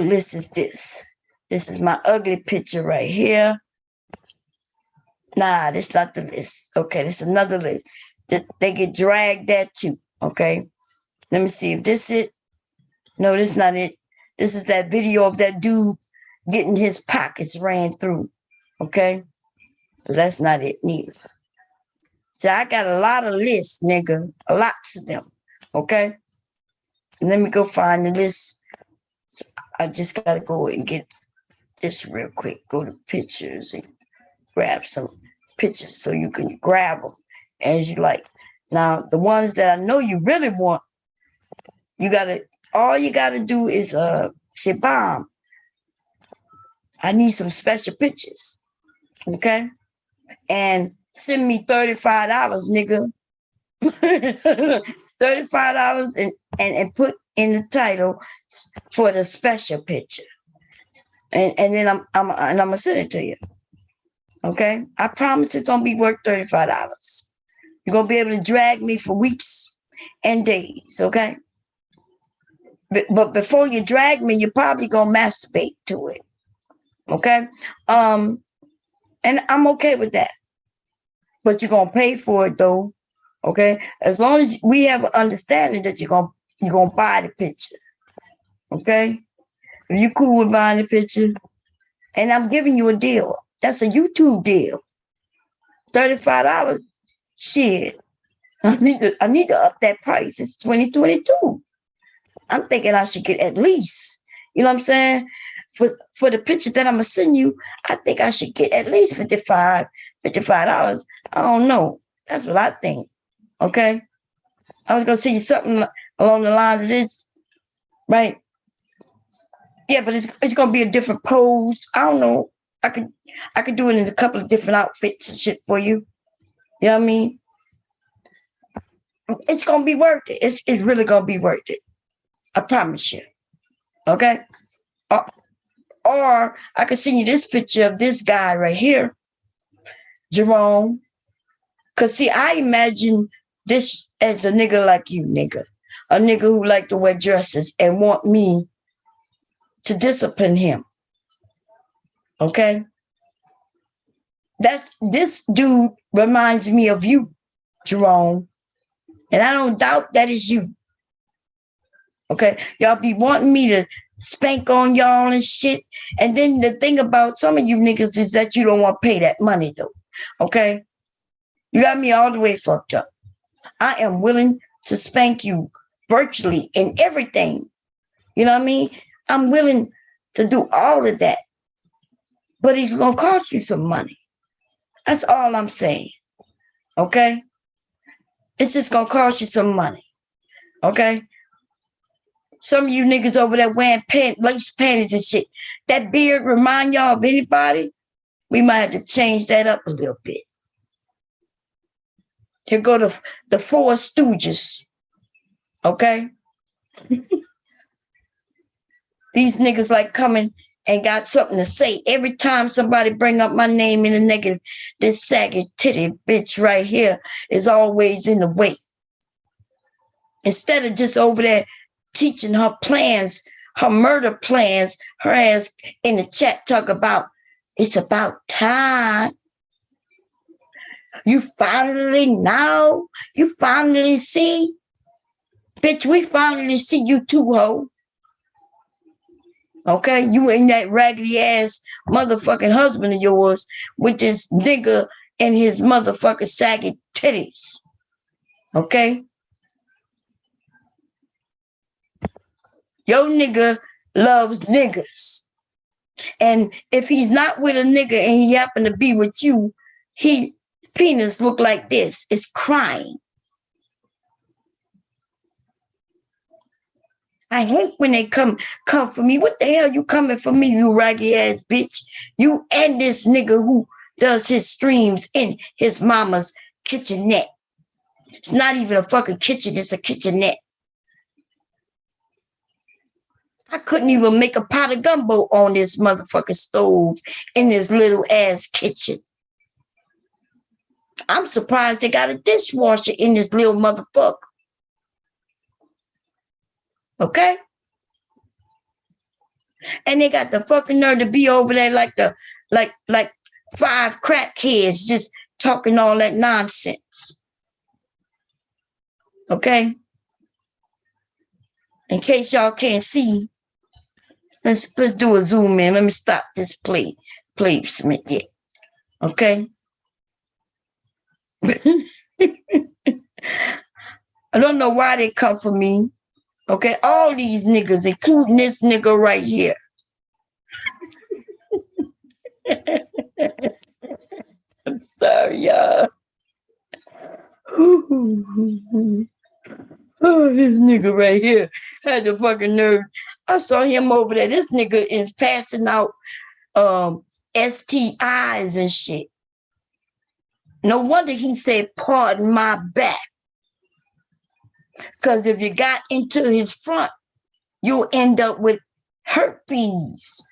Speaker 1: list is this? This is my ugly picture right here. Nah, this is not the list. Okay, this is another list. They get dragged at too. Okay. Let me see if this is it. No, this is not it. This is that video of that dude getting his pockets ran through. Okay. So that's not it neither. So I got a lot of lists, nigga. Lots of them. Okay. And let me go find the list. So I just gotta go and get this real quick. Go to pictures and grab some pictures so you can grab them as you like. Now, the ones that I know you really want, all you gotta do is say, Bomb, I need some special pictures. Okay? And send me $35, nigga. $35 and put in the title for the special picture. And then I'm gonna send it to you. Okay? I promise it's gonna be worth $35. You're gonna be able to drag me for weeks and days, okay? But before you drag me, you're probably gonna masturbate to it. Okay? And I'm okay with that. But you're gonna pay for it though. Okay? As long as we have an understanding that you're gonna buy the picture. Okay? If you cool with buying the picture, and I'm giving you a deal. That's a YouTube deal. $35. Shit. I need to up that price. It's 2022. I'm thinking I should get at least, you know what I'm saying? For the picture that I'm gonna send you, I think I should get at least $55. I don't know. That's what I think. Okay. I was gonna send you something along the lines of this, right? Yeah, but it's gonna be a different pose. I don't know. I could do it in a couple of different outfits and shit for you. You know what I mean? It's gonna be worth it. It's really gonna be worth it. I promise you. Okay? Or I could send you this picture of this guy right here, Jerome. Cause see, I imagine this as a nigga like you, nigga. A nigga who like to wear dresses and want me to discipline him. Okay? This dude reminds me of you, Jerome. And I don't doubt that is you. Okay? Y'all be wanting me to spank on y'all and shit. And then the thing about some of you niggas is that you don't want to pay that money though. Okay? You got me all the way fucked up. I am willing to spank you virtually in everything. You know what I mean? I'm willing to do all of that. But it's going to cost you some money. That's all I'm saying. Okay? It's just going to cost you some money. Okay? Some of you niggas over there wearing lace panties and shit. That beard remind y'all of anybody? We might have to change that up a little bit. Here go the Four Stooges. Okay? These niggas like coming and got something to say. Every time somebody bring up my name in the negative, this saggy titty bitch right here is always in the way. Instead of just over there teaching her plans, her murder plans, her ass in the chat talk about, it's about time. You finally know? You finally see? Bitch, we finally see you too, ho. Okay? You and that raggedy ass motherfucking husband of yours with this nigga and his motherfucking saggy titties. Okay? Your nigga loves niggas. And if he's not with a nigga and he happen to be with you, he penis look like this. It's crying. I hate when they come for me. What the hell you coming for me, you raggy ass bitch? You and this nigga who does his streams in his mama's kitchenette. It's not even a fucking kitchen, it's a kitchenette. I couldn't even make a pot of gumbo on this motherfucking stove in this little ass kitchen. I'm surprised they got a dishwasher in this little motherfucker. Okay? And they got the fucking nerve to be over there like 5 crackheads just talking all that nonsense. Okay? In case y'all can't see, let's do a zoom in. Let me stop this placement. Yeah. Okay? I don't know why they come for me. Okay, all these niggas, including this nigga right here. I'm sorry, y'all. Oh, this nigga right here had the fucking nerve. I saw him over there. This nigga is passing out STIs and shit. No wonder he said, pardon my back. Because if you got into his front, you'll end up with herpes.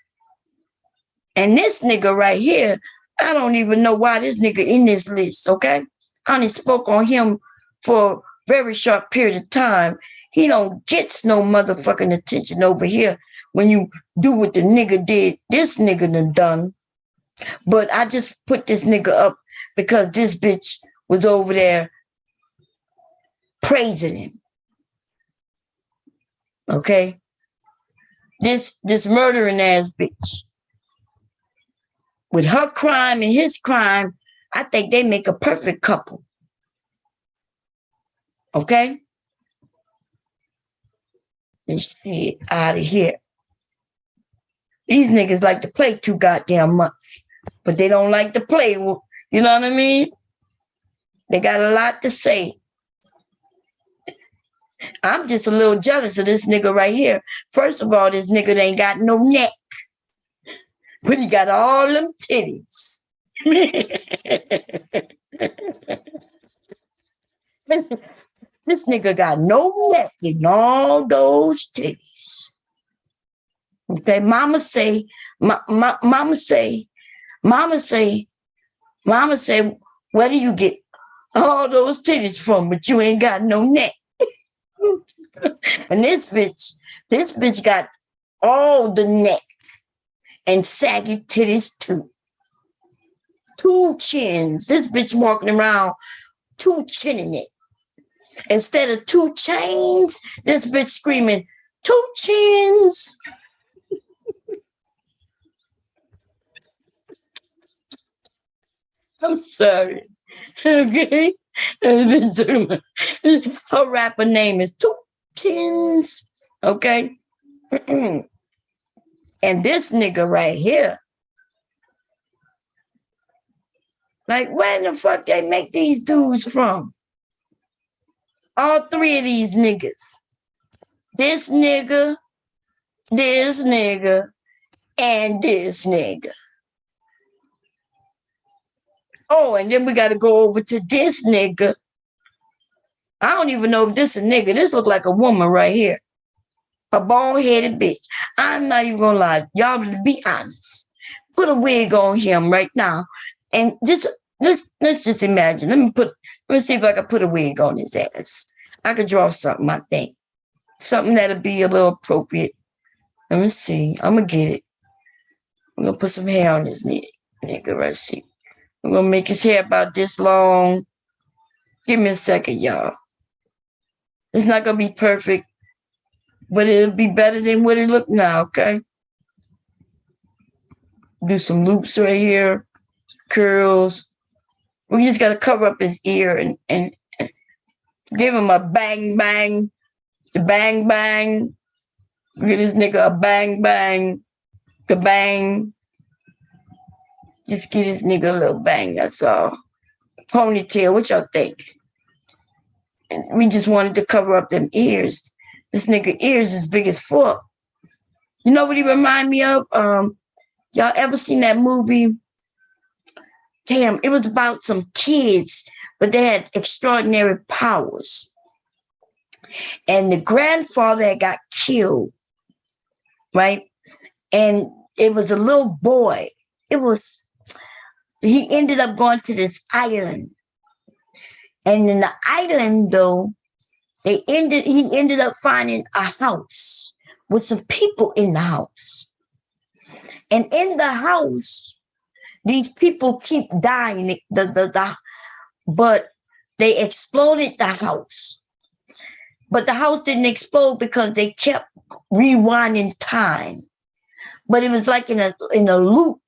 Speaker 1: And this nigga right here, I don't even know why this nigga in this list, okay? I only spoke on him for a very short period of time. He don't get no motherfucking attention over here when you do what the nigga did. This nigga done. But I just put this nigga up because this bitch was over there praising him. Okay? This murdering ass bitch. With her crime and his crime, I think they make a perfect couple. Okay? Let's see, out of here. These niggas like to play too goddamn much, but they don't like to play. You know what I mean? They got a lot to say. I'm just a little jealous of this nigga right here. First of all, this nigga ain't got no neck, but he got all them titties. This nigga got no neck in all those titties. Okay, mama say, where do you get all those titties from? But you ain't got no neck. And this bitch got all the neck and saggy titties too. 2 chins. This bitch walking around 2 chinning it. Instead of 2 chains, this bitch screaming, 2 chins. I'm sorry. Okay? Her rapper name is 2 Chins. Okay? And this nigga right here, like, where the fuck they make these dudes from? All 3 of these niggas. This nigga, and this nigga. Oh, and then we got to go over to this nigga. I don't even know if this is a nigga. This look like a woman right here. A bald-headed bitch. I'm not even going to lie. Y'all, to be honest, put a wig on him right now. And just let's just imagine. Let me see if I can put a wig on his ass. I could draw something, I think. Something that'll be a little appropriate. Let me see. I'm going to get it. I'm going to put some hair on this nigga right see. I'm going to make his hair about this long. Give me a second, y'all. It's not going to be perfect, but it'll be better than what it look now, okay? Do some loops right here, curls. We just got to cover up his ear and give him a bang, bang, bang, bang. Give this nigga a bang, bang, the bang. Just give this nigga a little bang, that's all. Ponytail, what y'all think? And we just wanted to cover up them ears. This nigga ears is big as fuck. You know what he remind me of? Y'all ever seen that movie? Damn, it was about some kids but they had extraordinary powers. And the grandfather had got killed, right? And it was a little boy. He ended up going to this island. And in the island, though, he ended up finding a house with some people in the house. And in the house, these people keep dying, but they exploded the house. But the house didn't explode because they kept rewinding time. But it was like in a loop.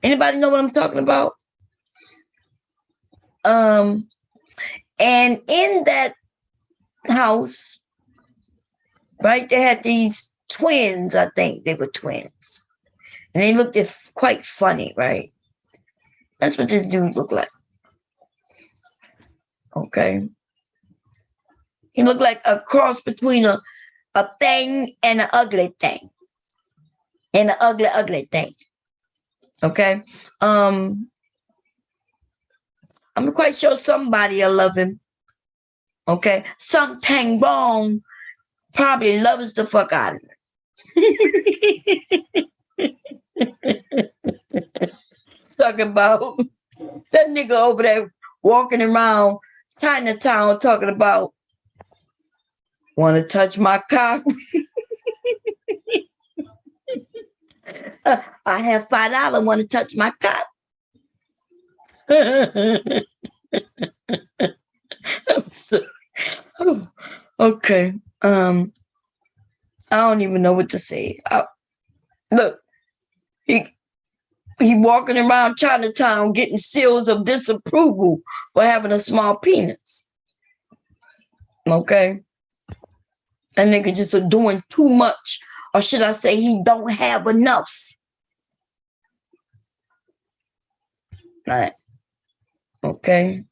Speaker 1: Anybody know what I'm talking about? And in that house, right, they had these twins, I think they were twins. And they looked quite funny, right? That's what this dude looked like. Okay. He looked like a cross between a thing and an ugly thing. And an ugly thing. Okay. I'm quite sure somebody will love him. Okay. Something wrong probably loves the fuck out of him. Talking about that nigga over there walking around Chinatown talking about, want to touch my cock? I have $5. Want to touch my cock? I'm sorry. Oh, okay. I don't even know what to say. Look, he walking around Chinatown getting seals of disapproval for having a small penis. Okay. That nigga just doing too much. Or should I say he don't have enough? Right. Okay.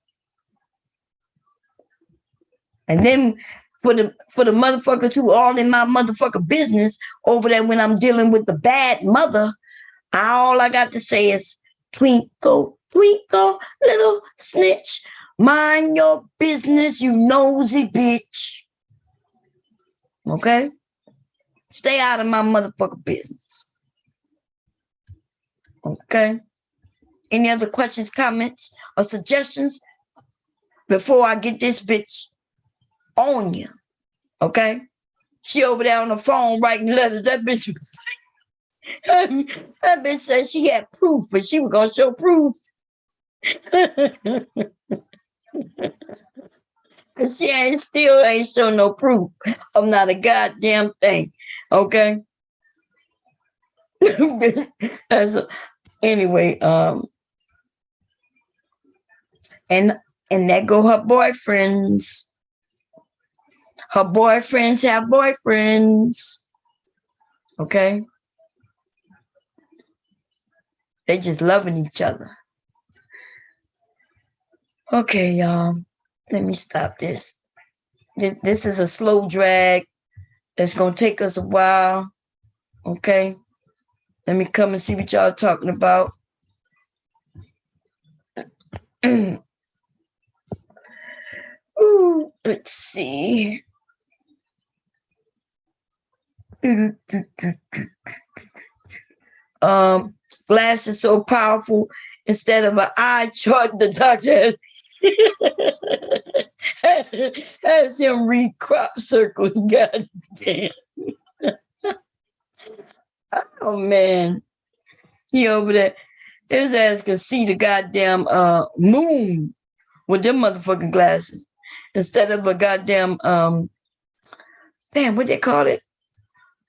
Speaker 1: And then for the motherfuckers who all in my motherfucker business over there when I'm dealing with the bad mother, all I got to say is twinkle, twinkle, little snitch. Mind your business, you nosy bitch. Okay? Stay out of my motherfucker business. Okay? Any other questions, comments, or suggestions before I get this bitch on you? Okay? She over there on the phone writing letters. That bitch was like, that bitch said she had proof, but she was going to show proof. Cause she still ain't show no proof of not a goddamn thing. Okay. Anyway, and that go her boyfriends. Her boyfriends have boyfriends. Okay. They just loving each other. Okay, y'all. Let me stop this. This is a slow drag. It's going to take us a while. Okay. Let me come and see what y'all talking about. Ooh, let's see. Glass is so powerful. Instead of an eye chart, the doctor has him read crop circles. God damn. Oh man. He over there. His ass can see the goddamn moon with them motherfucking glasses. Instead of a goddamn damn, what they call it?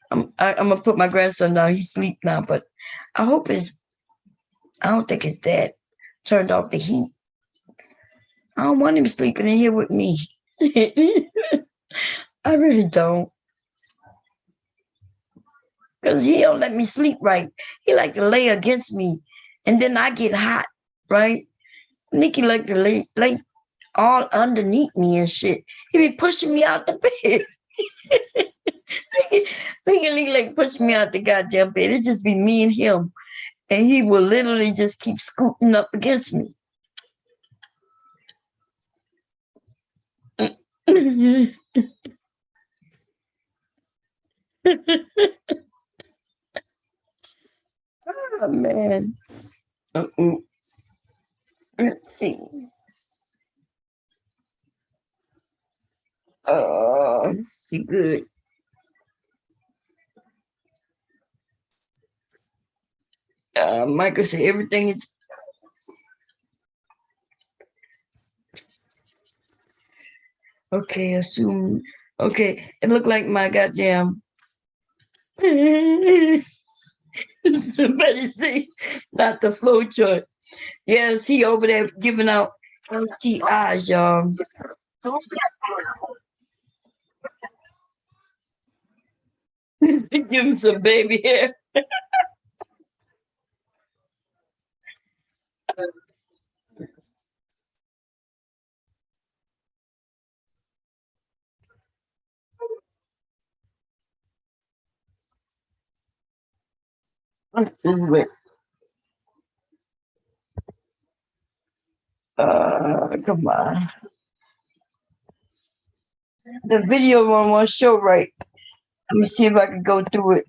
Speaker 1: I'm gonna put my grandson down. He's asleep now, but I hope I don't think his dad turned off the heat. I don't want him sleeping in here with me. I really don't. Because he don't let me sleep right. He like to lay against me. And then I get hot, right? Nikki like to lay all underneath me and shit. He be pushing me out the bed. He like pushing me out the goddamn bed. It just be me and him. And he will literally just keep scooting up against me. Oh man. Let's see. Oh, good. Michael said everything is okay. Assume okay. It looked like my goddamn. Somebody say not the flow chart. Yes, he over there giving out STIs, y'all. Give him some baby hair. This is what. Come on. The video one won't show right. Let me see if I can go through it.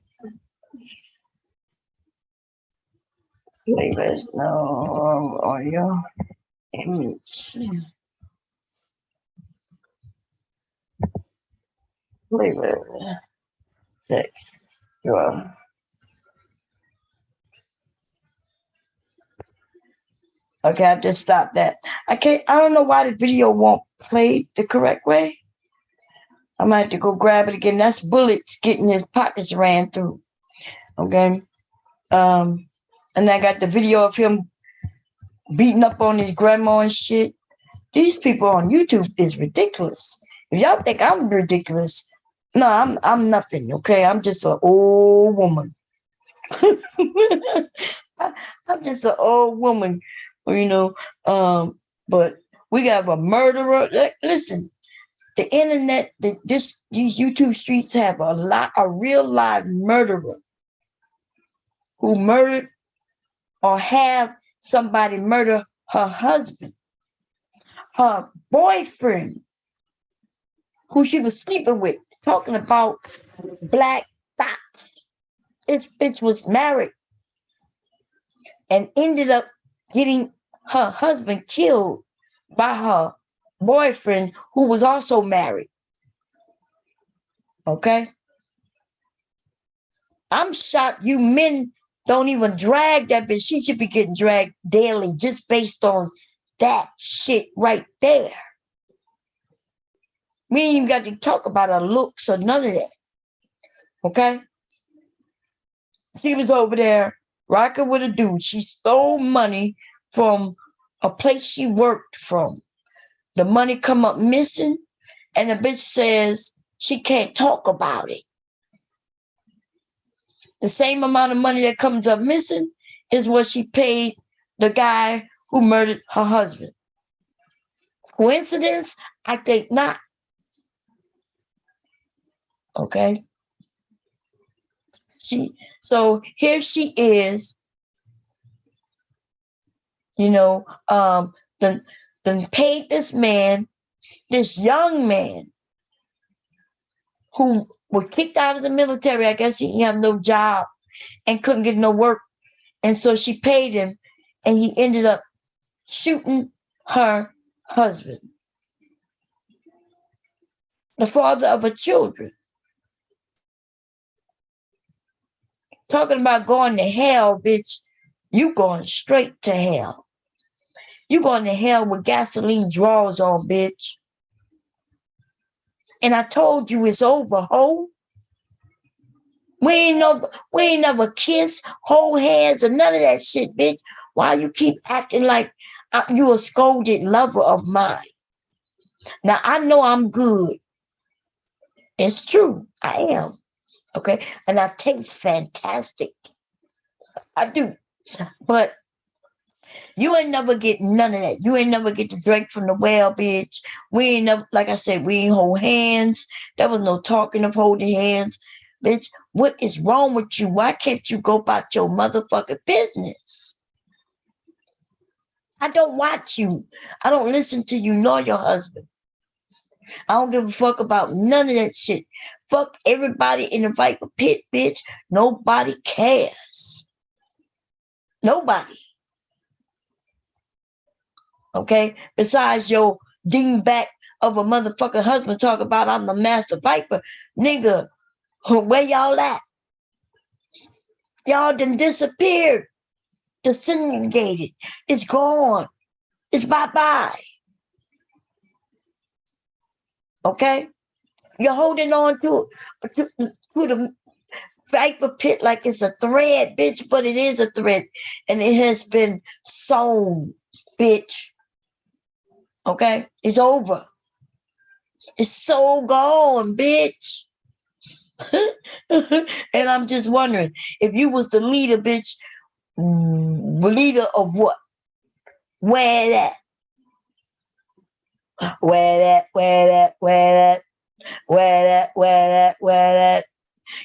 Speaker 1: Playlist, no audio, image. Playlist, text, draw. Okay, I just stopped that. I don't know why the video won't play the correct way. I might have to go grab it again. That's bullets getting his pockets ran through. Okay. And I got the video of him beating up on his grandma and shit. These people on YouTube is ridiculous. If y'all think I'm ridiculous, no, I'm nothing. Okay, I'm just an old woman. I'm just an old woman, you know. But we got a murderer. Listen, the internet, these YouTube streets have a real live murderer who murdered or have somebody murder her husband, her boyfriend, who she was sleeping with, talking about black thoughts. This bitch was married and ended up getting her husband killed by her boyfriend, who was also married. Okay? I'm shocked you men don't even drag that bitch. She should be getting dragged daily just based on that shit right there. We ain't even got to talk about her looks or none of that. Okay? She was over there rocking with a dude. She stole money from a place she worked from. The money come up missing, and the bitch says she can't talk about it. The same amount of money that comes up missing is what she paid the guy who murdered her husband. Coincidence? I think not. Okay? So here she is, you know, then paid this man, this young man, who was kicked out of the military. I guess he didn't have no job and couldn't get no work. And so she paid him, and he ended up shooting her husband, the father of her children. Talking about going to hell, bitch. You going straight to hell. You going to hell with gasoline drawers on, bitch. And I told you it's over, ho. We ain't never kiss, hold hands, or none of that shit, bitch. Why you keep acting like you a scolded lover of mine? Now, I know I'm good. It's true. I am. Okay? And I taste fantastic. I do. But you ain't never get none of that. You ain't never get to drink from the well, bitch. We ain't never, like I said, we ain't hold hands. There was no talking of holding hands. Bitch, what is wrong with you? Why can't you go about your motherfucking business? I don't watch you. I don't listen to you nor your husband. I don't give a fuck about none of that shit. Fuck everybody in the Viper pit, bitch. Nobody cares. Nobody. Okay? Besides your dingbat of a motherfucking husband talk about I'm the master Viper. Nigga, where y'all at? Y'all done disappeared. Disintegrated. It's gone. It's bye-bye. Okay? You're holding on to the Viper pit like it's a thread, bitch, but it is a thread. And it has been sewn, bitch. Okay? It's over. It's so gone, bitch. And I'm just wondering, if you was the leader, bitch, leader of what? Where that? Where that? Where that? Where that? Where that? Where that? Where that?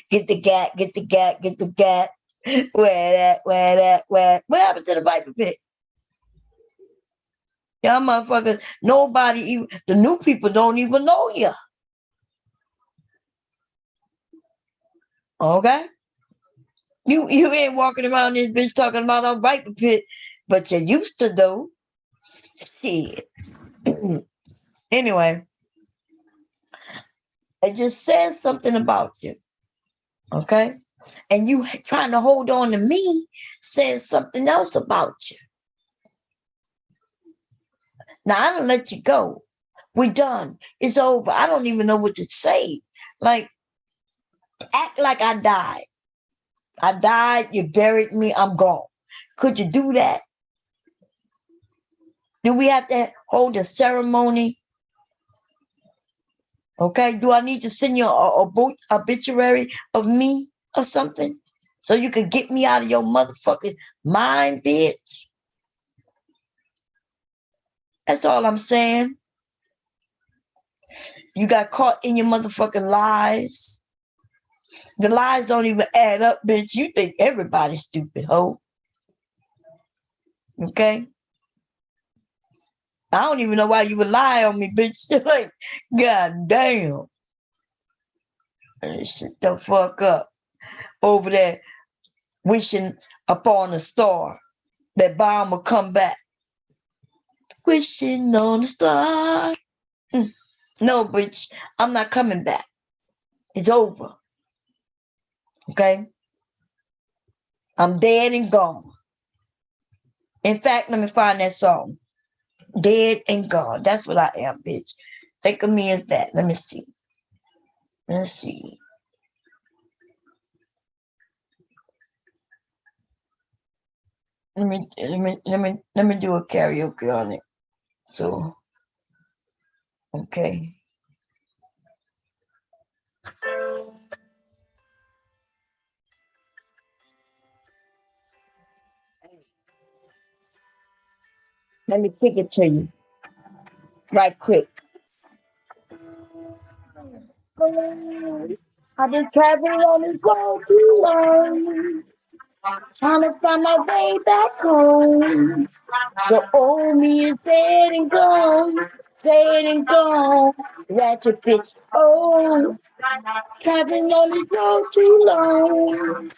Speaker 1: Get the gat, get the gat, get the gat. Where that? Where that? Where? What happened to the Viper pit? Y'all motherfuckers, nobody even, the new people don't even know you. Okay? You ain't walking around this bitch talking about a Viper pit, but you used to though. Shit. Anyway, it just says something about you. Okay? And you trying to hold on to me says something else about you. Now I don't let you go. We're done. It's over. I don't even know what to say. Like, act like I died. I died, you buried me, I'm gone. Could you do that? Do we have to hold a ceremony? Okay, do I need to send you a obituary of me or something? So you could get me out of your motherfucking mind, bitch? That's all I'm saying. You got caught in your motherfucking lies. The lies don't even add up, bitch. You think everybody's stupid, ho. Okay? I don't even know why you would lie on me, bitch. Like, god damn. Shut the fuck up. Over there, wishing upon a star that bomb will come back. Wishing on a star. No, bitch, I'm not coming back. It's over. Okay? I'm dead and gone. In fact, let me find that song. Dead and gone. That's what I am, bitch. Think of me as that. Let me see. Let's see. Let me do a karaoke on it. So, okay. Let me kick it to you. Right quick. I've been traveling on this road too long, trying to find my way back home. The old me is dead and gone, dead and gone. Ratchet bitch, oh, traveling on this road too long,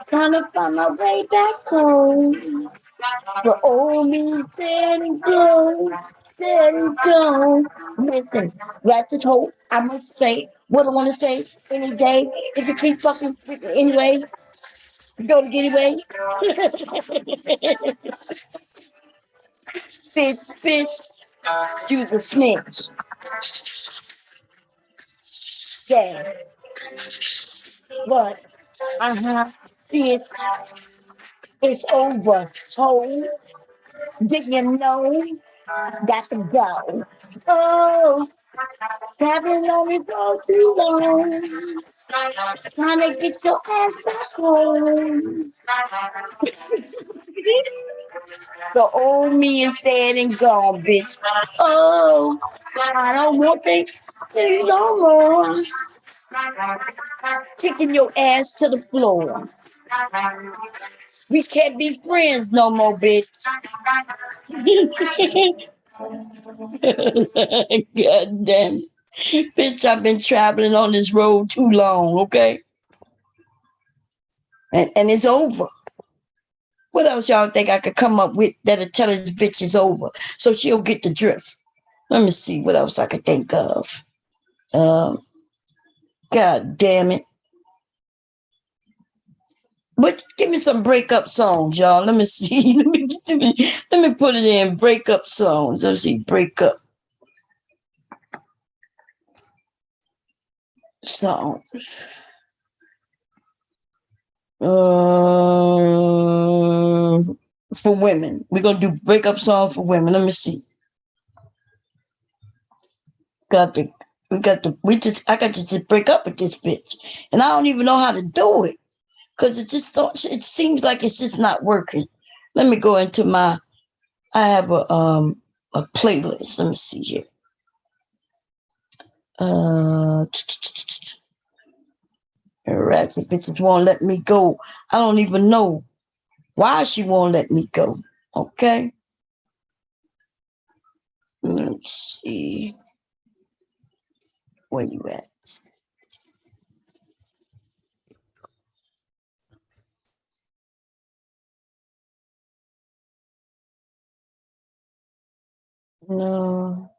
Speaker 1: trying to find my way back home. The old me is dead and gone, dead and gone. Listen, ratchet hoe, I must say what I want to say any day. If you keep fucking with me anyway, go to get away. Bitch, you the snitch. Yeah. But, bitch, it's over. Hoe, did you know? Got to go. Oh, traveling on this road too long. Trying to get your ass back home. The old me is dead and gone, bitch. Oh, I don't want this no more. Kicking your ass to the floor. We can't be friends no more, bitch. God damn it. Bitch, I've been traveling on this road too long, okay? And it's over. What else y'all think I could come up with that'll tell this bitch it's over so she'll get the drift? Let me see what else I could think of. God damn it. But give me some breakup songs, y'all. Let me see. Let me put it in breakup songs. Let's see, breakup songs. For women. We're gonna do breakup songs for women. Let me see. I got to just break up with this bitch. And I don't even know how to do it. Because it seems like it's just not working. Let me go into I have a playlist. Let me see here. Ratchet bitches won't let me go. I don't even know why she won't let me go. Okay. Let's see. Where you at? No.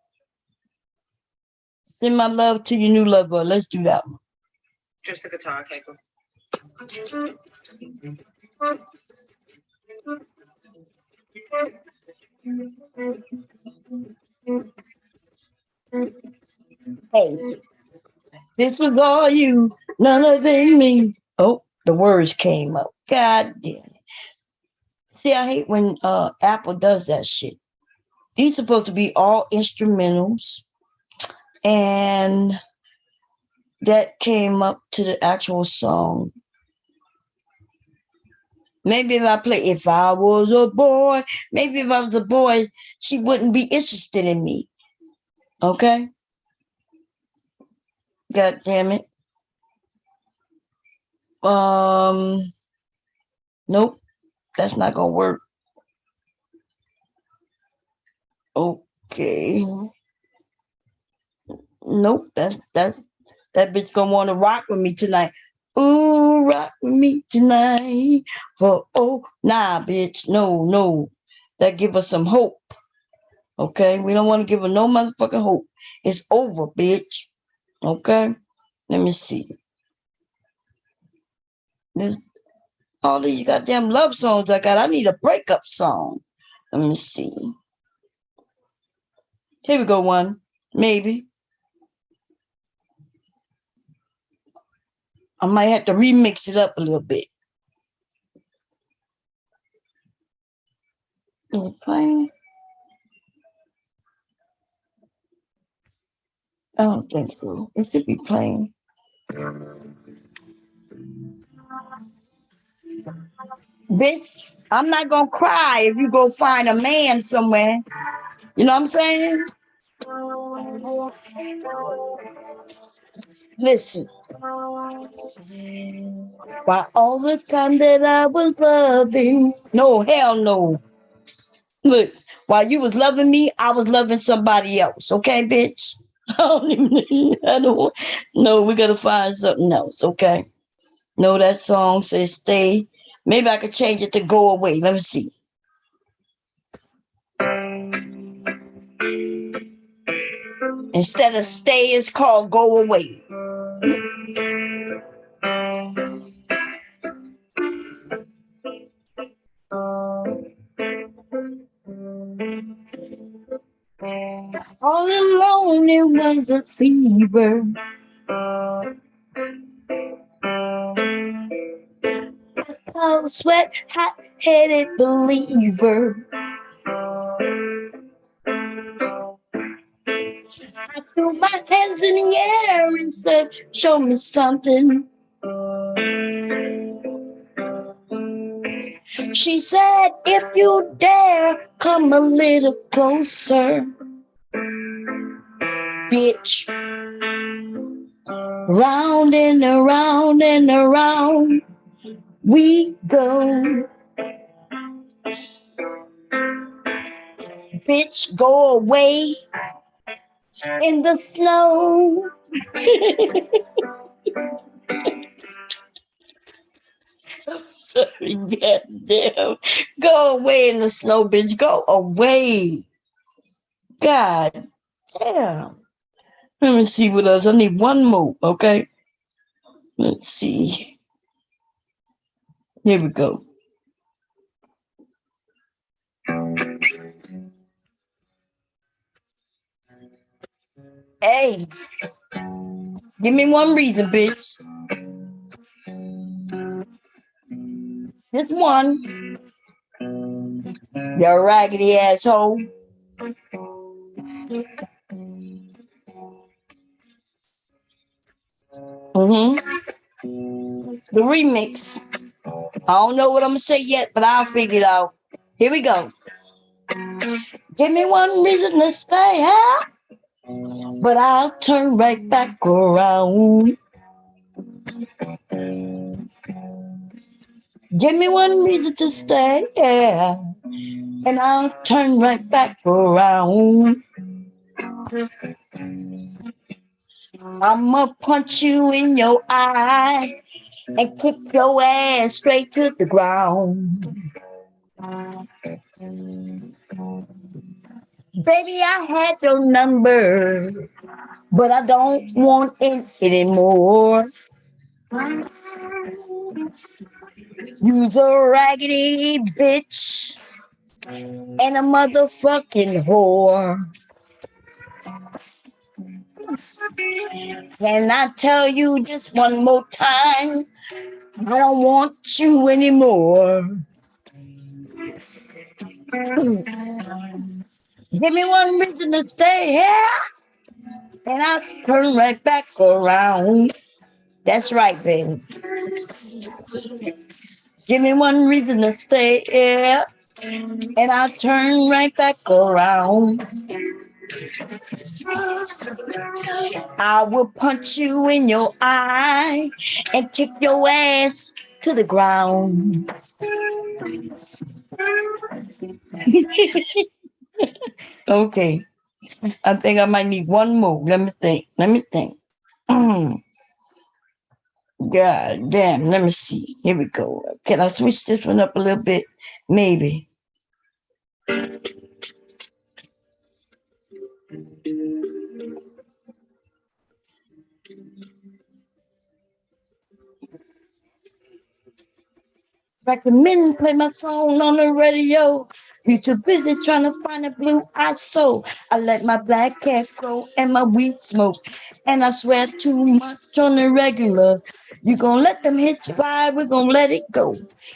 Speaker 1: Send my love to your new lover. Let's do that one.
Speaker 9: Just the guitar, okay, cool.
Speaker 1: Hey, this was all you, none of it me. Oh, the words came up. God damn it. See, I hate when Apple does that shit. These supposed to be all instrumentals. And that came up to the actual song. Maybe if I play If I Was a Boy, maybe if I was a boy, she wouldn't be interested in me. Okay? God damn it. Nope, that's not gonna work. Okay. Nope, that bitch gonna want to rock with me tonight. Ooh, rock with me tonight. Nah, bitch, no. That give us some hope. Okay, we don't want to give her no motherfucking hope. It's over, bitch. Okay, let me see. There's all these goddamn love songs I got. I need a breakup song. Let me see. Here we go, one. Maybe. I might have to remix it up a little bit. Is it playing? I don't think so. It should be playing. Bitch, I'm not gonna cry if you go find a man somewhere. You know what I'm saying? Listen. Why all the time that I was loving? No, hell no. Look, while you was loving me, I was loving somebody else. Okay, bitch? No, we gotta find something else, okay? No, that song says stay. Maybe I could change it to go away. Let me see. Instead of stay, it's called go away. All alone, it was a fever. Cold sweat, hot-headed believer. I threw my hands in the air and said, show me something. She said, if you dare, come a little closer. Bitch. Round and around and around we go. bitch, go away in the snow. I'm sorry, goddamn. Go away in the snow, bitch. Go away. God damn. Let me see what else. I need one more, okay? Let's see. Here we go. Hey, give me one reason, bitch. Just one. You raggedy asshole. The remix. I don't know what I'm gonna say yet, but I'll figure it out. Here we go. Give me one reason to stay, huh? But I'll turn right back around. Give me one reason to stay, yeah, and I'll turn right back around. I'ma punch you in your eye and kick your ass straight to the ground. Baby, I had your number, but I don't want it anymore. You's a raggedy bitch and a motherfucking whore. Can I tell you just one more time? I don't want you anymore. Give me one reason to stay here, and I'll turn right back around. That's right, baby. Give me one reason to stay here, and I'll turn right back around. I will punch you in your eye and kick your ass to the ground. Okay, I think I might need one more. Let me think. God damn, let me see. Here we go. Can I switch this one up a little bit? Maybe. Recommend play my song on the radio. You too busy trying to find a blue-eyed soul. I let my black cat grow and my weed smoke. And I swear too much on the regular. You gonna let them hits fly, we're gonna let it go.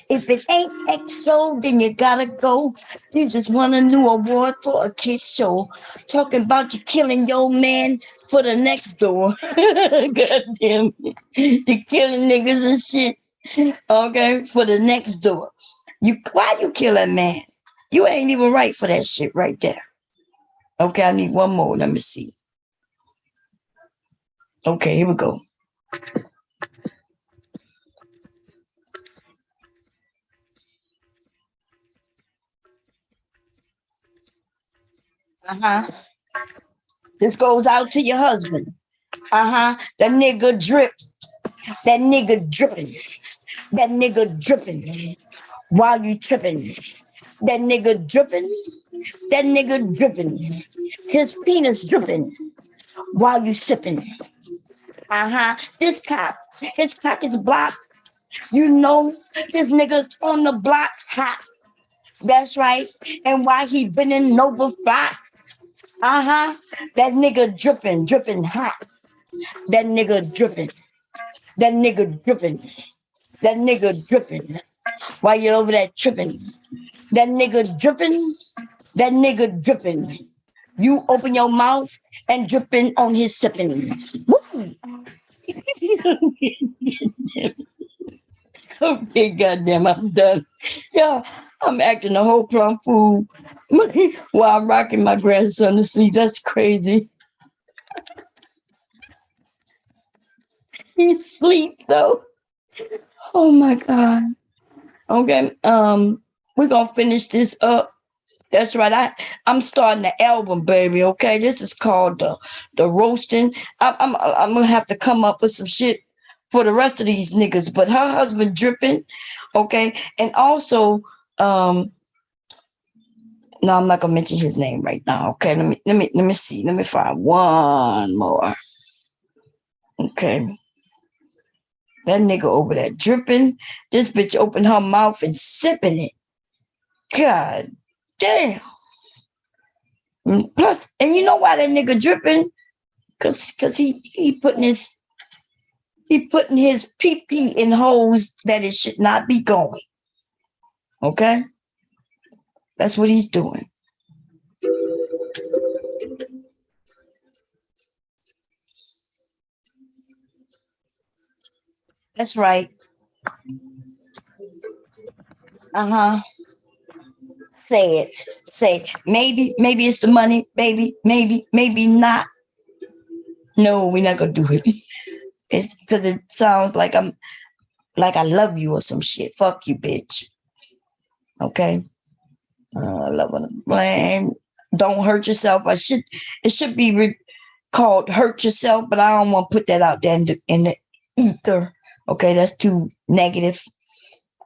Speaker 1: If it ain't XO, then you gotta go. You just won a new award for a kid's show. Talking about you killing your man for the next door. God damn it. You killing niggas and shit. Okay, for the next door. Why you kill that man? You ain't even right for that shit right there. Okay, I need one more. Let me see. Okay, here we go. This goes out to your husband. That nigga drip. That nigga dripping. That nigga dripping. While you tripping. That nigga dripping. That nigga dripping. His penis dripping. While you sipping. This cop. His cock is blocked. You know, this nigga's on the block hot. That's right. And while he bending over flat. That nigga dripping, dripping hot. That nigga dripping. That nigga dripping. That nigga dripping. While you're over there tripping. That nigga dripping. That nigga dripping. You open your mouth and dripping on his sipping. Woo! Okay, goddamn, I'm done. Yeah, I'm acting a whole plum fool while I'm rocking my grandson to sleep. That's crazy. He's asleep though. Oh my God. Okay, we're gonna finish this up That's right. I'm starting the album, baby. Okay, this is called the roasting. I'm gonna have to come up with some shit for the rest of these niggas. But her husband dripping, okay, and also no, I'm not gonna mention his name right now. Okay, let me see. Let me find one more. Okay. That nigga over there dripping. This bitch opened her mouth and sipping it. God damn. Plus, and you know why that nigga dripping? Cause he putting his pee in holes that it should not be going. Okay? That's what he's doing. That's right. Uh-huh. Say it. Say maybe it's the money, baby. Maybe not. No, we're not gonna do it. It's because it sounds like I love you or some shit. Fuck you, bitch. Okay. Love and don't hurt yourself. It should be called hurt yourself, but I don't want to put that out there in the ether. Okay, that's too negative.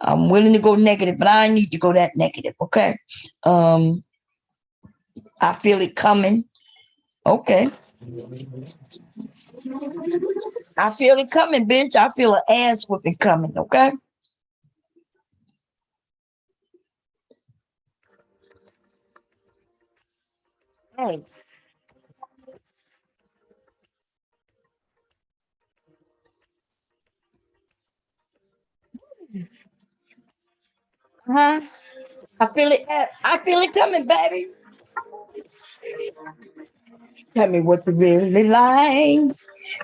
Speaker 1: I'm willing to go negative, but I need to go that negative. Okay. I feel it coming. Okay. I feel it coming, bitch. I feel an ass whooping coming. Okay. Hey. Huh? I feel it. I feel it coming, baby. Tell me what you really like,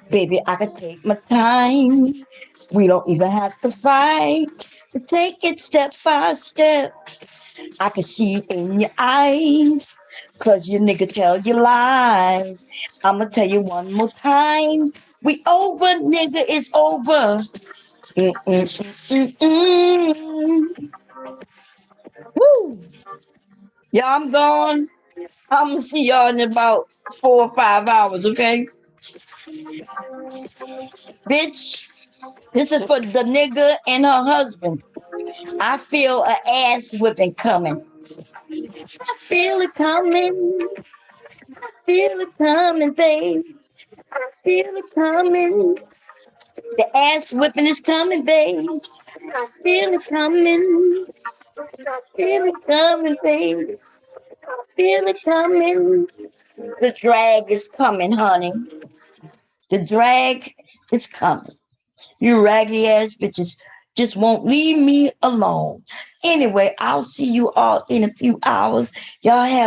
Speaker 1: baby. I can take my time. We don't even have to fight. We take it step by step. I can see it in your eyes, cause you nigga tell you lies. I'ma tell you one more time. We over, nigga. It's over. Woo! Yeah, I'm gone. I'm gonna see y'all in about 4 or 5 hours, okay? Bitch, this is for the nigga and her husband. I feel an ass whipping coming. I feel it coming. I feel it coming, babe. I feel it coming. The ass whipping is coming, babe. I feel it coming. I feel it coming, babe. I feel it coming. The drag is coming, honey. The drag is coming. You raggedy ass bitches just won't leave me alone. Anyway, I'll see you all in a few hours. Y'all have